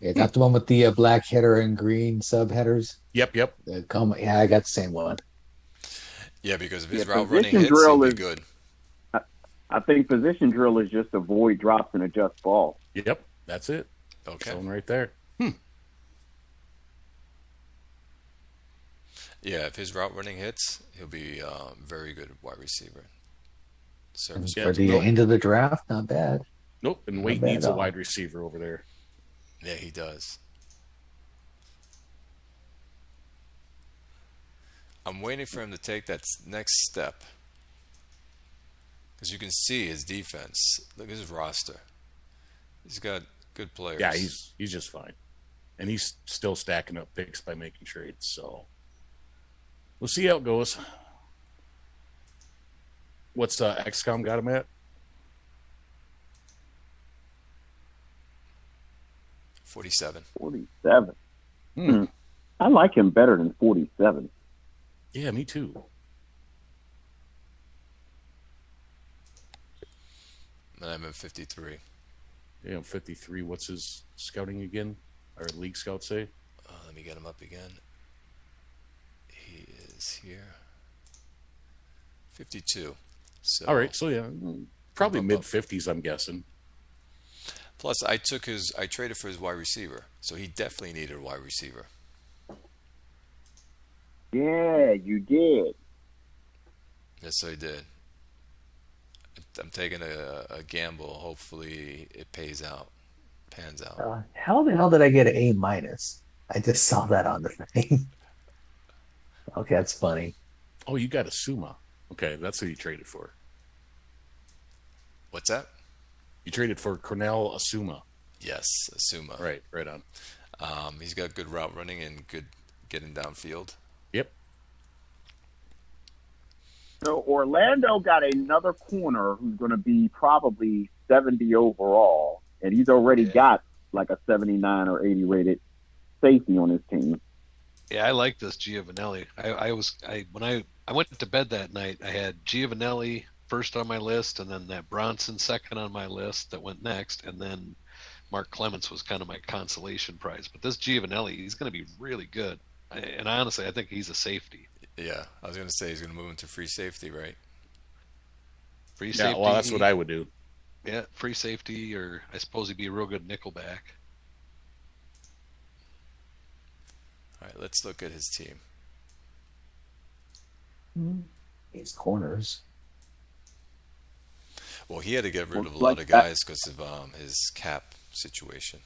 S5: Yeah, got the one with the black header and green subheaders.
S4: Yep.
S5: Yeah, I got the same one.
S1: Yeah, because if his
S3: Yeah,
S1: route running
S3: position
S1: hits,
S3: drill
S1: he'll be
S3: is-
S1: good.
S3: I think position drill is just avoid drops and adjust ball.
S4: Yep. That's it.
S1: Okay.
S4: Shown right there.
S1: Yeah, if his route running hits, he'll be very good wide receiver. Service.
S4: Yeah,
S5: For the
S4: no-
S5: end of the draft, not bad.
S4: Nope. And Wade
S5: bad
S4: needs
S5: at
S4: a
S5: all.
S4: wide receiver over there.
S1: Yeah, he does. I'm waiting for him to take that next step. Because you can see his defense. Look at his roster. He's got good players.
S4: Yeah, he's just fine. And he's still stacking up picks by making trades. So we'll see how it goes. What's XCOM got him at?
S1: 47.
S3: 47.
S4: Hmm.
S3: I like him better than 47.
S4: Yeah, me too.
S1: And I'm at 53.
S4: Yeah, 53. What's his scouting again? Or league scout say?
S1: Let me get him up again. He is here. 52. So
S4: All right, so yeah, probably
S1: Up, up,
S4: mid
S1: up.
S4: 50s, I'm guessing.
S1: Plus, I traded for his wide receiver, so he definitely needed a wide receiver.
S3: Yeah, you did.
S1: Yes, I did. I'm taking a gamble. Hopefully, it pans out.
S5: How the hell did I get an A minus? I just saw that on the thing. Okay, that's funny.
S4: Oh, you got a Suma. Okay, that's who you traded for.
S1: What's that?
S4: You traded for Cornell Asuma.
S1: Yes, Asuma.
S4: Right on.
S1: He's got good route running and good getting downfield.
S4: Yep.
S3: So Orlando got another corner who's going to be probably 70 overall, and he's already got like a 79 or 80 rated safety on his team.
S2: Yeah, I like this Giovanelli. When I went to bed that night, I had Giovanelli first on my list, and then that Bronson second on my list that went next, and then Mark Clements was kind of my consolation prize. But this Giovanelli, he's going to be really good. And honestly, I think he's a safety.
S1: Yeah, I was going to say he's going to move into free safety, right?
S2: Free
S4: Yeah,
S2: safety.
S4: well, that's what I would do.
S2: Yeah, free safety, or I suppose he'd be a real good nickelback.
S1: All right, let's look at his team.
S5: These corners.
S1: Well, he had to get rid of a
S3: Looks
S1: lot
S3: like
S1: of
S3: that-
S1: guys because of his cap situation.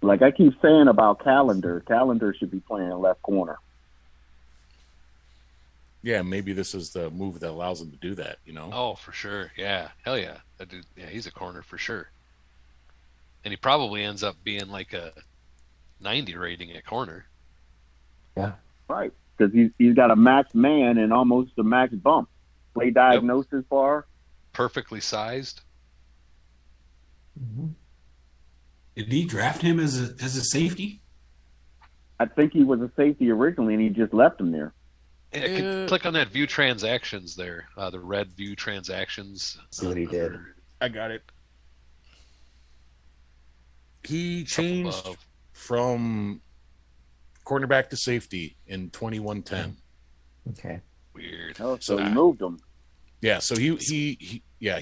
S3: Like I keep saying about Calendar should be playing left corner.
S4: Yeah, maybe this is the move that allows him to do that, you know?
S2: Oh, for sure. Yeah. Hell yeah. That dude, yeah, he's a corner for sure. And he probably ends up being like a 90 rating at corner.
S5: Yeah.
S3: Right. Because he's got a max man and almost a max bump. Play diagnosis bar.
S2: Perfectly sized.
S7: Did he draft him as a safety?
S3: I think he was a safety originally, and he just left him there.
S2: Yeah, click on that view transactions there. The red view transactions.
S5: See what he did.
S4: I got it. He changed
S2: above.
S4: from cornerback to safety in 2110.
S5: Okay.
S2: Weird.
S3: Oh, so he moved him.
S4: Yeah, so he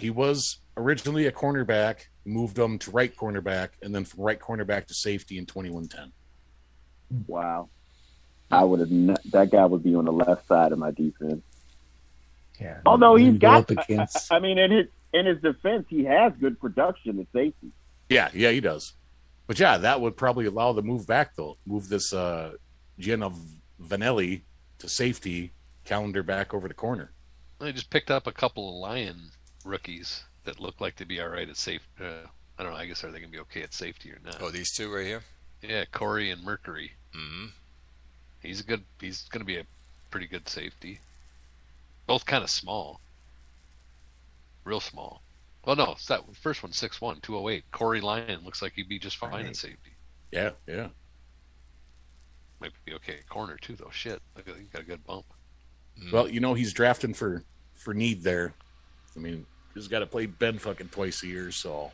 S4: was originally a cornerback, moved him to right cornerback, and then from right cornerback to safety in 2110.
S3: Wow. I would have. That guy would be on the left side of my defense.
S5: Yeah.
S3: Although he's got.
S5: Up against...
S3: I mean, in his defense, he has good production at safety.
S4: Yeah, he does. But yeah, that would probably allow the move back though. Move this Gianna Vanelli to safety, Calendar back over to corner.
S2: They just picked up a couple of Lion rookies that look like they'd be all right at safe. I don't know. I guess are they gonna be okay at safety or not?
S1: Oh, these two right here.
S2: Yeah, Corey and Mercury.
S1: Mm-hmm.
S2: He's gonna be a pretty good safety. Both kind of small. Real small. Well, no, it's that first one, 6'1", 208. Corey Lyon looks like he'd be just fine at safety.
S4: Yeah.
S2: Might be okay at corner too, though. Shit, look at, he got a good bump.
S4: Well, he's drafting for need there. I mean, he's got to play Ben fucking twice a year, so.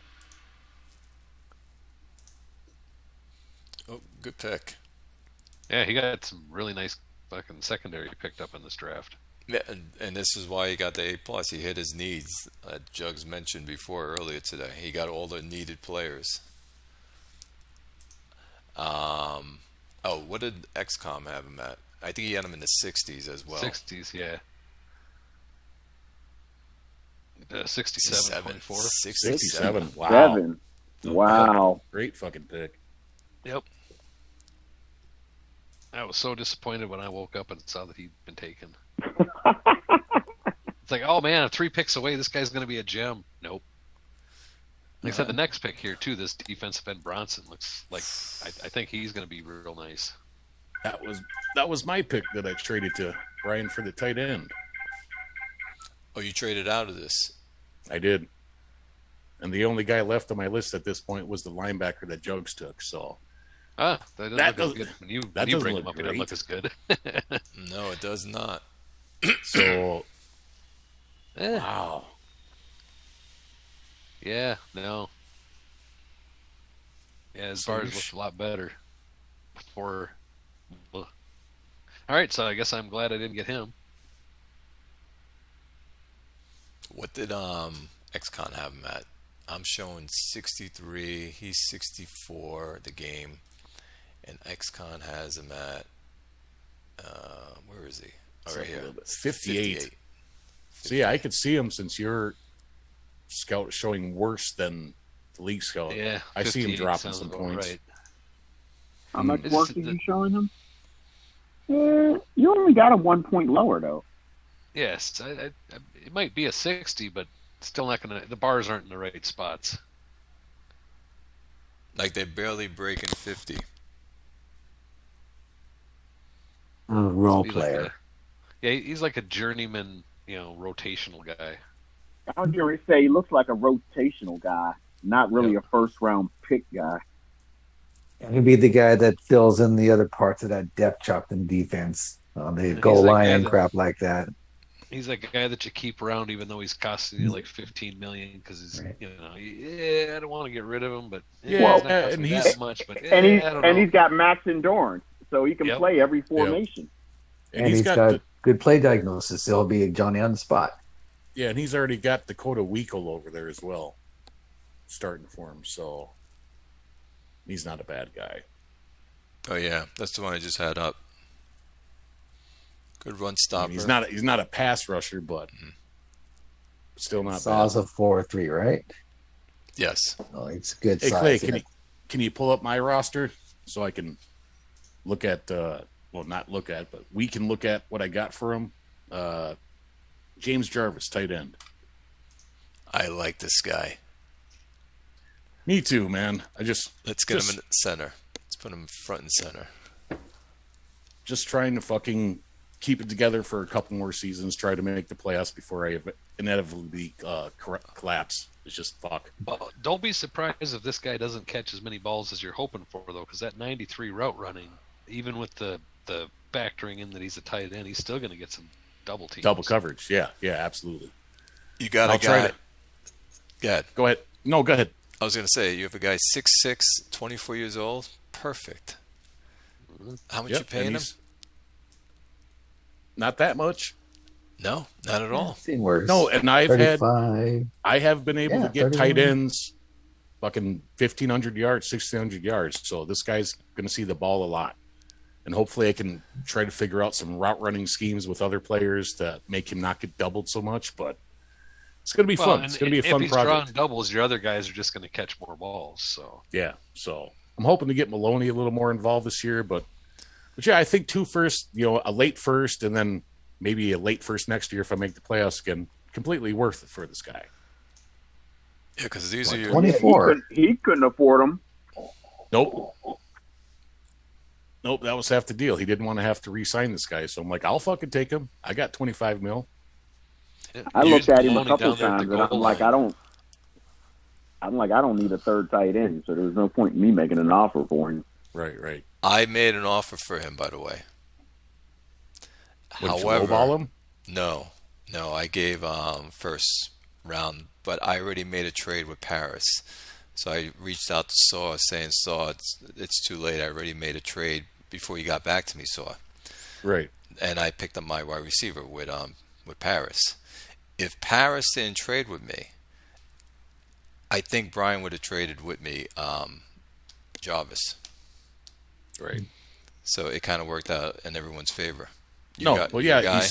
S1: Oh, good pick.
S2: Yeah, he got some really nice fucking secondary picked up in this draft.
S1: Yeah, and this is why he got the A+. He hit his needs. Jugs mentioned before earlier today. He got all the needed players. What did XCOM have him at? I think he had him in the 60s as well.
S2: 60s, yeah. 67.4.
S4: 67. Wow.
S3: 7. Wow.
S4: Great fucking pick.
S2: Yep. I was so disappointed when I woke up and saw that he'd been taken. It's like, oh man, I'm 3 picks away. This guy's going to be a gem. Nope. Like I said, the next pick here too, this defensive end Bronson looks like I think he's going to be real nice.
S4: That was my pick that I traded to Brian for the tight end.
S1: Oh, you traded out of this?
S4: I did. And the only guy left on my list at this point was the linebacker that Jugs took. So
S2: that doesn't look as good. When you bring him up, he doesn't look as good.
S1: No, it does not.
S4: So, wow.
S2: Yeah, no. Yeah, his bars looked a lot better before. All right, so I guess I'm glad I didn't get him.
S1: What did XCon have him at? I'm showing 63. He's 64 the game, and XCon has him at where is he? Oh, right here,
S4: 58. So yeah, I could see him since your scout showing worse than the league scout.
S2: Yeah,
S4: I see him dropping some points.
S2: Right.
S3: How much worse are you showing him? You only got him 1 point lower, though.
S2: Yes, it might be a 60, but still not going to. The bars aren't in the right spots.
S1: Like they're barely breaking 50.
S5: Role player.
S2: Yeah, he's like a journeyman, rotational guy.
S3: I was going to say he looks like a rotational guy, not really a first round pick guy.
S5: He'd be the guy that fills in the other parts of that depth chart in defense, the goal line and crap like that.
S2: He's like a guy that you keep around, even though he's costing you like $15 million because he's, I don't want to get rid of him, but he's not costing me that much. But
S3: he's got max endurance, so he can play every formation.
S5: And he's got good play diagnosis. He'll be Johnny on the spot.
S4: Yeah, and he's already got Dakota Weekle over there as well, starting for him. So he's not a bad guy.
S1: Oh yeah, that's the one I just had up. Good run stopper.
S4: He's not a pass rusher, but still not
S5: Saw's
S4: bad.
S5: a 4-3, right?
S1: Yes.
S5: Oh, it's good.
S4: Hey
S5: size,
S4: Clay, can you pull up my roster so I can look at not look at, but we can look at what I got for him. James Jarvis, tight end.
S1: I like this guy.
S4: Me too, man.
S1: Let's get him in center. Let's put him front and center.
S4: just trying to fucking keep it together for a couple more seasons, try to make the playoffs before I inevitably collapse. It's just fuck.
S2: Well, don't be surprised if this guy doesn't catch as many balls as you're hoping for, though, because that 93 route running, even with the factoring in that he's a tight end, he's still going to get some double teams.
S4: Double coverage. Yeah, absolutely.
S1: You got
S4: I'll
S1: a
S4: try
S1: guy.
S4: to-
S1: Go ahead.
S4: Go ahead. No, go ahead.
S1: I was going to say, you have a guy 6'6", 24 years old. Perfect. How much you paying
S4: and
S1: him?
S4: he's Not that much.
S1: No, not at all.
S5: Seen worse.
S4: No, and I have been able
S5: Yeah,
S4: to get
S5: 31.
S4: tight ends fucking 1,500 yards, 1,600 yards. So this guy's going to see the ball a lot. And hopefully I can try to figure out some route running schemes with other players to make him not get doubled so much. But it's going to be fun. It's going to be a fun
S2: if he's drawing
S4: project.
S2: doubles, your other guys are just going to catch more balls. So
S4: Yeah. So I'm hoping to get Maloney a little more involved this year. But yeah, I think 2 first, a late first, and then maybe a late first next year if I make the playoffs again. Completely worth it for this guy.
S1: Yeah, because these are your
S5: 24.
S3: He couldn't afford them.
S4: Nope, that was half the deal. He didn't want to have to re-sign this guy, so I'm like, I'll fucking take him. I got 25 mil.
S3: I
S2: You
S3: looked at him a
S2: Maloney
S3: couple
S2: down there at
S3: times,
S2: the
S3: and I'm
S2: goal
S3: like,
S2: line.
S3: I don't need a third tight end, so there was no point in me making an offer for him.
S4: Right.
S1: I made an offer for him, by the way.
S4: Would you
S1: However,
S4: lowball him?
S1: no, I gave first round, but I already made a trade with Paris. So I reached out to Saw, saying, Saw, it's too late. I already made a trade before you got back to me, Saw.
S4: Right.
S1: And I picked up my wide receiver with Paris. If Paris didn't trade with me, I think Brian would have traded with me Jarvis.
S4: Right.
S1: So it kind of worked out in everyone's favor.
S4: Yeah,
S1: guy.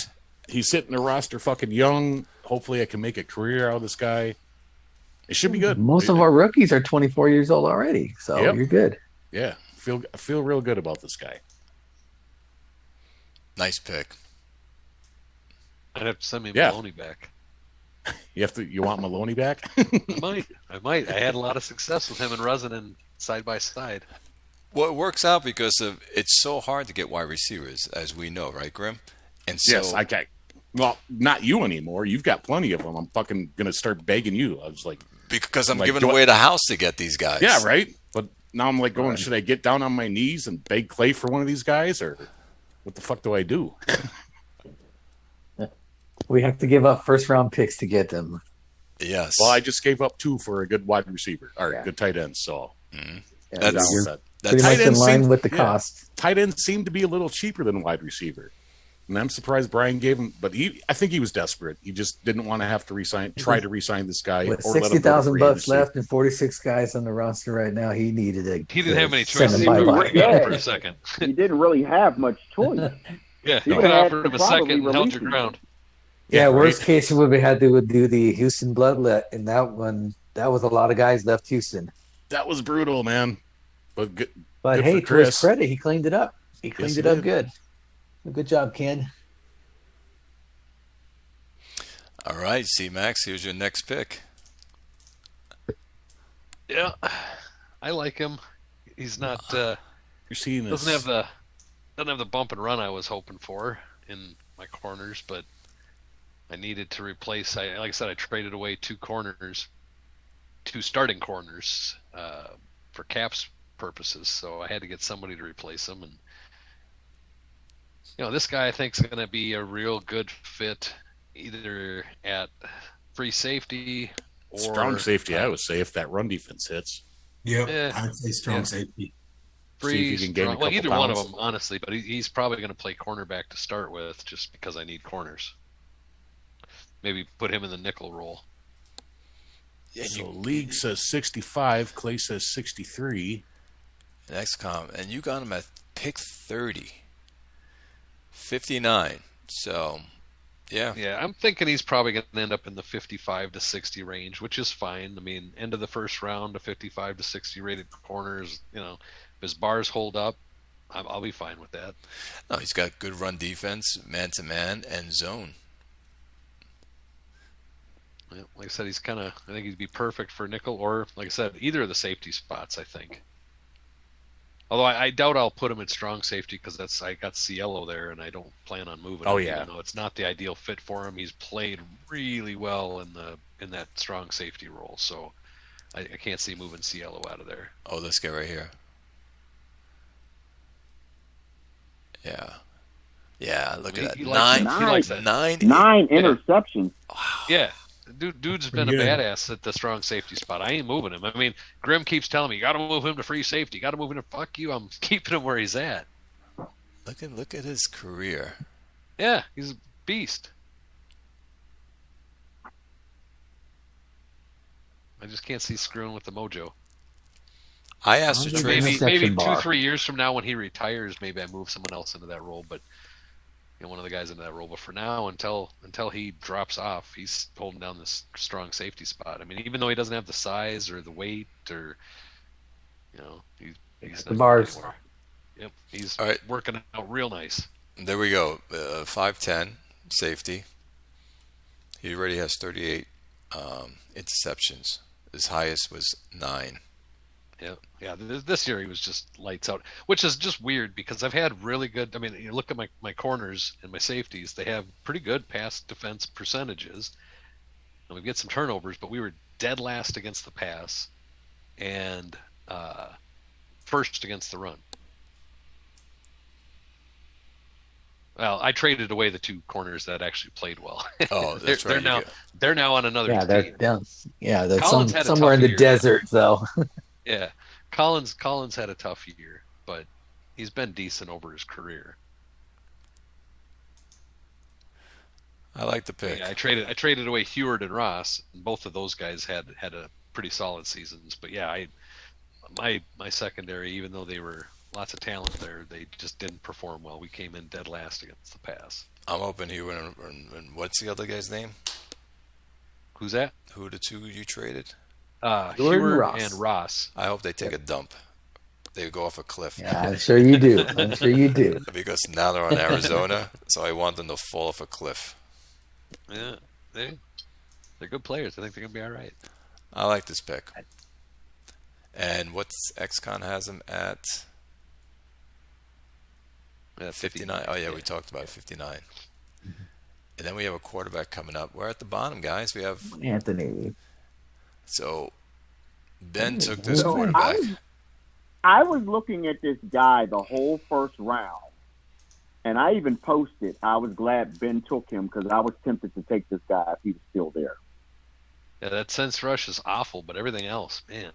S4: he's sitting the roster fucking young. Hopefully I can make a career out of this guy. It should be good.
S5: Most of our rookies are 24 years old already, so
S4: Yep.
S5: you're good.
S4: Yeah, I feel real good about this guy.
S1: Nice pick.
S2: I'd have to send me
S4: Yeah.
S2: Maloney back.
S4: You want Maloney back?
S2: I might. I had a lot of success with him and Resident side by side.
S1: Well, it works out because it's so hard to get wide receivers, as we know, right, Grim? And so,
S4: Yes, I can. Well, not you anymore. You've got plenty of them. I'm fucking gonna start begging you. I was like,
S1: because I'm
S4: like,
S1: giving
S4: do I-
S1: away the house to get these guys.
S4: yeah, right. But now I'm like going, should I get down on my knees and beg Clay for one of these guys, or what the fuck do I do?
S5: We have to give up first round picks to get them.
S1: Yes.
S4: Well, I just gave up 2 for a good wide receiver or
S5: Yeah.
S4: good tight end. So
S5: Yeah,
S1: That's-
S5: you're
S4: that.
S5: pretty
S1: tight
S5: much in
S4: end
S5: line
S4: seems-
S5: with the
S4: yeah.
S5: cost.
S4: Tight ends seem to be a little cheaper than wide receiver. And I'm surprised Brian gave him, but I think he was desperate. He just didn't want to have to try to re-sign this guy.
S5: With
S4: or let him go to
S5: $60,000
S4: free
S5: bucks
S4: agency.
S5: left and 46 guys on the roster right now, he needed a.
S2: He didn't have any
S5: send
S2: choices.
S5: him
S2: He
S5: bye-bye.
S2: moved him for a second.
S3: He didn't really have much choice.
S2: Yeah,
S3: He
S2: you
S3: would
S2: could
S3: have
S2: offer him
S3: to
S2: a second
S3: probably
S2: and held
S3: release
S2: your
S3: him.
S2: ground.
S5: Yeah,
S4: right.
S5: worst case, we would have had to do the Houston Bloodlet, and that one, that was a lot of guys left Houston.
S4: That was brutal, man. But good.
S5: But
S4: Good
S5: hey,
S4: for
S5: to his
S4: Chris.
S5: credit, he cleaned it up. He cleaned
S4: Yes,
S5: it
S4: he
S5: up
S4: did.
S5: good. Good job, Ken.
S1: All right, C-Max, here's your next pick.
S2: Yeah, I like him. He's not
S4: You're seeing this.
S2: doesn't have the bump and run I was hoping for in my corners, but I needed to replace. Like I said, I traded away 2 starting corners for caps purposes, so I had to get somebody to replace them. And this guy I think is going to be a real good fit, either at free safety or
S4: Strong safety, I would say, if that run defense hits.
S7: Yep,
S2: Yeah.
S7: I'd say strong
S2: Yeah.
S7: safety.
S4: See if
S2: free.
S4: he can gain a
S2: Well,
S4: couple
S2: either one of
S4: pounds.
S2: them, honestly, but he's probably going to play cornerback to start with, just because I need corners. Maybe put him in the nickel role.
S1: Yeah,
S4: So league says 65, Clay says 63.
S1: Next comment, and you got him at pick 30. 59. So, yeah.
S2: Yeah, I'm thinking he's probably going to end up in the 55 to 60 range, which is fine. I mean, end of the first round, a 55 to 60 rated corners. If his bars hold up, I'll be fine with that.
S1: No, he's got good run defense, man-to-man, and zone.
S2: Yeah, like I said, I think he'd be perfect for nickel or, like I said, either of the safety spots, I think. Although I doubt I'll put him at strong safety because I got Cielo there, and I don't plan on moving
S4: Oh,
S2: him.
S4: yeah.
S2: Even though it's not the ideal fit for him. He's played really well in that strong safety role, so I can't see moving Cielo out of there.
S1: Oh, let's get right here. Yeah. Yeah, look
S2: I mean,
S1: at that.
S2: he likes that. He likes that.
S3: Nine interceptions.
S2: Yeah. Dude's been a
S7: Pretty good.
S2: badass at the strong safety spot. I ain't moving him. I mean, Grim keeps telling me, you got to move him to free safety. You got to move him to fuck you. I'm keeping him where he's at.
S1: Look at his career.
S2: Yeah, he's a beast. I just can't see screwing with the mojo.
S1: I asked to
S5: Maybe
S1: trade.
S5: Interception
S2: Maybe
S5: bar.
S2: 2-3 years from now when he retires, maybe I move someone else into that role, but one of the guys into that role. But for now, until he drops off, he's holding down this strong safety spot. I mean, even though he doesn't have the size or the weight or he's
S5: The bars.
S2: anymore. Yep, he's
S1: All right.
S2: working out real nice.
S1: There we go. 5'10", safety. He already has 38 interceptions. His highest was 9.
S2: Yeah. This year he was just lights out, which is just weird because I've had really good. I mean, you look at my corners and my safeties; they have pretty good pass defense percentages, and we get some turnovers, but we were dead last against the pass, and first against the run. Well, I traded away the 2 corners that actually played well.
S1: Oh, that's
S2: they're
S1: right.
S2: now they're now on another
S5: Yeah, they're
S2: team.
S5: down. Yeah, they're
S2: Collins had a
S5: somewhere in
S2: tough
S5: the
S2: year.
S5: desert, though.
S2: Yeah, Collins had a tough year, but he's been decent over his career.
S1: I like the pick.
S2: Yeah, I traded away Heward and Ross, and both of those guys had a pretty solid seasons. But yeah, my secondary, even though they were lots of talent there, they just didn't perform well. We came in dead last against the pass.
S1: I'm hoping he went. And what's the other guy's name?
S2: Who's that?
S1: Who are the 2 you traded?
S2: Heward and Ross.
S1: I hope they take a dump. They go off a cliff.
S5: Yeah, I'm sure you do. I'm sure you do.
S1: Because now they're on Arizona, so I want them to fall off a cliff.
S2: Yeah, they're good players. I think they're gonna be all right.
S1: I like this pick. And what's XCon has him at?
S2: Yeah,
S1: 59. Oh, yeah, we talked about 59. And then we have a quarterback coming up. We're at the bottom, guys. We have.
S5: Anthony.
S1: So Ben took this
S5: Well,
S1: quarterback.
S3: I was looking at this guy the whole first round, and I even posted, I was glad Ben took him because I was tempted to take this guy if he was still there.
S2: Yeah, that sense rush is awful, but everything else, man.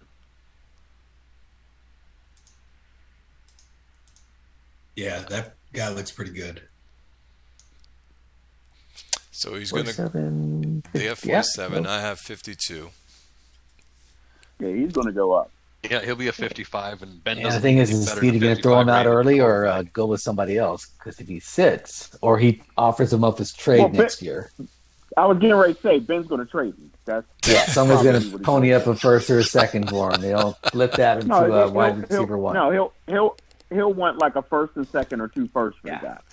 S6: Yeah, that guy looks pretty good.
S1: So he's going to.
S5: 47.
S1: They have 47. I have 52.
S3: Yeah, he's going to go up.
S2: Yeah, he'll be a 55, and Ben
S5: Yeah,
S2: doesn't.
S5: the thing
S2: need
S5: is,
S2: to be
S5: is
S2: better
S5: either
S2: than
S5: going to throw him
S2: 55
S5: out
S2: rated
S5: early or
S2: quarterback.
S5: go with somebody else. Because if he sits, or he offers him up as trade
S3: Well,
S5: next year,
S3: I was getting ready to say, Ben's going to trade him. That's
S5: someone's going
S3: probably
S5: to
S3: what he's
S5: pony
S3: gonna
S5: up a first or a second for him. They'll flip that into
S3: No,
S5: a wide receiver one.
S3: No, he'll want like a first and second or 2 firsts for
S5: Yeah.
S3: that.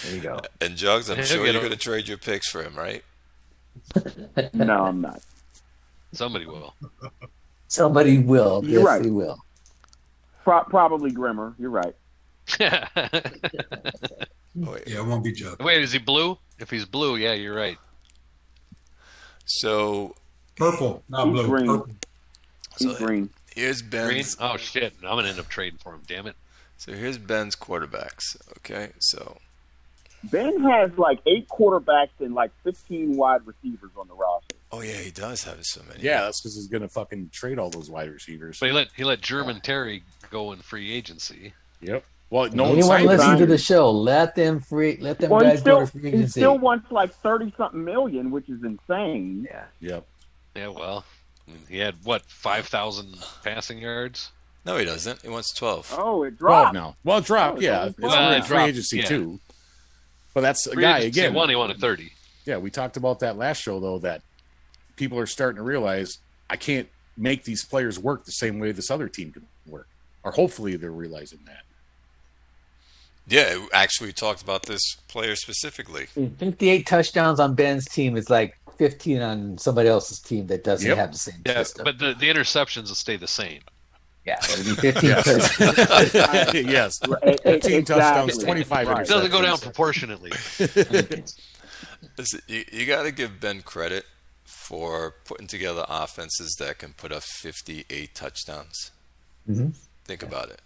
S5: There you go.
S1: And Jugs, I'm
S2: He'll
S1: sure
S2: get
S1: you're
S2: a-
S1: going to trade your picks for him, right?
S3: No, I'm not.
S2: Somebody will.
S5: Somebody will.
S3: You're
S5: Yes,
S3: right.
S5: he will.
S3: Probably Grimmer. You're right.
S1: Oh, wait.
S6: Yeah, it won't be Joe.
S2: Wait, is he blue? If he's blue, yeah, you're right.
S1: So
S6: Purple, not
S3: He's
S6: blue.
S3: green.
S6: Purple.
S3: He's
S1: So-
S3: green.
S1: here's
S2: Green?
S1: Ben's.
S2: Oh shit! I'm gonna end up trading for him. Damn it!
S1: So here's Ben's quarterbacks. Okay, so
S3: Ben has like 8 quarterbacks and like 15 wide receivers on the roster.
S1: oh yeah, he does have so many.
S4: Yeah, that's because he's going to fucking trade all those wide receivers.
S2: But he let German Terry go in free agency.
S4: Yep. Well, no one
S5: Anyone
S4: signed
S5: listening
S4: him.
S5: to the show, let them
S3: Well,
S5: guys go to free
S3: he
S5: agency.
S3: still wants like 30-something million, which is insane.
S5: Yeah.
S4: Yep.
S2: Yeah, well, he had what 5,000 passing yards.
S1: No, he doesn't. He wants 12.
S3: Oh, it
S4: 12
S3: dropped.
S4: now. Well, it dropped.
S3: Oh,
S4: Yeah,
S3: it's
S4: it's
S3: only
S2: Well,
S4: we're
S2: it
S4: in free
S2: dropped,
S4: agency
S2: yeah.
S4: too. But that's a
S2: Free
S4: guy
S2: agency,
S4: again.
S2: he wanted 30.
S4: Yeah, we talked about that last show though. That people are starting to realize I can't make these players work the same way this other team can work, or hopefully they're realizing that.
S1: Yeah, actually, we talked about this player specifically.
S5: 58 touchdowns on Ben's team is like 15 on somebody else's team that doesn't
S4: Yep.
S5: have the same
S2: Yeah,
S5: system.
S2: but the interceptions will stay the same.
S5: Yeah, it'll be 15
S4: Yes.
S5: touchdowns.
S4: Yes. 15 touchdowns, 25
S3: Right.
S2: It doesn't go down
S4: interceptions.
S2: proportionately.
S1: Listen, you got to give Ben credit for putting together offenses that can put up 58 touchdowns.
S5: Mm-hmm.
S1: Think about it.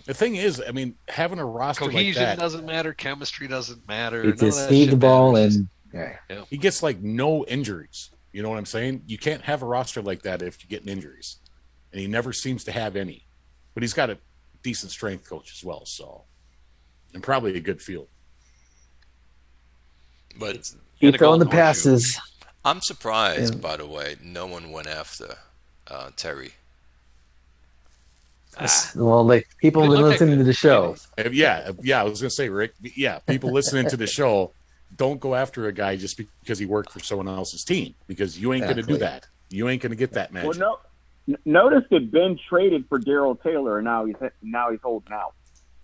S4: The thing is, I mean, having a roster
S2: Cohesion
S4: like that,
S2: doesn't matter. Chemistry doesn't matter.
S5: You
S2: None of
S5: just
S2: that
S5: feed
S2: shit
S5: the ball
S2: matters.
S5: and
S4: he gets like no injuries. You know what I'm saying? You can't have a roster like that if you're getting injuries. And he never seems to have any. But he's got a decent strength coach as well, so. And probably a good field.
S1: But
S2: And
S5: keep
S2: a
S5: throwing the
S2: golden horseshoe.
S5: passes.
S1: I'm surprised,
S5: Yeah.
S1: by the way, no one went after Terry.
S5: Well, like people have
S2: Good
S5: been
S2: look
S5: listening
S2: at
S5: to the show.
S4: Yeah, I was going to say, Rick, people listening to the show, don't go after a guy just because he worked for someone else's team, because you ain't going to do
S5: Exactly.
S4: that. You ain't going to get that magic.
S3: Well, notice that Ben traded for Daryl Taylor, and now he's holding out.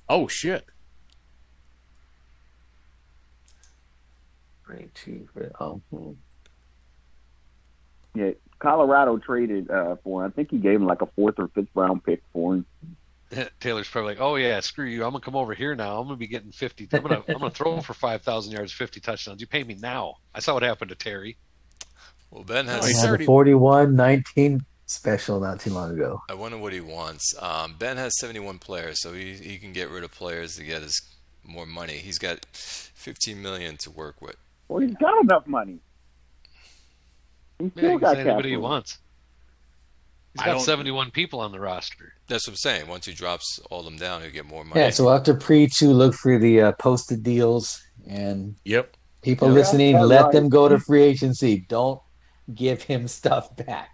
S4: Oh, shit.
S5: Oh,
S3: Yeah, Colorado traded for him. I think he gave him like a 4th or 5th round pick for him.
S2: Taylor's probably like, "Oh yeah, screw you! I'm gonna come over here now. I'm gonna be getting 50. I'm gonna throw for 5,000 yards, 50 touchdowns. You pay me now." I saw what happened to Terry.
S1: Well, Ben
S4: Oh,
S1: has.
S4: he's
S5: I had
S4: already-
S5: the 41-19 special not too long ago.
S1: I wonder what he wants. Ben has 71 players, so he can get rid of players to get his more money. He's got 15 million to work with.
S3: Well, he's got enough money. He's
S2: Yeah,
S3: still
S2: he
S3: got
S2: can say anybody he
S3: capital.
S2: wants. He's
S4: I
S2: got
S4: don't-
S2: 71 people on the roster.
S1: That's what I'm saying. Once he drops all them down, he'll get more money.
S5: Yeah, so after pre-2, look for the posted deals, and
S4: Yep.
S5: people
S3: Yeah,
S5: listening,
S3: that's
S5: let
S3: right.
S5: them go to free agency. Don't give him stuff back.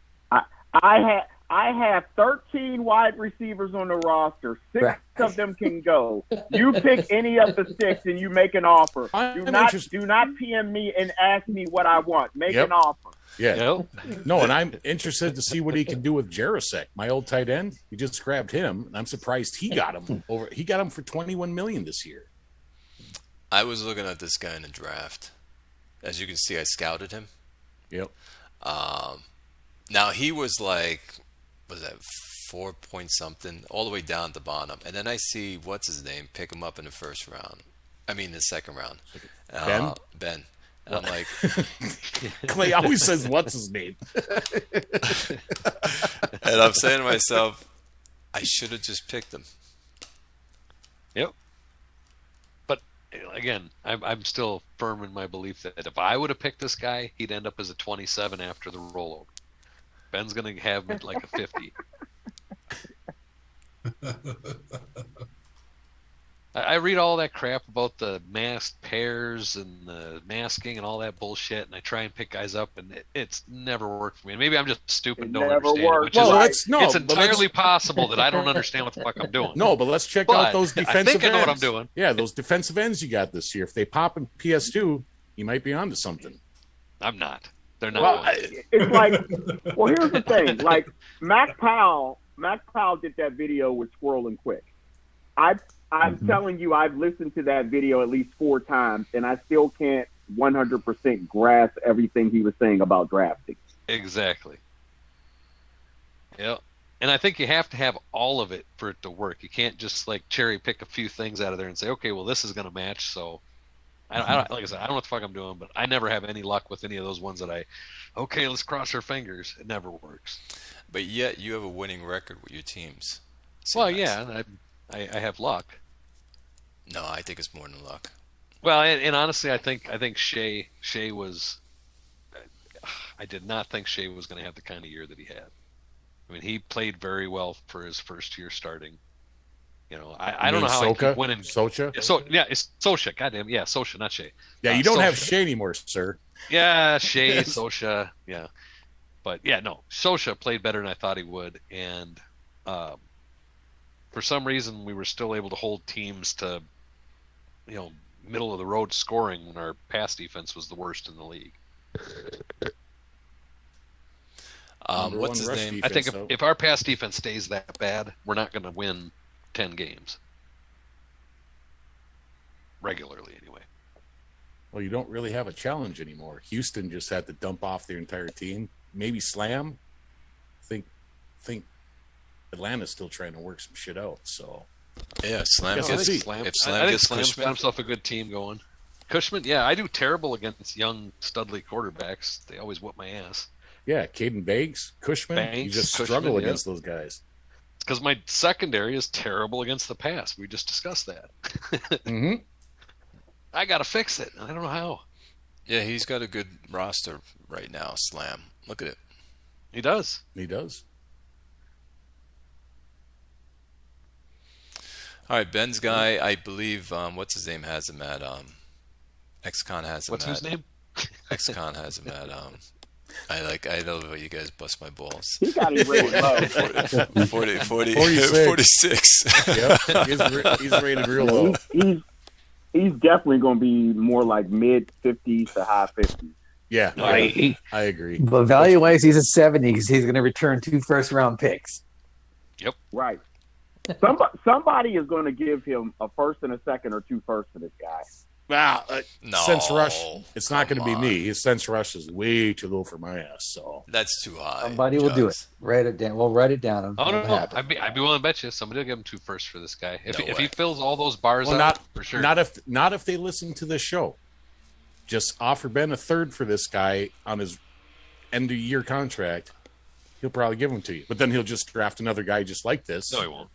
S3: I have 13 wide receivers on the roster. 6
S5: Right.
S3: of them can go. You pick any of the 6 and you make an offer.
S4: I'm
S3: Do not
S4: interested-
S3: PM me and ask me what I want. Make
S4: Yep.
S3: an offer.
S4: Yeah.
S2: Yep.
S4: No, and I'm interested to see what he can do with Jarosek, my old tight end. He just grabbed him, and I'm surprised he got him over. He got him for $21 million this year.
S1: I was looking at this guy in the draft. As you can see, I scouted him.
S4: Yep.
S1: Now he was like, was that 4 point something, all the way down at the bottom, and then I see what's his name pick him up in the first round. I mean the second round.
S4: Ben?
S1: Ben. And I'm like,
S4: Clay always says, "What's his name?"
S1: and I'm saying to myself, I should have just picked him.
S2: Yep. But again, I'm still firm in my belief that if I would have picked this guy, he'd end up as a 27 after the rollover. Ben's going to have him like a 50. I read all that crap about the masked pairs and the masking and all that bullshit, and I try and pick guys up, and it's never worked for me. And maybe I'm just stupid and
S3: It
S2: don't
S3: never
S2: understand it,
S3: works.
S2: which
S4: Well,
S2: is
S4: let's- no,
S2: it's
S4: but let's-
S2: entirely possible that I don't understand what the fuck I'm doing.
S4: No, but let's check
S2: But
S4: out those
S2: I
S4: defensive
S2: think I know what I'm
S4: ends.
S2: doing.
S4: Yeah, those defensive ends you got this year. If they pop in PS2, you might be onto something.
S2: I'm not. They're not.
S4: Well,
S3: It's like, well, here's the thing. Like Mac Powell did that video with Squirrel and Quick. I'm telling you, I've listened to that video at least 4 times, and I still can't 100% grasp everything he was saying about drafting.
S2: Exactly. Yeah. And I think you have to have all of it for it to work. You can't just like cherry pick a few things out of there and say, okay, well, this is going to match. So, I don't, like I said, I don't know what the fuck I'm doing, but I never have any luck with any of those ones that okay, let's cross our fingers. It never works.
S1: But yet you have a winning record with your teams.
S2: Well,
S1: Seems.
S2: yeah, and I have luck.
S1: No, I think it's more than luck.
S2: Well, and honestly, I think Shea was. I did not think Shea was going to have the kind of year that he had. I mean, he played very well for his first year starting. You know, I don't know how I keep winning.
S4: Socha?
S2: So yeah, it's Socha. Goddamn, yeah, Socha, not Shea.
S4: Yeah, you don't have
S2: Socha.
S4: Shea anymore, sir.
S2: Yeah, Shea, Socha, yeah. But yeah, no, Socha played better than I thought he would, and for some reason we were still able to hold teams to, middle of the road scoring when our pass defense was the worst in the league.
S4: Number
S1: What's
S4: one
S1: his
S4: rush
S1: name?
S4: defense,
S2: I think
S4: though.
S2: if our pass defense stays that bad, we're not going to win 10 games regularly, anyway.
S4: Well, you don't really have a challenge anymore. Houston just had to dump off their entire team. Maybe Slam. Think Atlanta's still trying to work some shit out. So
S1: Yeah, Slam.
S4: Guess
S2: I
S4: we'll
S1: Gets,
S4: see.
S2: think
S1: if
S2: Slam,
S1: Slam
S2: I think
S1: gets
S2: Slam's got
S1: Cushman,
S2: himself a good team going. Cushman, yeah, I do terrible against young Studley quarterbacks. They always whoop my ass.
S4: yeah, Caden Banks, Cushman, you
S2: Banks,
S4: just
S2: Cushman,
S4: struggle
S2: yeah.
S4: against those guys.
S2: It's because my secondary is terrible against the pass. We just discussed that.
S4: Mm-hmm.
S2: I got to fix it. I don't know how.
S1: yeah, he's got a good roster right now. Slam. Look at it.
S2: He does.
S4: He does.
S1: All right, Ben's guy. I believe what's his name has him at XCon has him
S2: What's
S1: at
S2: his name?
S1: XCon has him at I know how you guys bust my balls.
S3: He got him rated low.
S1: 46.
S4: Yep, he's rated real low.
S3: He's definitely going to be more like mid 50s to high 50s.
S4: Yeah,
S5: Right.
S4: I agree.
S5: But value wise, he's a 70 because he's going to return 2 first-round picks.
S3: Right. Somebody is going to give him a first and a second or 2 firsts for this guy.
S4: Wow,
S1: No,
S4: sense rush. It's not going to
S1: come
S4: be
S1: on.
S4: me. His sense rush is way too low for my ass. So
S1: That's too high.
S5: Somebody will do it.
S1: Jugs.
S5: Write it down. We'll write it down.
S2: Oh, no,
S5: It'll
S2: no.
S5: happen.
S2: I'd be willing to bet you somebody will give him 2 firsts for this guy. If,
S1: No
S2: if he
S1: way.
S2: fills all those bars
S4: well,
S2: out,
S4: not
S2: for sure.
S4: not if they listen to this show. Just offer Ben a third for this guy on his end of year contract. He'll probably give him to you, but then he'll just draft another guy just like this.
S2: No, he won't.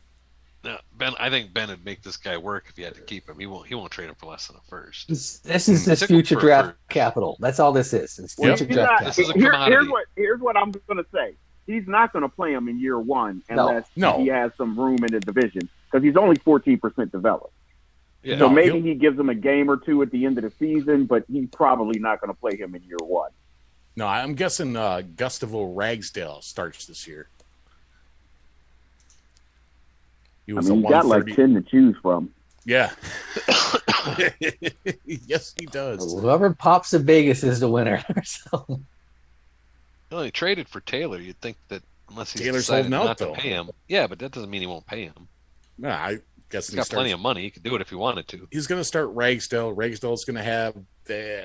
S2: No, Ben. I think Ben would make this guy work if he had to keep him. He won't trade him for less than a first.
S5: This is this
S2: Stick him
S5: future
S2: for a
S5: draft
S2: first.
S5: capital. That's all this is. It's
S4: Yep.
S5: future
S3: He's
S5: draft
S3: not-
S5: capital.
S2: This is a commodity.
S3: here's what I'm going to say. He's not going to play him in year 1 unless
S4: No.
S3: he has some room in the division because he's only 14% developed.
S2: Yeah.
S3: So
S4: No,
S3: maybe
S4: he'll-
S3: he gives him a game or 2 at the end of the season, but he's probably not going to play him in year 1.
S4: No, I'm guessing Gustavo Ragsdale starts this year. He
S3: I
S4: was
S3: mean,
S4: a
S3: you got like
S4: 130.
S3: 10 to choose from.
S4: Yeah. Yes, he does.
S5: Whoever pops in Vegas is the winner. So,
S2: Well, he traded for Taylor. You'd think that unless he's
S4: Taylor's
S2: decided
S4: holding out,
S2: not to
S4: though.
S2: pay him. Yeah, but that doesn't mean he won't pay him.
S4: No, I guess
S2: He's got plenty of money. He could do it if he wanted to.
S4: He's going to start Ragsdale. Ragsdale's going to have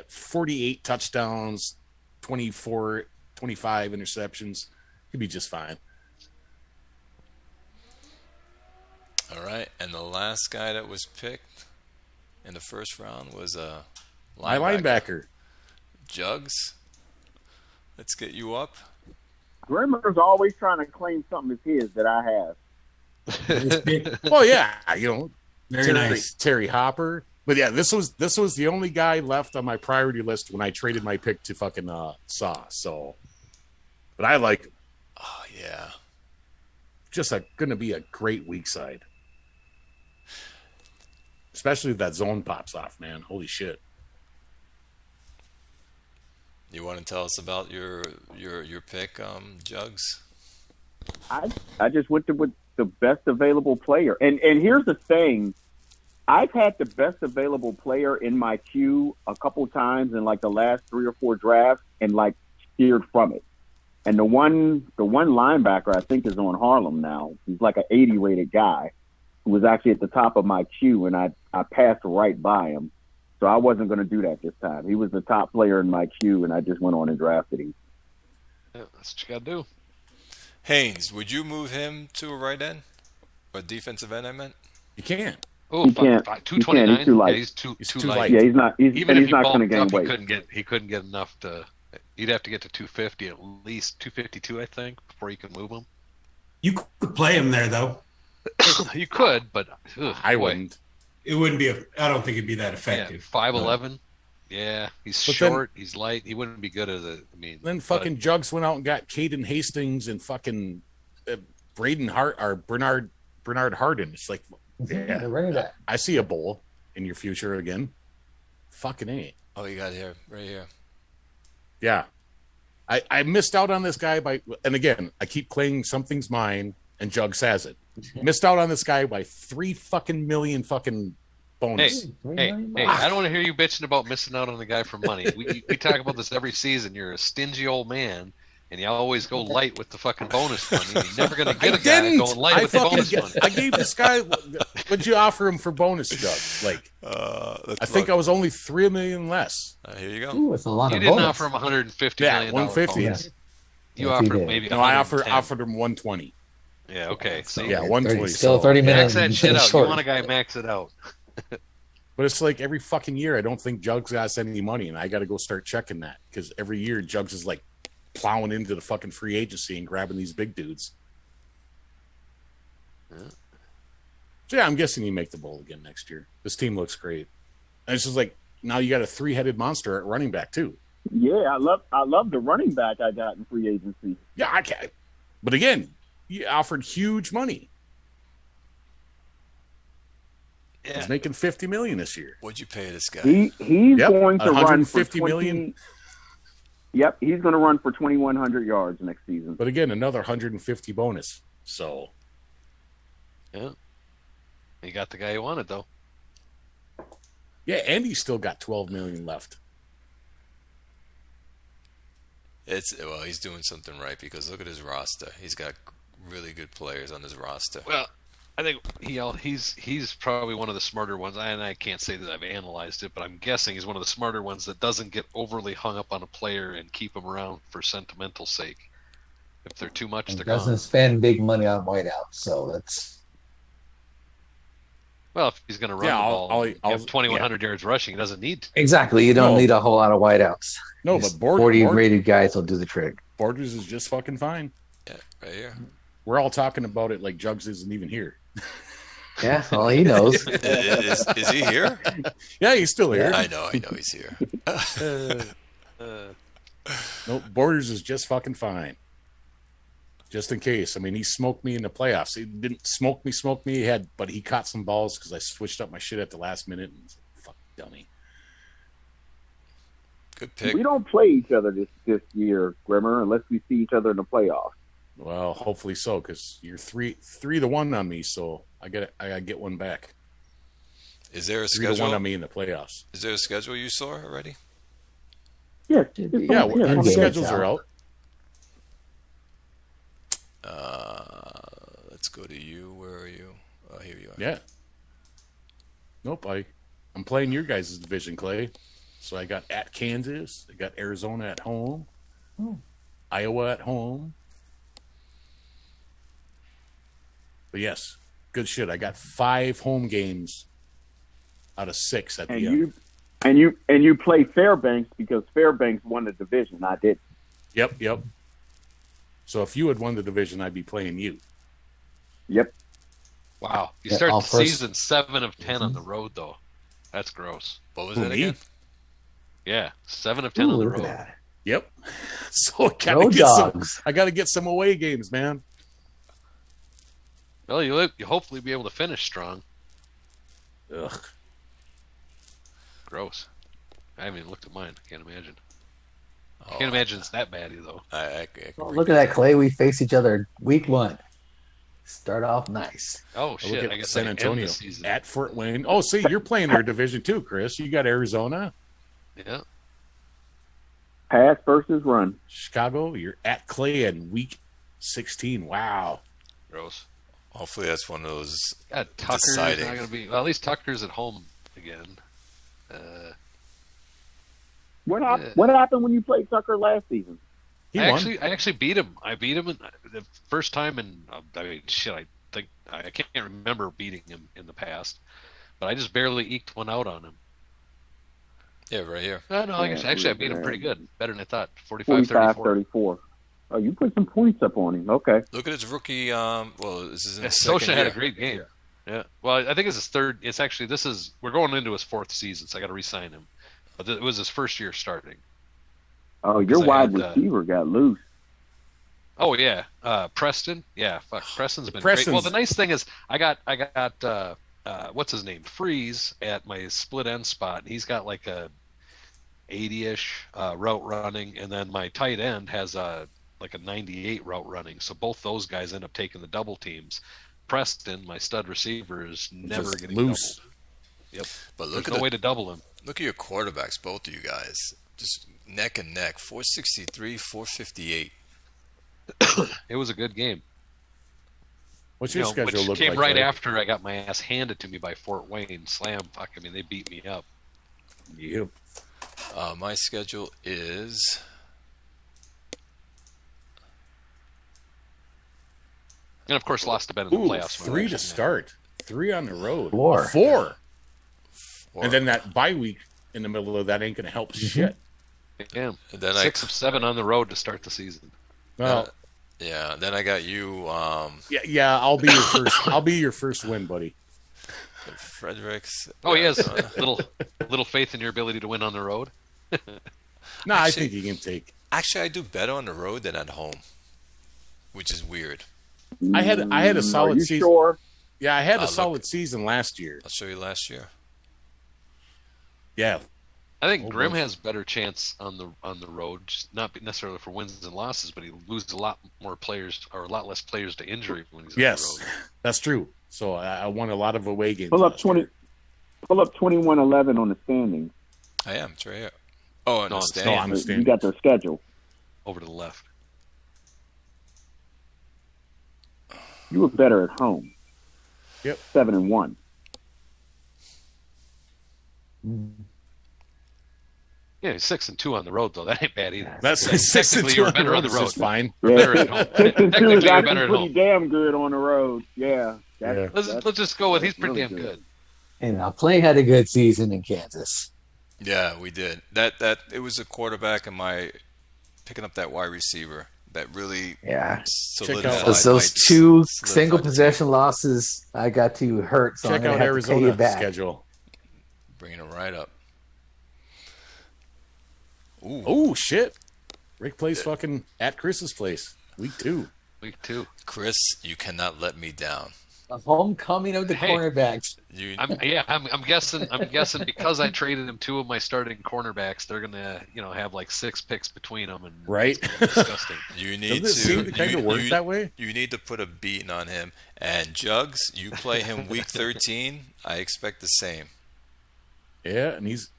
S4: 48 touchdowns, 24, 25 interceptions. He'll be just fine.
S1: All right, and the last guy that was picked in the first round was
S4: My linebacker.
S1: Jugs. Let's get you up.
S3: Grimmer's always trying to claim something is his that I have.
S4: Well, yeah,
S7: Very nice.
S4: Terry Hopper. But yeah, this was the only guy left on my priority list when I traded my pick to fucking Sauce. So, but I like him.
S1: Oh yeah.
S4: Just going to be a great weak side. Especially if that zone pops off, man. Holy shit.
S1: You want to tell us about your pick, Jugs?
S3: I just went with the best available player. And here's the thing. I've had the best available player in my queue a couple times in like the last 3 or 4 drafts and like steered from it. And the one linebacker I think is on Harlem now. He's like an 80 rated guy who was actually at the top of my queue, and I passed right by him. So I wasn't going to do that this time. He was the top player in my queue, and I just went on and drafted him.
S2: Yeah, that's what you got to do.
S1: Haynes, would you move him to a right end? Or defensive end, I meant?
S4: You can't.
S2: Oh,
S3: He can't.
S2: 229.
S3: He's too light.
S2: Yeah, he's too
S4: He's too
S2: light.
S4: light.
S3: Yeah, he's not
S2: Even if he
S3: not going to
S2: bulked
S3: gain
S2: up,
S3: weight.
S2: he couldn't get enough to. You'd have to get to 250 at least 252, I think, before you can move him.
S7: You could play him there though.
S2: You could, but
S4: I
S2: boy.
S4: wouldn't.
S7: It wouldn't be. I don't think it'd be that
S2: Yeah,
S7: effective.
S2: 5'11". Yeah, he's
S4: But then-
S2: short. He's light. He wouldn't be good as a. I mean,
S4: Then fucking Jugs went out and got Caden Hastings and fucking Braden Hart or Bernard Harden. It's like, yeah,
S5: they're running that.
S4: I see a bowl in your future again. Fucking A.
S1: Oh, you got here, right here.
S4: Yeah. I missed out on this guy and again, I keep claiming something's mine and Jugs has it. Missed out on this guy by 3 fucking million fucking bonus.
S2: Hey, I don't want to hear you bitching about missing out on the guy for money. We talk about this every season. You're a stingy old man, and you always go light with the fucking bonus money. You're never going to get a guy going light with the bonus money.
S4: I gave this guy. What'd you offer him for bonus, Jugs? Like, I think I was only 3 million less.
S1: Here you go.
S5: Ooh, it's a lot
S2: You
S5: of
S2: didn't
S5: bonus.
S2: offer him $150
S4: Yeah,
S2: million
S4: 150.
S2: bonus. You
S5: Yes, he
S2: offered
S5: did.
S2: maybe
S4: No, I
S2: 110.
S4: offered him 120.
S2: Yeah, okay.
S5: So
S2: See,
S4: Yeah,
S5: 30,
S4: 120.
S5: still
S4: So,
S5: 30
S2: max
S5: minutes.
S2: that shit out.
S5: short.
S2: You want a guy max it out.
S4: but it's like every fucking year, I don't think Jugs got any money, and I got to go start checking that because every year Jugs is like plowing into the fucking free agency and grabbing these big dudes.
S2: Yeah.
S4: So yeah, I'm guessing you make the bowl again next year. This team looks great. And it's just like now you got a 3-headed monster at running back too.
S3: Yeah, I love the running back I got in free agency.
S4: Yeah, I can't. But again, you offered huge money.
S2: Yeah.
S4: He's making $50 million this year.
S1: What'd you pay this guy?
S3: He's
S4: Yep,
S3: going to run for
S4: 150
S3: 20
S4: million.
S3: Yep, he's going to run for 2,100 yards next season.
S4: But again, another 150 bonus. So
S2: Yeah. You got the guy you wanted, though.
S4: yeah, and he's still got 12 million left.
S1: He's doing something right because look at his roster. He's got really good players on his roster.
S2: Well, I think he's probably one of the smarter ones. And I can't say that I've analyzed it, but I'm guessing he's one of the smarter ones that doesn't get overly hung up on a player and keep him around for sentimental sake. If they're too much,
S5: And
S2: they're
S5: doesn't
S2: gone.
S5: spend big money on whiteouts, so that's
S2: Well, if he's going to run
S4: Yeah,
S2: the
S4: I'll-
S2: ball,
S4: I'll-
S2: have 2,100 yards rushing, he doesn't need to.
S5: exactly. You don't
S4: No.
S5: need a whole lot of whiteouts.
S4: No,
S5: Just
S4: but
S5: 40 rated guys will do the trick.
S4: Borders is just fucking fine.
S1: Yeah, right here.
S4: We're all talking about it like Jugs isn't even here.
S5: Yeah, well, he knows.
S1: Is he here?
S4: Yeah, he's still here.
S1: I know he's here.
S4: No, Borders is just fucking fine. Just in case. I mean, he smoked me in the playoffs. He didn't smoke me. But he caught some balls because I switched up my shit at the last minute. And fuck dummy.
S1: Good pick.
S3: We don't play each other this year, Grimmer, unless we see each other in the playoffs.
S4: Well, hopefully so, because you're 3-1 on me, so I get one back.
S1: Is there a
S4: 3-1
S1: schedule?
S4: on me in the playoffs.
S1: Is there a schedule you saw already?
S3: Yeah,
S4: Yeah,
S3: on
S4: the
S3: the
S4: schedules
S5: out.
S4: are out.
S1: Let's go to you. Where are you? Oh, here you are.
S4: Yeah. Nope, I'm playing your guys' division, Clay. So I got at Kansas, I got Arizona at home, Iowa at home. But yes, good shit. I got 5 home games out of 6 at the end.
S3: And you play Fairbanks because Fairbanks won the division. I did.
S4: Yep. So if you had won the division, I'd be playing you.
S3: Yep.
S2: Wow. You
S5: Yeah,
S2: start
S5: all
S2: the
S5: first-
S2: season 7 of 10 on the road, though. That's gross.
S1: What was
S4: Who,
S1: it
S4: me?
S1: again?
S2: Yeah, 7 of 10
S5: Ooh,
S2: on the
S5: look at
S2: road.
S5: that.
S4: Yep. So
S5: Road dogs.
S4: I got to get some away games, man.
S2: Well, you hopefully be able to finish strong.
S4: Ugh.
S2: Gross. I haven't even looked at mine. I can't imagine.
S1: Oh,
S2: Can't imagine it's that bad, though.
S1: I
S5: Oh, look at that, Clay. We face each other week 1. Start off nice.
S2: Oh,
S4: I look
S2: shit.
S4: at
S2: I guess
S4: San
S2: I end
S4: Antonio
S2: the season.
S4: at Fort Wayne. Oh, see, you're playing their division too, Chris. You got Arizona,
S2: Yeah.
S3: Pass versus run.
S4: Chicago. You're at Clay in week 16. Wow.
S2: Gross.
S1: Hopefully that's one of those.
S2: God, Tucker's
S1: Deciding.
S2: not going to be. Well, at least Tucker's at home again.
S3: What
S2: Yeah.
S3: What happened when you played Tucker last season?
S4: He
S2: I
S4: won.
S2: actually beat him. I beat him the first time, and I mean, shit. I think I can't remember beating him in the past, but I just barely eked one out on him.
S1: Yeah, right here.
S2: No, I guess
S3: Yeah,
S2: actually I beat him
S3: yeah.
S2: pretty good, better than I thought.
S3: 45-34.
S2: 45-34.
S3: Oh, you put some points up on him. Okay.
S1: Look at his rookie. Well, this is in
S2: Yeah,
S1: his second
S2: Sosha had a
S1: year.
S2: great game. Yeah. Well, I think it's his third. It's actually we're going into his 4th season, so I got to re-sign him. But it was his first year starting.
S3: Oh, your
S2: 'Cause I
S3: wide
S2: had,
S3: receiver got loose.
S2: Oh yeah, Preston. Yeah, fuck, Preston's been
S4: Preston's-
S2: great. Well, the nice thing is I got what's his name, Freeze, at my split end spot. He's got like a 80-ish route running, and then my tight end has like a 98 route running. So both those guys end up taking the double teams. Preston, my stud receiver, is never
S4: Just
S2: getting
S4: loose.
S2: doubled. Yep.
S1: But
S2: There's
S1: look
S2: no
S1: at
S2: way to double him.
S1: look at your quarterbacks, both of you guys, just neck and neck. 463, 458.
S2: It was a good game.
S4: What's your schedule
S2: which
S4: look
S2: came
S4: like?
S2: right
S4: Clay?
S2: after I got my ass handed to me by Fort Wayne. Slam, fuck. I mean, they beat me up.
S4: Yep.
S1: My schedule is.
S2: And of course, lost to Ben in the
S4: Ooh,
S2: playoffs.
S4: 3 to start. 3 on the road.
S5: 4.
S4: 4.
S1: Or-
S4: And then that bye week in the middle of that ain't going to help shit.
S2: Yeah,
S1: And then
S2: 6 of 7 on the road to start the season.
S4: Well,
S1: yeah. Then I got you,
S4: yeah, I'll be your first. I'll be your first win, buddy.
S1: Fredericks.
S2: Oh, he has little faith in your ability to win on the road.
S4: No, I
S1: Actually-
S4: think you can take.
S1: Actually, I do better on the road than at home, which is weird.
S4: I had a solid
S3: Are you
S4: season.
S3: sure?
S4: Yeah, I had a
S1: Look.
S4: solid season last year.
S1: I'll show you last year.
S4: Yeah,
S2: I think
S4: Oh,
S2: Grimm
S4: boy.
S2: has better chance on the road, just not necessarily for wins and losses, but he loses a lot more players or a lot less players to injury when he's
S4: yes,
S2: on the road.
S4: that's true. So I won a lot of away games.
S3: Pull up
S4: last
S3: 20.
S4: year.
S3: Pull up 21-11 on the standings.
S1: I am. It's right here. Oh, and
S2: No,
S1: the
S2: it's
S1: standing.
S4: not on the
S3: You
S4: standings.
S3: got their schedule.
S2: Over to the left.
S3: You were better at home.
S4: Yep.
S3: 7-1.
S2: Yeah, he's 6-2 on the road though. That ain't bad either.
S4: That's
S2: Technically,
S4: 6 and 2
S2: you're
S4: on the
S2: better
S4: road
S2: on the
S4: is
S2: road.
S4: just fine.
S2: Better at home.
S3: 6-2 is
S2: Technically, you're
S3: actually
S2: better at
S3: pretty
S2: home.
S3: damn good on the road. Yeah.
S4: Yeah.
S2: Let's just go with he's pretty
S3: really
S2: damn
S3: good.
S2: good.
S5: And Plain had a good season in Kansas.
S1: Yeah, we did. That it was a quarterback and my picking up that wide receiver that really
S5: Yeah.
S1: solidified.
S5: Those
S1: my-
S5: two
S1: solidified
S5: single
S1: the team.
S5: possession losses I got to hurt, so
S4: Check
S5: I'm gonna
S4: out
S5: have to pay you
S4: Arizona
S5: back.
S4: schedule.
S1: Bringing it right up. Ooh,
S4: Oh shit! Rick plays fucking at Chris's place. Week 2.
S2: Week 2.
S1: Chris, you cannot let me down.
S5: A homecoming of the
S2: Hey.
S5: cornerbacks.
S1: You,
S2: I'm guessing because I traded him 2 of my starting cornerbacks, they're gonna have like 6 picks between them, and
S4: Right?
S2: it's disgusting.
S1: you need
S4: Doesn't it seem
S1: to
S4: to kind
S1: you,
S4: of work
S1: you-
S4: that way?
S1: You need to put a beating on him. And Jugs, you play him week 13. I expect the same.
S4: Yeah, and he's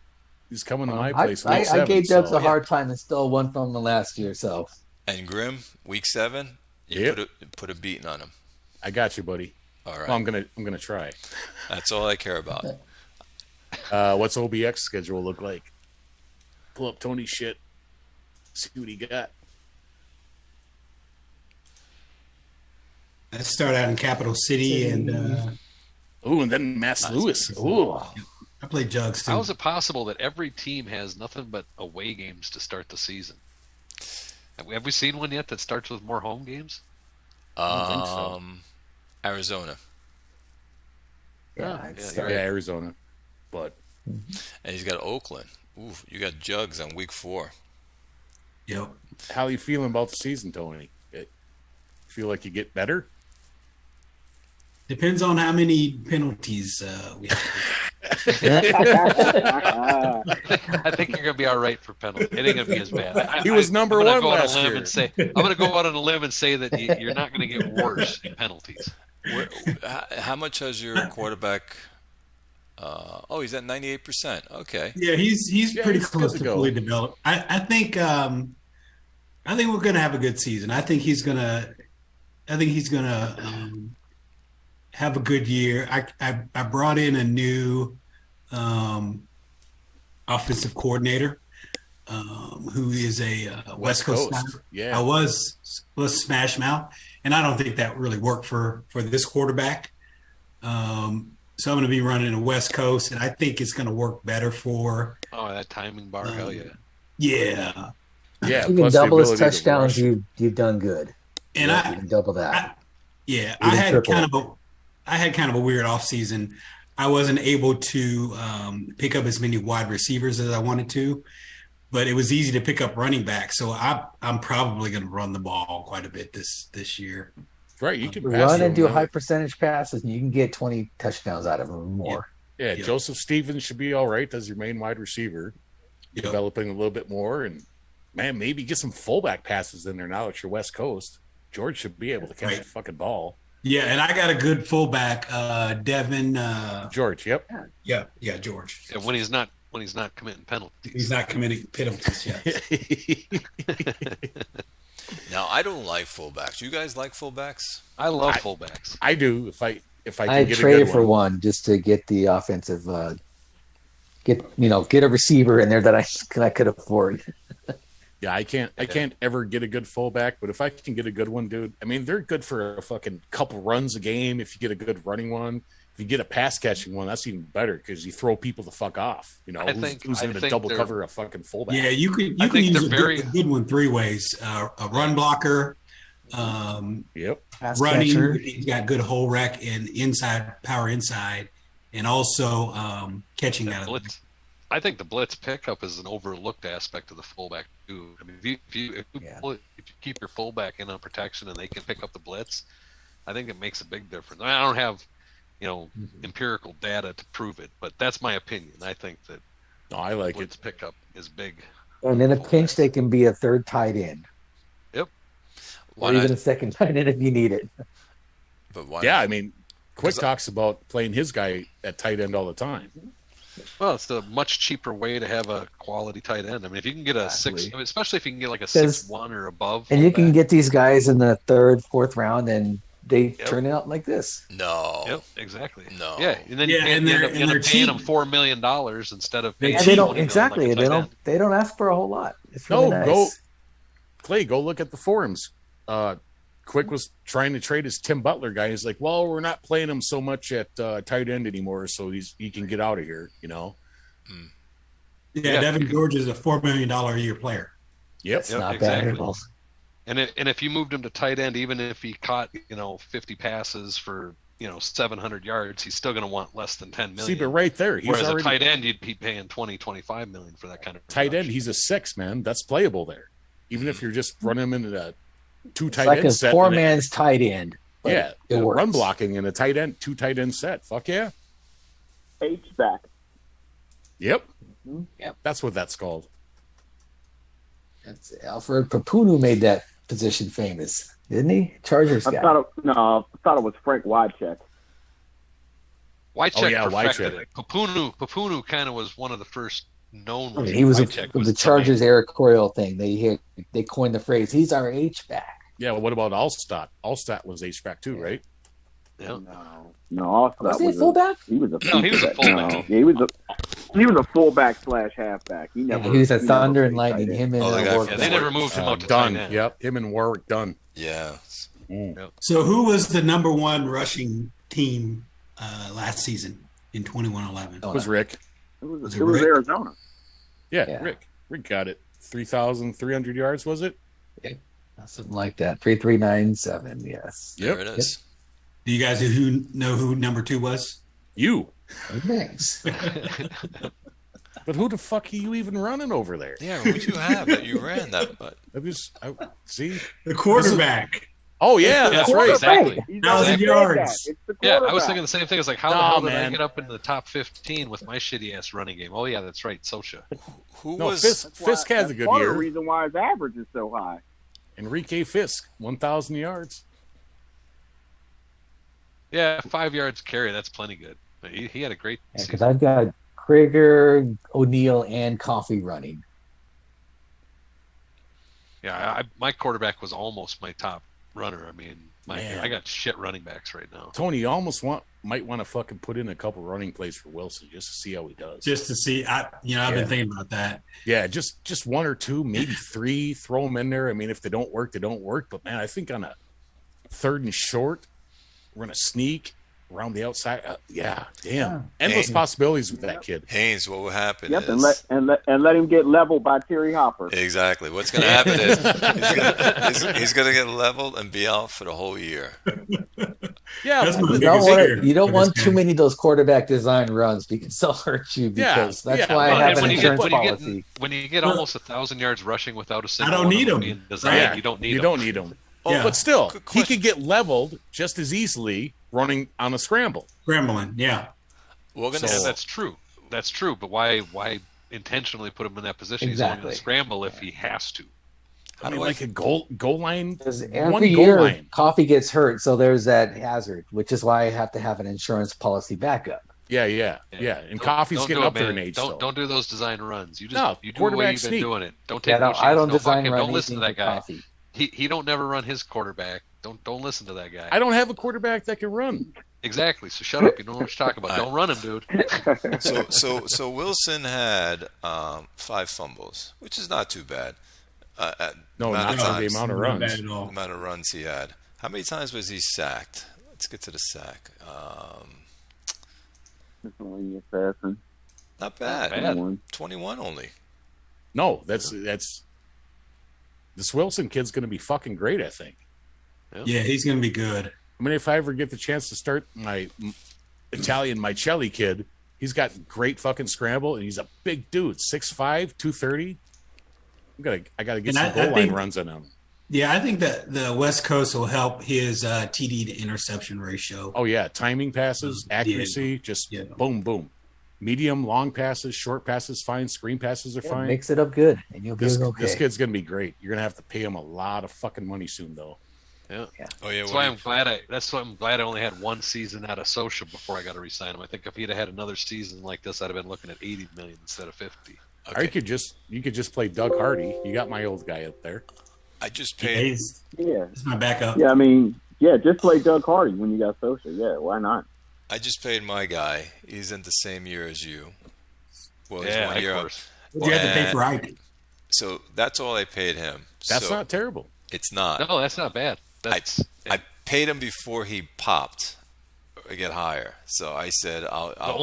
S4: coming to my
S5: I,
S4: place.
S5: I,
S4: week
S5: I
S4: 7,
S5: gave Dubs
S4: so-
S5: a hard time and still won from the last year, so
S1: And Grim, week 7. You
S4: Yep.
S1: put a beating on him.
S4: I got you, buddy.
S1: All right.
S4: Well, I'm gonna try.
S1: That's all I care about.
S4: What's OBX schedule look like? Pull up Tony's shit. See what he got.
S7: I start out in Capital City, and
S4: Ooh, and then Mass Lewis. Ooh,
S7: I play Jugs too.
S2: How is it possible that every team has nothing but away games to start the season? Have we seen one yet that starts with more home games?
S4: don't think so.
S1: Arizona.
S5: yeah,
S2: Oh,
S5: it's,
S2: yeah,
S4: yeah, Arizona. But
S1: And he's got Oakland. Ooh, you got Jugs on week 4.
S7: Yep.
S4: how you feeling about the season, Tony? Feel like you get better?
S7: Depends on how many penalties we have.
S2: I think you're gonna be all right for penalty. It ain't gonna be as bad.
S4: He was number
S2: I'm gonna
S4: one
S2: go out on a
S4: last
S2: limb
S4: year.
S2: and say I'm gonna go out on a limb and say that you're not gonna get worse in penalties.
S1: How much has your quarterback? He's at 98%. Okay.
S7: Yeah, he's
S4: Yeah,
S7: pretty
S4: he's
S7: close
S4: good
S7: to
S4: to go.
S7: fully developed. I think we're gonna have a good season. I think he's gonna have a good year. I brought in a new offensive coordinator who is a West Coast guy.
S4: Yeah.
S7: I was smash mouth, and I don't think that really worked for this quarterback. So I'm going to be running a West Coast, and I think it's going to work better for.
S2: Oh, that timing bar, hell yeah.
S7: Yeah,
S4: Yeah,
S5: you can
S4: plus the
S5: double his
S4: ability to
S5: touchdowns.
S4: rush.
S5: You've done good.
S7: and
S5: You can double that.
S7: I had
S5: triple
S7: kind of a weird off season. I wasn't able to pick up as many wide receivers as I wanted to, but it was easy to pick up running back. So I'm probably going to run the ball quite a bit this year.
S4: Right, you can pass
S5: Run and
S4: them,
S5: do
S4: though.
S5: high percentage passes, and you can get 20 touchdowns out of them or more.
S4: Yeah,
S7: Yeah.
S4: Joseph Stevens should be all right as your main wide receiver,
S7: Yep.
S4: developing a little bit more, and man, maybe get some fullback passes in there now at your West Coast. George should be able to catch
S7: Right.
S4: the fucking ball.
S7: Yeah, and I got a good fullback, Devin.
S4: George, yep.
S7: George.
S2: Yeah, when he's not committing penalties.
S7: He's not committing penalties yet.
S1: Now, I don't like fullbacks. You guys like fullbacks?
S2: I love fullbacks.
S4: I do if I can
S5: I
S4: get
S5: traded
S4: a good
S5: for
S4: one.
S5: one just to get the offensive, get a receiver in there that I could afford.
S4: Yeah, I can't ever get a good fullback, but if I can get a good one, dude, I mean, they're good for a fucking couple runs a game. If you get a good running one, if you get a pass catching one, that's even better because you throw people the fuck off. You know, who's going to double cover a fucking fullback?
S7: Yeah, you can use a good one three ways: a run blocker,
S5: Pass
S7: running.
S5: catcher.
S7: He's got good hole wreck and power inside, and also catching out of
S2: blitz. I think the blitz pickup is an overlooked aspect of the fullback too. I mean, if you keep your fullback in on protection and they can pick up the blitz, I think it makes a big difference. I don't have, empirical data to prove it, but that's my opinion. I think that
S4: I like
S2: blitz pickup is big.
S5: And in a pinch, they can be a third tight end.
S2: Yep.
S5: Or even a second tight end if you need it.
S1: But why?
S4: Yeah, I mean, Quick talks about playing his guy at tight end all the time.
S2: Well, it's a much cheaper way to have a quality tight end. I mean, if you can get a 6, especially if you can get like a 6'1" or above,
S5: and you can get these guys in the third, fourth round, and they turn it out like this.
S1: No.
S2: Yep, exactly.
S1: No.
S2: Yeah, and then you end up paying them $4 million instead of paying.
S5: They don't exactly. They don't ask for a whole lot. It's really nice.
S4: Go look at the forums. Quick was trying to trade his Tim Butler guy. He's like, well, we're not playing him so much at tight end anymore, so he can get out of here,
S7: Yeah, Devin George is a $4 million a year player.
S5: Yep, not bad at all.
S2: And if you moved him to tight end, even if he caught 50 passes for 700 yards, he's still going to want less than 10 million.
S4: See, but right there,
S2: whereas a tight end, you'd be paying 20-25 million for that kind of
S4: tight end. He's a 6, man. That's playable there. Even if you're just running him into that 2 tight
S5: like
S4: end
S5: a
S4: set.
S5: 4-man's tight end.
S4: Yeah, run blocking in a tight end, 2 tight end set. Fuck yeah.
S3: H-back.
S4: Yep. That's what that's called.
S5: That's Alfred Papunu made that position famous, didn't he? Chargers guy.
S3: I thought it was Frank Wycheck.
S2: Wycheck perfected it. Papunu kind of was one of the first known.
S5: I mean, he was the Chargers Eric Coryell thing. They coined the phrase, he's our H-back.
S4: Yeah, well, what about Allstott? Allstott was H-back too, right?
S2: Yeah.
S3: No, Allstott
S5: was he a fullback?
S3: He was a
S2: fullback.
S3: No, he was a fullback / halfback. He
S5: was a Thunder and Lightning. Him and Warwick.
S2: They never moved him out to
S4: Dunn.
S2: tight end.
S4: Yep, him and Warwick Dunn.
S1: Yeah.
S2: Yep.
S7: So who was the number 1 rushing team last season in 21-11?
S4: It was Rick.
S3: It was Arizona.
S4: Yeah, Rick. Rick got it. 3,300 yards, was it?
S5: Yeah. Something like that. 3,397. Yes.
S1: There it is.
S7: Do you guys know who number 2 was?
S4: You.
S5: Thanks.
S4: But who the fuck are you even running over there?
S1: Yeah, who do you have that you ran that? But
S4: see
S7: the quarterback.
S4: Oh yeah, that's right.
S2: Exactly.
S7: 1,000 yards.
S2: Yeah, I was thinking the same thing. I was like, how the hell did I get up into the top 15 with my shitty ass running game? Oh yeah, that's right, Sosha.
S4: Fisk has a good year.
S3: That's the reason why his average is so high.
S4: Enrique Fisk, 1,000 yards.
S2: Yeah, 5 yards carry. That's plenty good. He had a great season.
S5: Because I've got Krieger, O'Neal, and Coffee running.
S2: Yeah, my quarterback was almost my top runner. I mean, I got shit running backs right now.
S4: Tony, you almost might want to fucking put in a couple running plays for Wilson just to see how he does.
S7: Just to see, I've been thinking about that.
S4: Yeah, just 1 or 2, maybe 3, throw them in there. I mean, if they don't work, they don't work. But man, I think on a 3rd and short, we're gonna sneak around the outside. Endless possibilities with that kid.
S1: Haynes, what will happen?
S3: Yep, and let him get leveled by Terry Hopper.
S1: Exactly. What's going to happen is he's going to get leveled and be out for the whole year.
S4: Yeah,
S5: you don't want too many of those quarterback design runs because they'll hurt you. Because that's why I have an insurance policy.
S2: When you get almost 1,000 yards rushing without a single,
S7: I don't need them.
S2: You don't need them.
S4: You don't need them. Oh, but still, he could get leveled just as easily running on a scramble.
S7: Scrambling, yeah.
S2: That's true. That's true. But why intentionally put him in that position?
S5: Exactly.
S2: He's only going to scramble if he has to.
S4: I mean, like a goal line.
S5: Every year, Coffee gets hurt, so there's that hazard, which is why I have to have an insurance policy backup.
S4: Yeah. And Coffee's getting up there in age.
S2: Don't do those design runs. You do what you've been doing it. Don't take
S5: no chances. I don't design runs.
S2: Don't listen to that guy.
S5: Coffee.
S2: He don't never run his quarterback. Don't listen to that guy.
S4: I don't have a quarterback that can run.
S2: Exactly. So shut up. You know what you're talking about. Don't run him, dude.
S1: So Wilson had 5 fumbles, which is not too bad.
S4: No,
S1: amount
S4: not
S1: of
S4: for the
S1: times,
S4: amount of
S7: Not
S4: runs.
S7: bad at all.
S1: amount of runs he had. How many times was he sacked? Let's get to the sack.
S3: Miscellaneous passing.
S1: Not bad.
S2: Bad.
S1: 21 only.
S4: No, that's this Wilson kid's going to be fucking great. I think.
S7: Yeah, he's going to be good.
S4: I mean, if I ever get the chance to start my Italian Michelli kid, he's got great fucking scramble, and he's a big dude, 6'5", 230. I gotta get
S7: And
S4: some
S7: I
S4: goal line
S7: think-
S4: runs on him.
S7: Yeah, I think that the West Coast will help his TD to interception ratio.
S4: Oh yeah, timing passes, accuracy, just
S7: Yeah.
S4: boom, boom. Medium, long passes, short passes, fine. Screen passes are
S5: Yeah,
S4: fine.
S5: mix it up good, and you'll be
S4: This
S5: okay.
S4: kid's gonna be great. You're gonna have to pay him a lot of fucking money soon, though.
S2: Yeah.
S1: Oh yeah.
S2: That's why I'm glad I only had one season out of social before I got to resign him. I think if he'd have had another season like this, I'd have been looking at 80 million instead of 50.
S4: Or you could just play Doug Hardy. You got my old guy up there.
S1: I just
S7: Yeah,
S1: paid.
S7: he's my backup.
S3: Yeah, I mean, just play Doug Hardy when you got social. Yeah, why not?
S1: I just paid my guy. He's in the same year as you. Well, he's
S2: Yeah,
S1: one
S2: of
S1: year up.
S2: course.
S7: What do you have to pay for Ike?
S1: So that's all I paid him.
S4: That's
S1: So
S4: not terrible.
S1: It's not.
S2: No, that's not bad. That's
S1: I paid him before he popped or get higher. So I said, I'll
S2: the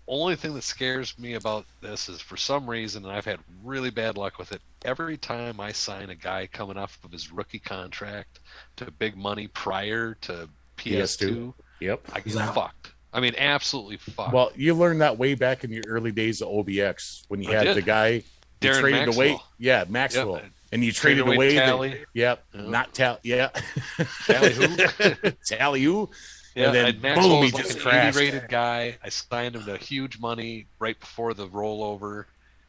S2: only thing that scares me about this is for some reason, and I've had really bad luck with it. Every time I sign a guy coming off of his rookie contract to big money prior to PS2,
S4: Yep.
S2: I get
S7: He's out.
S2: fucked. I mean, absolutely fucked.
S4: Well, you learned that way back in your early days of OBX when you
S2: I
S4: had
S2: did.
S4: the guy you
S2: Darren
S4: traded away.
S2: Maxwell.
S4: Yeah, Maxwell.
S2: Yep.
S4: And you traded
S2: Traded away
S4: away.
S2: Tally.
S4: Yep.
S2: Yeah.
S4: Not Tally. Yeah.
S2: Tally who?
S4: Tally who?
S2: Yeah,
S4: And then
S2: and Maxwell
S4: boom, he
S2: was like
S4: just
S2: an
S4: crashed.
S2: 80-rated guy. I signed him to huge money right before the rollover,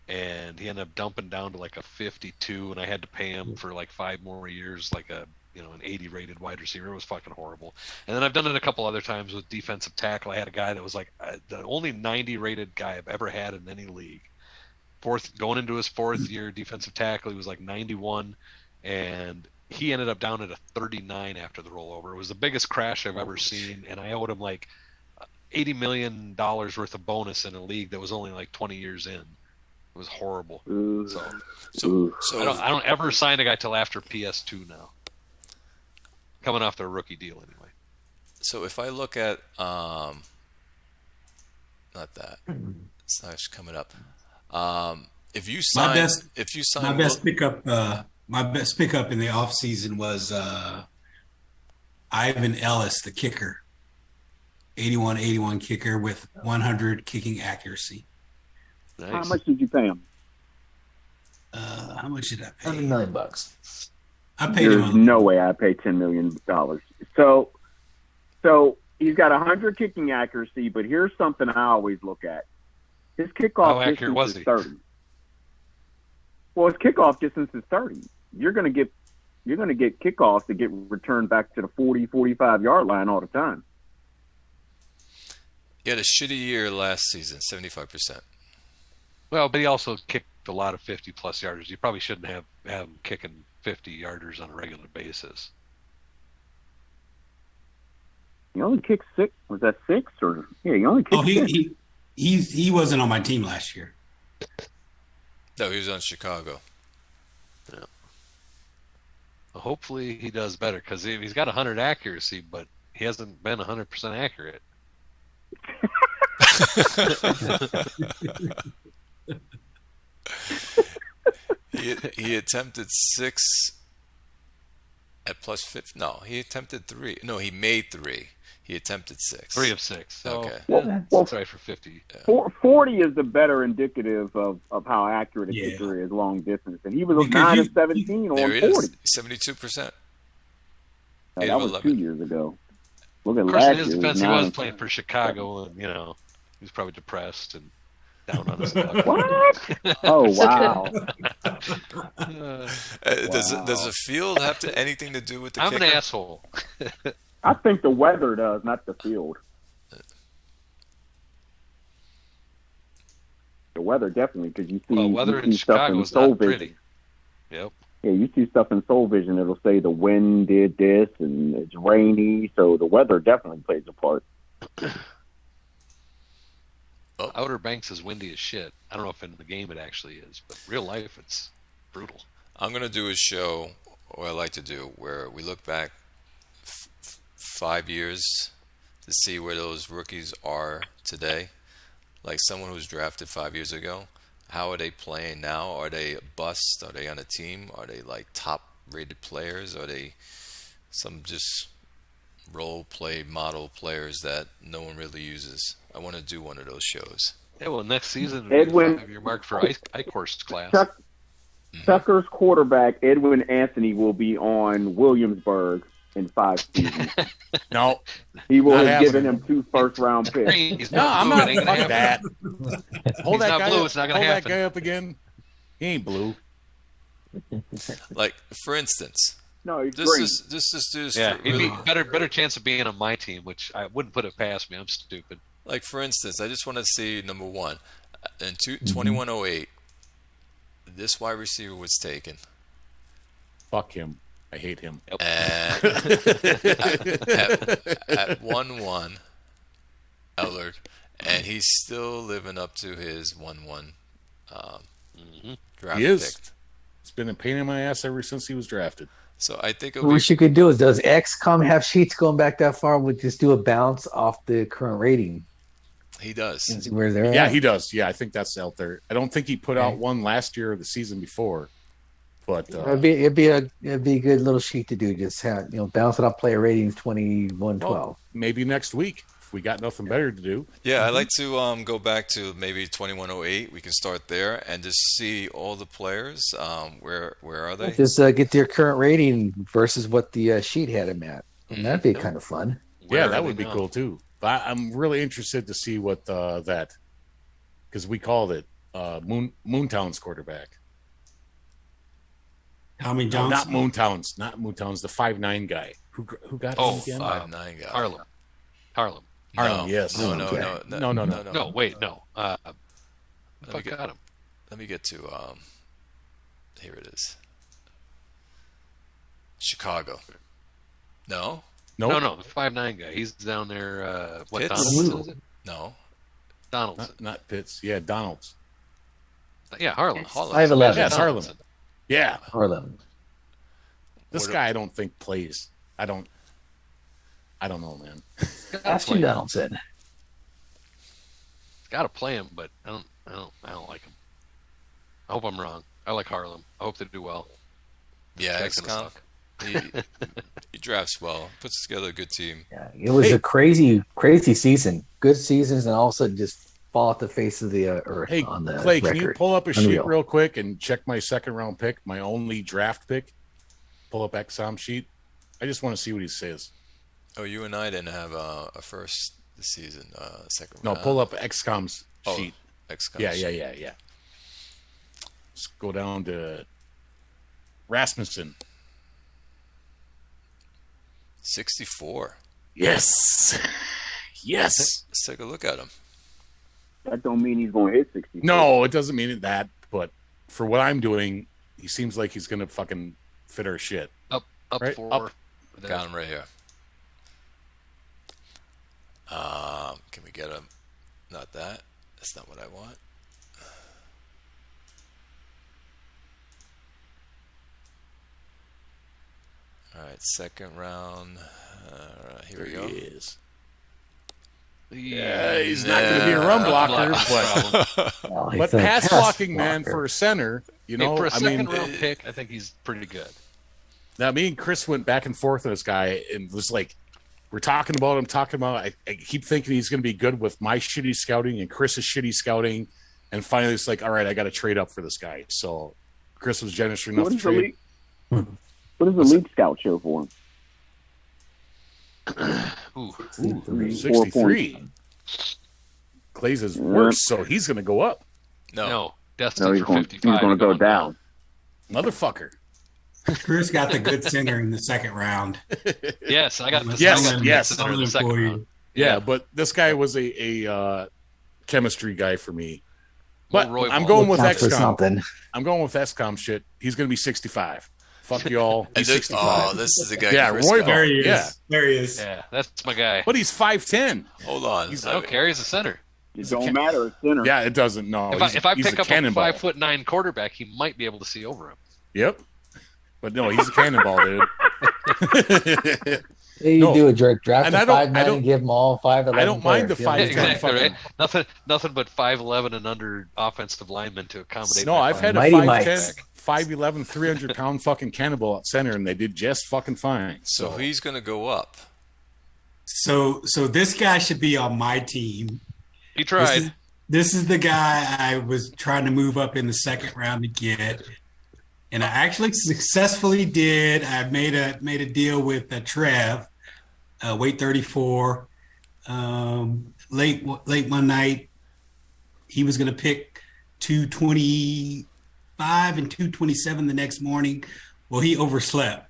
S2: and he ended up dumping down to like a 52, and I had to pay him for like 5 more years, like an 80-rated wide receiver. It was fucking horrible. And then I've done it a couple other times with defensive tackle. I had a guy that was like the only 90-rated guy I've ever had in any league. Going into his 4th year, defensive tackle, he was like 91, and he ended up down at a 39 after the rollover. It was the biggest crash I've ever seen, and I owed him like $80 million worth of bonus in a league that was only like 20 years in. It was horrible.
S3: Ooh.
S1: so
S3: Ooh.
S2: I don't ever sign a guy till after PS2 now. Coming off their rookie deal anyway.
S1: So if I look at not that, it's not coming up. If you sign,
S7: My best pickup in the offseason was Ivan Ellis, the kicker. 81 kicker with 100 kicking accuracy.
S2: Nice.
S3: How much did you pay him?
S7: How much did I pay?
S5: $100 million.
S7: I paid him.
S3: There's no way I paid $10 million. So he's got 100 kicking accuracy, but here's something I always look at. His kickoff
S2: How accurate
S3: distance
S2: was
S3: is
S2: he?
S3: 30. Well, his kickoff distance is 30. You're going to get kickoffs that get returned back to the 40, 45-yard line all the time.
S1: He had a shitty year last season, 75%.
S2: Well, but he also kicked a lot of 50-plus yarders. You probably shouldn't have him kicking 50-yarders on a regular basis.
S3: He only kicked 6. Was that 6? Or yeah, he only kicked
S7: Oh,
S3: 6.
S7: he wasn't on my team last year.
S1: No, he was on Chicago.
S2: Well, hopefully he does better because he's got 100 accuracy, but he hasn't been 100% accurate.
S1: He attempted 6 at plus 50. No, he attempted 3. No, he made 3. He attempted 6.
S2: 3 of 6. So
S1: Okay.
S2: that's right for 50.
S3: 40 is the better indicative of how accurate a
S7: Yeah.
S3: kicker is long distance. And he was
S7: Because
S3: 9
S7: you-
S3: of 17
S1: There
S3: on
S1: he
S3: 40.
S1: is, 72%.
S3: That
S1: 8 of
S3: was
S1: 11.
S3: 2 years ago. Look at
S2: Of course,
S3: last
S2: in his
S3: year.
S2: defense, he
S3: 9
S2: was
S3: of-
S2: playing for Chicago, and he was probably depressed and down on his luck.
S3: What? Oh, wow.
S1: Does the field have anything to do with the
S2: I'm
S1: kicker?
S2: an asshole.
S3: I think the weather does, not the field. The weather definitely, because you see,
S2: Well, weather
S3: you
S2: in
S3: see stuff
S2: Chicago
S3: in
S2: is
S3: Soul
S2: not
S3: Vision.
S2: pretty. Yep.
S3: Yeah, you see stuff in Soul Vision. It'll say the wind did this and it's rainy. So the weather definitely plays a part.
S2: Outer Banks is windy as shit. I don't know if in the game it actually is, but real life it's brutal.
S1: I'm going to do a show, what I like to do, where we look back 5 years to see where those rookies are today. Like someone who was drafted 5 years ago, how are they playing now? Are they a bust? Are they on a team? Are they like top-rated players? Are they some just role-play model players that no one really uses? I want to do one of those shows.
S2: Yeah, well, next season,
S3: Edwin-
S2: you're marked for I-course class.
S3: Tucker's quarterback, Edwin Anthony, will be on Williamsburg in 5 seasons.
S4: No,
S3: He will
S4: Not
S3: have given
S4: happening.
S3: him 2 first-round picks.
S2: He's
S4: no, I'm
S2: blue,
S4: not
S2: it ain't gonna
S4: fuck
S2: happen.
S4: that. Hold
S2: He's
S4: that
S2: not
S4: guy
S2: blue,
S4: up.
S2: it's not gonna
S4: Hold
S2: happen.
S4: that guy up again. He ain't blue.
S1: Like, for instance,
S3: No, he's
S1: this
S3: green.
S1: is
S2: Yeah,
S1: for
S2: he'd be
S1: really,
S2: better chance of being on my team, which I wouldn't put it past me. I'm stupid.
S1: like for instance, I just want to see number one in 2108, this wide receiver was taken.
S4: Fuck him. I hate him.
S1: And at 1-1, Ellard, and he's still living up to his 1-1 draft
S4: He is.
S1: pick.
S4: It's been a pain in my ass ever since he was drafted.
S1: So I think it'll be,
S5: What you could do is, does XCOM have sheets going back that far? Would just do a bounce off the current rating
S1: he does.
S5: and see where they're
S4: Yeah,
S5: at.
S4: he does. Yeah, I think that's out there. I don't think he put out one last year or the season before, but
S5: It'd be a good little sheet to do. Just have bounce it off player ratings 21-12.
S4: maybe next week if we got nothing better to do.
S1: Yeah, I'd like to go back to maybe 2108. We can start there and just see all the players. Where are they?
S5: Just get their current rating versus what the sheet had him at. And that'd be kind of fun.
S2: Where
S4: Yeah,
S2: are
S4: that
S2: they
S4: would be
S2: now?
S4: cool too. But I'm really interested to see what that, because we called it Moontown's quarterback.
S7: Tommy
S4: No,
S7: Johnson.
S4: not Moontown's, the 5'9" guy who got him
S2: Oh,
S4: again.
S1: 5'9" guy.
S2: Harlem.
S4: Harlem,
S1: No,
S4: yes.
S1: No.
S2: No, wait, no.
S1: Let me
S2: Fuck
S1: get-
S2: got him.
S1: Let me get to here it is. Chicago. No,
S4: Nope.
S2: No, the 5'9" guy. He's down there. What
S1: Pitts?
S2: Donaldson is it?
S1: no.
S2: Donaldson.
S4: Not Pitts. Yeah, Donald's.
S2: Yeah, Harlem.
S5: 5'11".
S4: Yes, Harlem. Yeah,
S5: Harlem.
S4: this guy I don't think plays. I don't know, man.
S5: Ashton Donaldson.
S2: Got to play him, but I don't like him. I hope I'm wrong. I like Harlem. I hope they do well.
S1: Yeah,
S2: Guy's gonna
S1: XCOM.
S2: suck.
S1: He drafts well, puts together a good team.
S5: Yeah, it was a crazy season. Good seasons, and all of a sudden just fall off the face of the earth
S4: Hey,
S5: on the
S4: Clay,
S5: record.
S4: can you pull up a sheet
S5: Unreal.
S4: real quick and check my second round pick, my only draft pick? Pull up XOM sheet. I just want to see what he says.
S1: Oh, you and I didn't have a first this season, second.
S4: No, pull up XCOM's
S1: Oh,
S4: sheet.
S1: XCOM.
S4: Yeah. Let's go down to Rasmussen.
S1: 64.
S4: Yes. Yes.
S1: Let's take a look at him.
S3: That don't mean he's going to hit 60.
S4: No, it doesn't mean that, but for what I'm doing, he seems like he's going to fucking fit our shit.
S2: Up
S4: Right,
S2: 4.
S4: up.
S1: Got him right here. Can we get him? Not that. That's not what I want. All right, second round. Here we go.
S4: He is.
S2: Yeah,
S4: He's not going to be a run blocker, but
S5: Oh, he's
S4: but
S5: a
S4: pass blocking, man,
S5: blocker.
S4: for a center,
S2: for a
S4: I
S2: second
S4: mean,
S2: round pick, I think he's pretty good.
S4: now me and Chris went back and forth on this guy and was like, we're talking about him, I keep thinking he's going to be good with my shitty scouting and Chris's shitty scouting. And finally, it's like, all right, I got to trade up for this guy. So Chris was generous enough
S3: What
S4: to
S3: is the
S4: trade.
S3: league? What does the league scout show for him?
S2: Ooh,
S4: Ooh,
S5: 63.
S4: 63. Clay's is worse, so he's going to go up.
S1: No.
S2: no, destined
S3: No, he's
S2: for
S3: going
S2: 55.
S3: to go down.
S4: Motherfucker.
S7: Chris got the good center in the second round.
S2: Yes, I got the
S4: Yes,
S2: second
S4: yes.
S2: center in the second
S7: For you.
S2: round.
S4: Yeah, but this guy was a chemistry guy for me. But
S2: Roy
S4: I'm
S2: Ball.
S4: going with
S5: Counts for
S4: XCOM.
S5: something.
S4: I'm going with XCOM shit. He's going to be 65. Fuck y'all.
S1: And
S4: He's
S1: this,
S4: 65.
S1: this is the guy.
S4: Yeah,
S1: Chris
S4: Roy
S1: got.
S4: Ball.
S7: There he is.
S4: Yeah.
S7: There he is.
S2: Yeah, that's my guy.
S4: But he's 5'10".
S1: Hold on.
S4: He's-
S2: I don't care. He's a center.
S3: It don't matter. It's center.
S4: Yeah, it doesn't. No,
S2: If I
S4: he's a
S2: pick up a
S4: cannonball.
S2: 5'9" quarterback, he might be able to see over him.
S4: Yep. But no, he's a cannonball, dude.
S5: You
S4: No.
S5: do a draft
S4: And I
S5: a
S4: don't-
S5: 5'9"
S4: I don't-
S5: and give them all 5'11".
S4: I don't mind the
S5: players.
S4: 5'10"
S2: Exactly
S4: fucking-
S2: right. Nothing but 5'11" and under offensive linemen to accommodate.
S4: No,
S2: my
S4: I've had a
S5: Mighty
S4: 5'10",
S5: Mikes.
S4: 5'11", 300-pound fucking cannonball at center, and they did just fucking fine.
S1: So he's going to go up.
S7: So this guy should be on my team.
S2: He tried.
S7: This is the guy I was trying to move up in the second round to get, and I actually successfully did. I made a deal with Trev, weight 34. Late one night, he was going to pick 225 and 227 the next morning. Well, he overslept,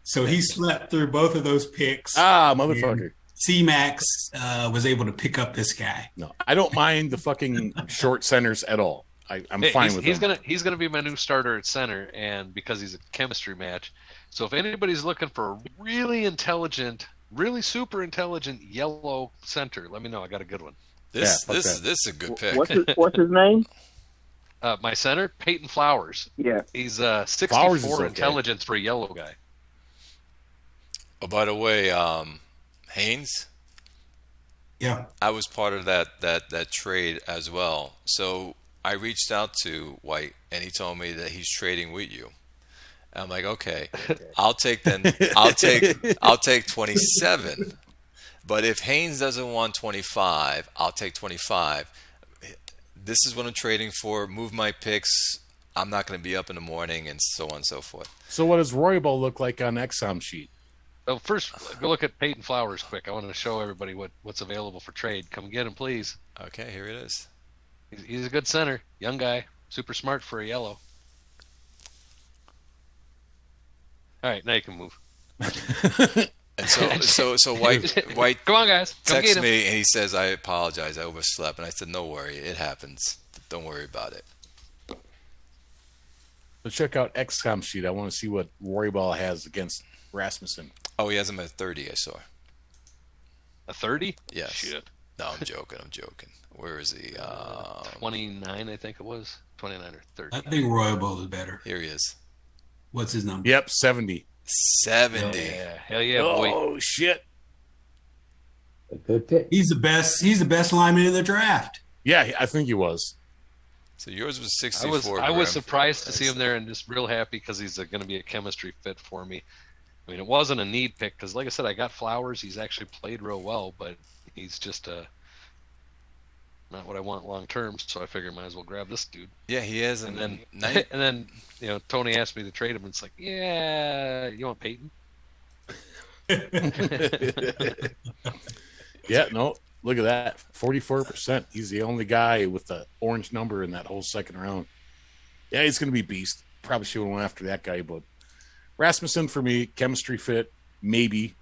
S7: so he slept through both of those picks.
S4: Motherfucker.
S7: C-Max was able to pick up this guy.
S4: No, I don't mind the fucking short centers at all. I'm fine with him.
S2: He's gonna be my new starter at center, and because he's a chemistry match. So if anybody's looking for a really intelligent, really super intelligent yellow center, let me know. I got a good one.
S1: This
S4: Yeah, fuck that.
S1: is a good pick.
S3: What's his name?
S2: My center, Peyton Flowers.
S3: Yeah.
S2: He's
S4: Flowers is
S2: 64
S4: okay.
S2: intelligence for a yellow guy.
S1: Oh, by the way, Haynes,
S7: Yeah.
S1: I was part of that trade as well. So I reached out to White, and he told me that he's trading with you. I'm like, okay, I'll take 27. But if Haynes doesn't want 25, I'll take 25. This is what I'm trading for. Move my picks. I'm not going to be up in the morning, and so on and so forth.
S4: So what does Roybal look like on XOM sheet?
S2: So first, go look at Peyton Flowers quick. I want to show everybody what's available for trade. Come get him, please.
S1: Okay, here it is.
S2: He's a good center, young guy, super smart for a yellow. All right, now you can move.
S1: And so White
S2: Come on, guys. Come
S1: texts
S2: get him.
S1: me, and he says, I apologize, I overslept. And I said, no worry, it happens. Don't worry about it.
S4: Let's check out XCOM sheet. I want to see what Roybal has against Rasmussen.
S1: Oh, he has him at 30, I saw.
S2: A 30?
S1: Yes.
S2: Shit.
S1: No, I'm joking. Where is he?
S2: 29, I think it was. 29 or 30.
S7: I think Royal is better.
S1: Here he is.
S7: What's his number?
S4: Yep, 70.
S1: 70.
S2: Yeah, hell yeah, boy.
S4: Oh shit.
S5: A good pick.
S7: He's the best lineman in the draft.
S4: Yeah, I think he was.
S1: So yours was
S2: I
S1: 64.
S2: was
S1: Graham.
S2: surprised to see him there and just real happy because he's going to be a chemistry fit for me. I mean, it wasn't a need pick because, like I said, I got Flowers. He's actually played real well, but he's just not what I want long term. So I figured might as well grab this dude.
S1: Yeah, he is.
S2: And
S1: And
S2: then, and then, Tony asked me to trade him. And it's like, yeah, you want Peyton?
S4: Yeah, no, look at that. 44%. He's the only guy with the orange number in that whole second round. Yeah, he's going to be beast. Probably should have went after that guy, but Rasmussen for me, chemistry fit, maybe.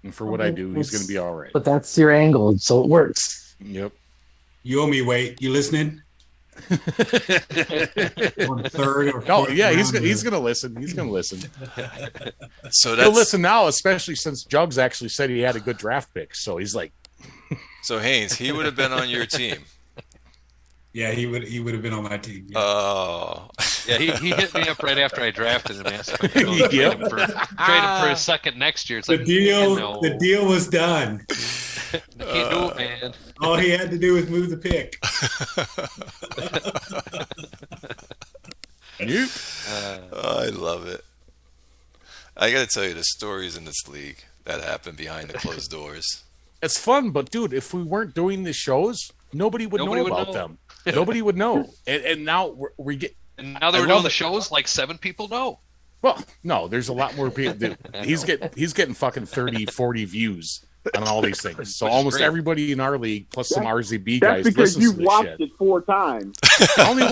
S4: And for what I do, he's going to be all right.
S5: But that's your angle, so it works.
S4: Yep.
S7: You owe me weight. You listening? On third or
S4: Oh,
S7: fourth
S4: yeah, he's
S7: round,
S4: going to listen. He's going to listen.
S1: so
S4: He'll
S1: that's
S4: listen now, especially since Jugs actually said he had a good draft pick. So he's like,
S1: so Haynes, he would have been on your team.
S7: Yeah, he would have been on my team. Yeah.
S1: Oh,
S2: Yeah, he hit me up right after I drafted him. Asked if I could go
S4: Yep.
S2: trade him for a second next year. It's
S7: the
S2: like,
S7: deal
S2: no,
S7: the deal was done.
S2: I can't do it, man.
S7: All he had to do was move the pick.
S4: nope.
S1: I love it. I got to tell you the stories in this league that happen behind the closed doors.
S4: It's fun, but dude, if we weren't doing the shows, nobody would
S2: Nobody
S4: know
S2: would
S4: about
S2: know.
S4: them. Nobody would know. And now we get.
S2: And now that
S4: I
S2: we're
S4: love
S2: doing the
S4: it.
S2: shows, like 7 people know.
S4: Well, no, there's a lot more people. Dude, he's getting fucking 30, 40 views on all these things. So
S2: Which is
S4: almost
S2: great.
S4: everybody in our league, plus some RZB
S3: That's
S4: guys,
S3: because
S4: listens
S3: you
S4: to this
S3: watched
S4: shit.
S3: it 4 times.
S4: I only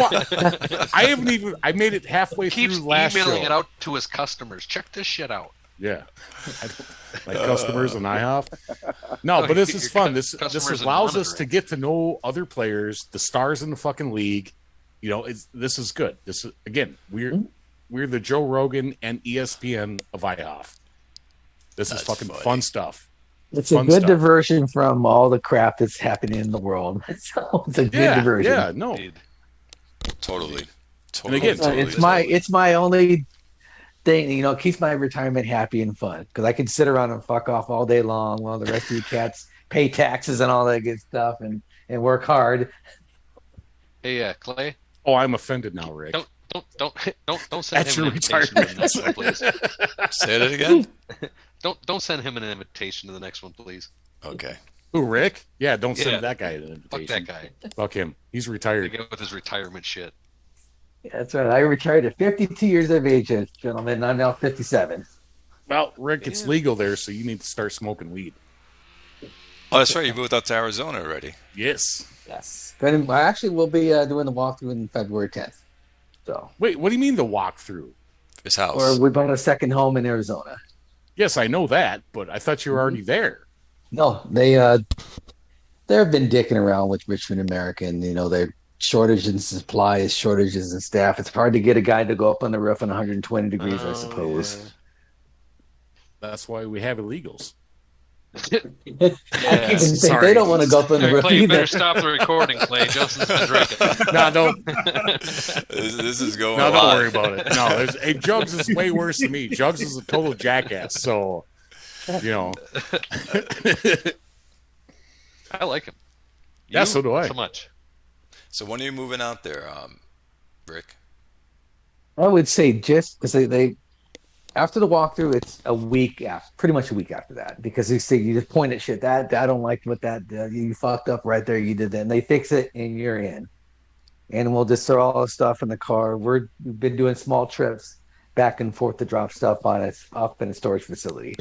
S4: I haven't even. I made it halfway
S2: Keeps
S4: through last
S2: emailing
S4: show.
S2: it out to his customers. Check this shit out.
S4: Yeah, my customers and IHOF. No, but this is
S2: Your
S4: fun. This
S2: customers and
S4: allows us to
S2: monitoring.
S4: get to know other players, the stars in the fucking league. This is good. This is again, we're the Joe Rogan and ESPN of IHOF. This is
S1: That's
S4: fucking
S1: funny.
S4: fun stuff.
S5: It's
S4: Fun
S5: a good
S4: stuff.
S5: diversion from all the crap that's happening in the world. So it's a good diversion.
S4: Yeah, no,
S2: Dude.
S1: Totally. Totally,
S4: again,
S1: totally,
S5: It's my only thing. You know, it keeps my retirement happy and fun because I can sit around and fuck off all day long while the rest of you cats pay taxes and all that good stuff and work hard.
S2: Hey, Clay.
S4: Oh, I'm offended now, Rick.
S2: Don't send
S4: At
S2: him
S4: your
S2: an invitation to the next one, please.
S1: Say that again.
S2: Don't send him an invitation to the next one, please.
S1: Okay.
S4: Who, Rick? Yeah, don't send
S2: Yeah.
S4: that guy an
S2: Fuck
S4: invitation.
S2: that guy.
S4: Fuck him. He's
S2: They
S4: retired.
S2: get with his retirement shit.
S5: Yeah, that's right. I retired at 52 years of age, gentlemen. I'm now 57.
S4: Well, Rick, it's legal there, so you need to start smoking weed.
S1: Oh, that's right. You moved out to Arizona already.
S4: Yes.
S5: Yes. But I actually will be doing the walkthrough on February 10th. So,
S4: Wait, what do you mean the walkthrough?
S1: His house.
S5: or we bought a second home in Arizona.
S4: Yes, I know that, but I thought you were already there.
S5: No, they've been dicking around with Richmond American. You know, their shortage in supplies, shortages in staff. It's hard to get a guy to go up on the roof in 120 degrees, I suppose.
S4: That's why we have illegals.
S5: I keep saying
S4: Sorry.
S5: they don't want to go up on the roof
S2: Clay, you
S5: either.
S2: better stop the recording, Clay. Justin's been drinking.
S4: No, don't.
S1: This is going.
S4: No,
S1: a
S4: don't
S1: lot.
S4: worry about it. No, Jugs is way worse than me. Jugs is a total jackass. So, you know.
S2: I like him.
S4: Yeah, so do I.
S2: So much.
S1: So when are you moving out there, Rick?
S5: I would say just because they after the walkthrough, it's a week after, pretty much a week after that, because you see, you just point at shit that I don't like what that you fucked up right there. You did that, and they fix it, and you're in. And we'll just throw all the stuff in the car. We've been doing small trips back and forth to drop stuff on it up in a storage facility.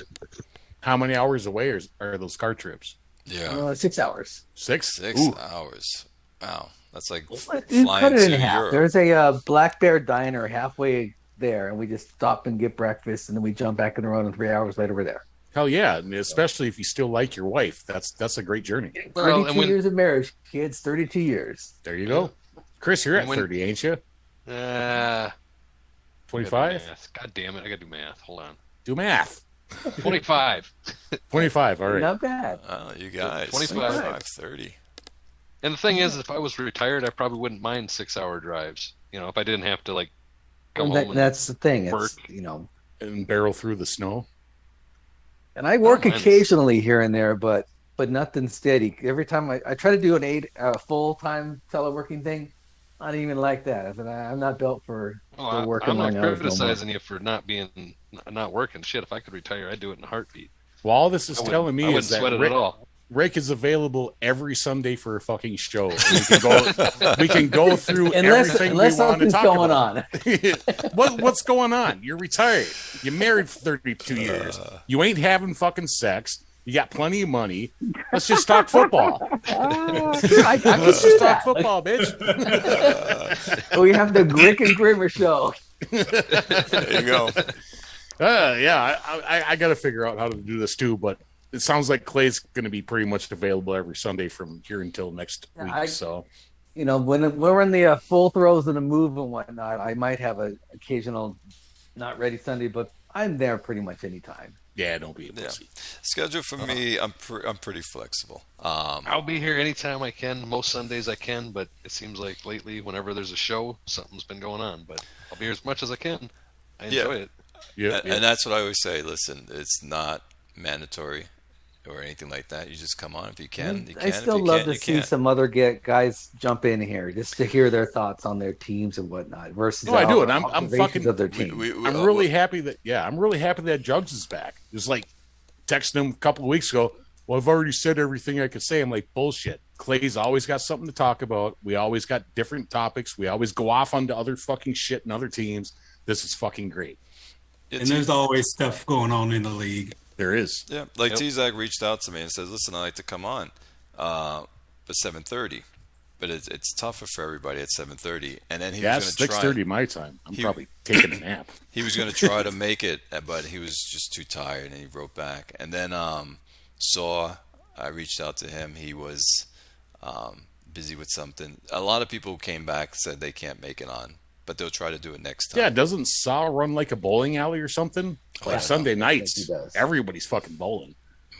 S4: How many hours away are those car trips?
S1: Yeah,
S5: 6 hours.
S4: 6?
S1: 6
S4: Ooh.
S1: hours. Wow, that's like
S5: You
S1: flying
S5: cut it in
S1: to
S5: half.
S1: Europe.
S5: There's a Black Bear Diner halfway there, and we just stop and get breakfast, and then we jump back in the road, and 3 hours later we're there.
S4: Hell yeah, I mean, especially if you still like your wife. That's a great journey.
S2: Well,
S5: 32 years of marriage, kids. 32 years.
S4: There you go. Chris, you're at
S2: When-
S4: 30, ain't you? 25?
S2: God damn it! I gotta do math. Hold on.
S4: Do math.
S2: 25.
S4: 25, all right.
S5: Not bad.
S1: You guys,
S2: 25.
S1: 30.
S2: And the thing is, if I was retired, I probably wouldn't mind 6-hour drives. You know, if I didn't have to like go
S5: And
S2: home. And
S5: that's the thing.
S2: work.
S5: It's, you know,
S4: And barrel through the snow.
S5: and I work
S2: Oh, man.
S5: occasionally here and there, but nothing steady. Every time I try to do an full-time teleworking thing, not even like that. I said, I'm not built for working
S2: I'm not
S5: long hours.
S2: criticizing you for not working. Shit, if I could retire, I'd do it in a heartbeat.
S4: Well, all this is
S2: I wouldn't-
S4: telling
S2: I
S4: me
S2: wouldn't
S4: is that
S2: sweat it
S4: Rick,
S2: at all.
S4: Rick is available every Sunday for a fucking show. We can go through
S5: Unless
S4: everything we want to
S5: something's
S4: talk
S5: going
S4: about.
S5: on.
S4: What's going on? You're retired. You're married for 32 years. You ain't having fucking sex. You got plenty of money. Let's just talk football.
S5: I can
S4: Let's
S5: do
S4: just
S5: that.
S4: talk football, bitch.
S5: We have the Grick and Grimmer show.
S1: There you go.
S4: Yeah, I got to figure out how to do this too, but it sounds like Clay's going to be pretty much available every Sunday from here until next week. So,
S5: You know, when we're in the full throes of the move and whatnot, I might have an occasional not ready Sunday, but I'm there pretty much anytime.
S4: yeah, don't be a
S1: Yeah.
S4: pussy.
S1: Schedule for me, I'm pretty flexible.
S2: I'll be here anytime I can. Most Sundays I can, but it seems like lately, whenever there's a show, something's been going on. But I'll be here as much as I can. I enjoy it.
S4: Yeah,
S1: And that's what I always say. Listen, it's not mandatory or anything like that. You just come on if you can. You can.
S5: I still
S1: if you
S5: love
S1: can't,
S5: to
S1: you
S5: see
S1: can't.
S5: some other guys jump in here just to hear their thoughts on their teams and whatnot versus
S4: No, I do, and
S5: our
S4: I'm
S5: observations
S4: fucking-
S5: of their team.
S4: I'm really happy that I'm really happy that Jugs is back. It was like texting him a couple of weeks ago. Well, I've already said everything I could say. I'm like, bullshit. Clay's always got something to talk about. We always got different topics. We always go off onto other fucking shit and other teams. This is fucking great.
S7: And there's always stuff going on in the league.
S4: There is.
S1: Yeah, like
S2: Yep.
S1: T-Zag reached out to me and says, "Listen, I like to come on, but 7:30, but it's tougher for everybody at 7:30." And then he
S4: Yeah,
S1: was
S4: it's
S1: going to try.
S4: 6:30 my time. I'm
S1: He-
S4: probably taking a nap.
S1: He was going to try to make it, but he was just too tired, and he wrote back. And then I reached out to him. He was busy with something. A lot of people who came back said they can't make it on, but they'll try to do it next time.
S4: Yeah, doesn't Saw run like a bowling alley or something?
S1: I
S4: Like
S1: don't
S4: Sunday
S5: Yes,
S4: nights,
S5: he does.
S4: everybody's fucking bowling.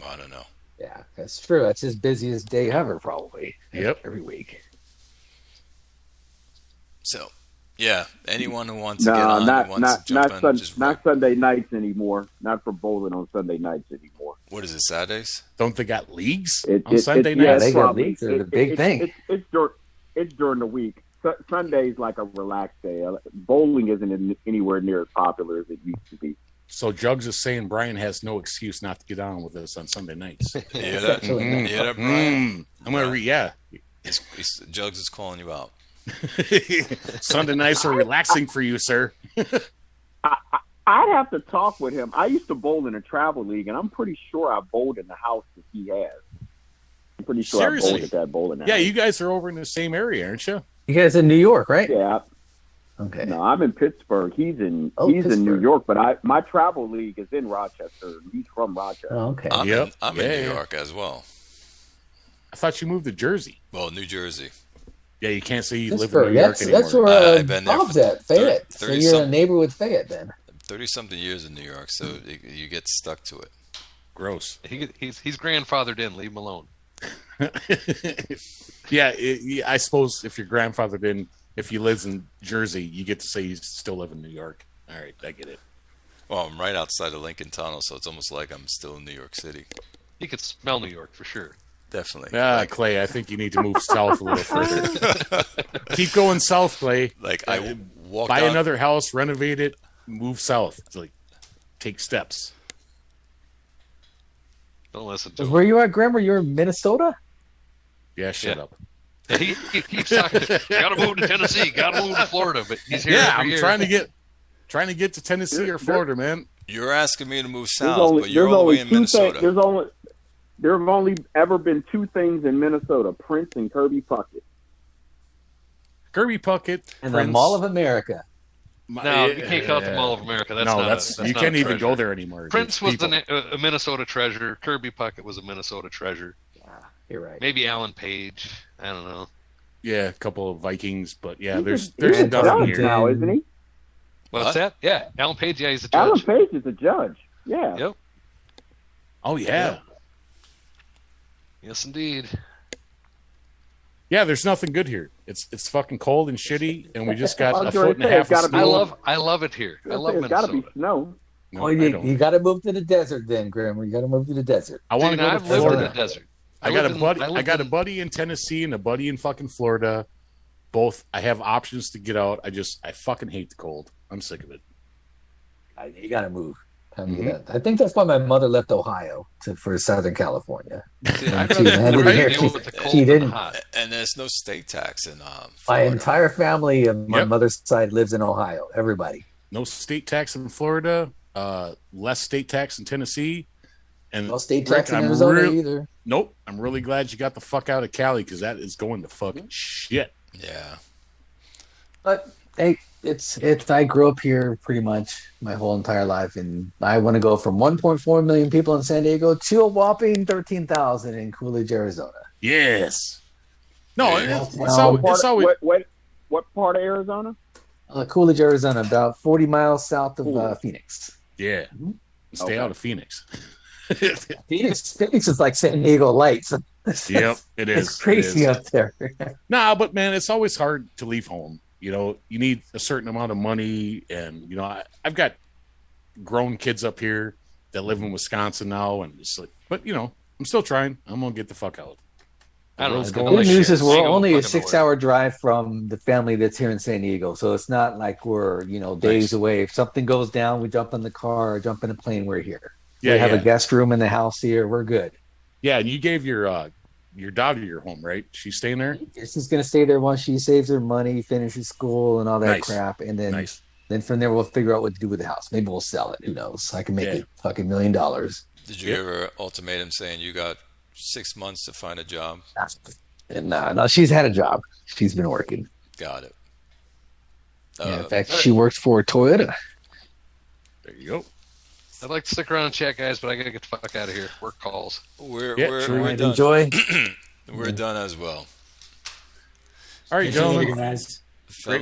S1: I don't know.
S5: Yeah, that's true. That's his busiest day ever, probably.
S4: Yep.
S5: Every week.
S1: So Yeah, anyone who wants to get
S3: No,
S1: on,
S3: not
S1: who wants to jump in, just
S3: not Sunday nights anymore. Not for bowling on Sunday nights anymore.
S1: what is it, Saturdays?
S4: Don't they got leagues
S3: It,
S4: on
S3: it,
S4: Sunday
S3: it,
S4: nights?
S3: yeah,
S5: Yeah,
S3: it's
S5: they got
S3: probably
S5: leagues are the big thing.
S3: It's during the week. Sunday's like a relaxed day. Bowling isn't anywhere near as popular as it used to be.
S4: So Jugs is saying Brian has no excuse not to get on with us on Sunday nights.
S1: You hear that? You hear that, Brian?
S4: I'm gonna yeah.
S1: Jugs is calling you out.
S4: Sunday nights are relaxing for you, sir.
S3: I'd have to talk with him. I used to bowl in a travel league, and I'm pretty sure I bowled in the house that he has. I'm pretty sure
S4: Seriously?
S3: I bowled at that bowling alley.
S4: Yeah, you guys are over in the same area, aren't you?
S5: You guys in New York, right?
S3: Yeah.
S5: Okay.
S3: No, I'm in Pittsburgh. He's in New
S5: Pittsburgh.
S3: York, but my travel league is in Rochester. He's from Rochester.
S5: Oh, okay.
S1: I'm
S4: Yep.
S1: in
S4: Yeah.
S1: New York as well.
S4: I thought you moved to Jersey.
S1: Well, New Jersey.
S4: Yeah, you can't say you live in
S5: Pittsburgh.
S4: New York
S5: That's
S4: anymore.
S5: that's where
S1: I've been there
S5: Bob's
S1: for
S5: at. Fayette. So
S1: 30
S5: you're a
S1: some-
S5: neighbor with Fayette then.
S1: 30-something years in New York, so you get stuck to it.
S4: Gross.
S2: He's grandfathered in. Leave him alone.
S4: Yeah, I suppose if your grandfather didn't, if he lives in Jersey, you get to say you still live in New York. All right, I get it.
S1: Well, I'm right outside of Lincoln Tunnel, so it's almost like I'm still in New York City.
S2: He could smell New York for sure.
S1: Definitely.
S4: Clay, I think you need to move south a little further. Keep going south, Clay.
S1: Like I walked
S4: Buy
S1: out,
S4: another house, renovate it, move south. It's like take steps.
S2: Don't listen to him.
S5: Where you at, Graham? You're in Minnesota?
S4: Yeah, shut
S2: Yeah.
S4: up.
S2: He keeps talking. Gotta move to Tennessee. Gotta move to Florida. But he's here.
S4: Yeah,
S2: every
S4: I'm
S2: year.
S4: trying to get to Tennessee or Florida, man.
S1: You're asking me to move
S3: There's
S1: south,
S3: only,
S1: but you're
S3: there's
S1: all the
S3: only
S1: way in
S3: two
S1: Minnesota.
S3: things. There have only ever been two things in Minnesota: Prince and Kirby Puckett.
S4: Kirby Puckett
S5: And
S4: Prince,
S5: the Mall of America.
S2: No, you can't call it the Mall of America. That's
S4: no,
S2: not
S4: that's
S2: a,
S4: you
S2: not
S4: can't
S2: a
S4: even
S2: treasure.
S4: go there anymore.
S2: Prince
S4: There's
S2: was a Minnesota treasure. Kirby Puckett was a Minnesota treasure.
S5: You're right.
S2: Maybe Alan Page. I don't know.
S4: yeah, a couple of Vikings, but yeah,
S3: He's
S4: there's
S3: a
S4: nothing
S3: judge
S4: here.
S3: now, isn't he?
S2: What's
S1: What?
S2: that? Yeah, Alan Page. Yeah, he's a
S3: Alan
S2: judge.
S3: Page is a judge. Yeah.
S2: Yep.
S4: Oh yeah.
S2: Yes, indeed.
S4: Yeah, there's nothing good here. It's fucking cold and shitty, and we just
S3: I
S4: got
S3: was
S4: a
S3: gonna
S4: foot and a
S3: say,
S4: half
S3: it's gotta
S4: of
S3: be
S4: snow.
S2: I love it here. I love
S3: It's got to
S2: Minnesota.
S3: be snow.
S4: No,
S5: Oh,
S4: I
S5: you
S4: don't.
S5: got to move to the desert then, Graham. You got to move to the desert.
S4: I want to
S2: Dude,
S4: go to
S2: I've lived in
S4: Florida.
S2: the desert.
S4: I got a
S2: lived in-
S4: buddy.
S2: I
S4: I
S2: lived
S4: got a
S2: in-
S4: buddy in Tennessee and a buddy in fucking Florida. Both. I have options to get out. I fucking hate the cold. I'm sick of it.
S5: You got to move. Time to get out. I think that's why my mother left Ohio for Southern California.
S2: See, I'd
S5: She
S2: rather
S5: landed
S2: rather
S5: here.
S2: deal with the cold
S5: She
S2: than the
S5: didn't.
S2: hot.
S1: And there's no state tax in
S5: My
S1: Florida.
S5: entire family of my
S4: Yep.
S5: mother's side lives in Ohio. Everybody.
S4: No state tax in Florida. Less state tax in Tennessee. And
S5: No state
S4: Rick,
S5: tax in
S4: I'm
S5: Arizona
S4: real-
S5: either.
S4: Nope. I'm really glad you got the fuck out of Cali because that is going to fucking shit.
S1: Yeah.
S5: But hey, it's. I grew up here pretty much my whole entire life, and I want to go from 1.4 million people in San Diego to a whopping 13,000 in Coolidge, Arizona.
S4: Yes. No,
S1: Yeah.
S4: it's always
S3: What part of Arizona?
S5: Coolidge, Arizona, about 40 miles south of Phoenix.
S4: yeah. Stay
S3: Okay.
S4: out of Phoenix.
S5: Phoenix is like San Diego lights.
S4: Yep, it is.
S5: It's crazy
S4: It is.
S5: up there.
S4: Nah, but man, it's always hard to leave home. You know, you need a certain amount of money, and you know, I've got grown kids up here that live in Wisconsin now, and it's like, but you know, I'm still trying. I'm gonna get the fuck out.
S2: I don't know.
S4: World's
S5: The
S4: going
S5: good
S4: to
S5: news
S4: shit.
S5: is we're
S2: Ain't going
S5: only a
S2: fucking
S5: 6-hour drive from the family that's here in San Diego, so it's not like we're days
S4: Nice.
S5: away. If something goes down, we jump in the car, or jump in a plane. We're here.
S4: Yeah,
S5: we have
S4: yeah.
S5: a guest room in the house here. We're good.
S4: Yeah, and you gave your daughter your home, right? She's staying there.
S5: She's gonna stay there once she saves her money, finishes school, and all that
S4: Nice.
S5: crap, and then
S4: Nice.
S5: then from there we'll figure out what to do with the house. Maybe we'll sell it. Who knows? I can make
S4: Yeah.
S5: it fucking $1 million.
S1: Did you
S4: Yep.
S1: ever ultimatum saying you got 6 months to find a job?
S5: And no, she's had a job. She's been working.
S1: Got it.
S5: Yeah, in fact, she works for Toyota.
S4: There you go.
S2: I'd like to stick around and chat, guys, but I gotta get the fuck out of here. Work calls.
S1: We're
S4: Yeah,
S1: we're,
S4: sure.
S1: we're
S5: Alright,
S1: done.
S5: enjoy.
S1: We're done as well.
S4: All right,
S7: Catch you later,
S4: gentlemen.
S7: guys.
S1: Fellas,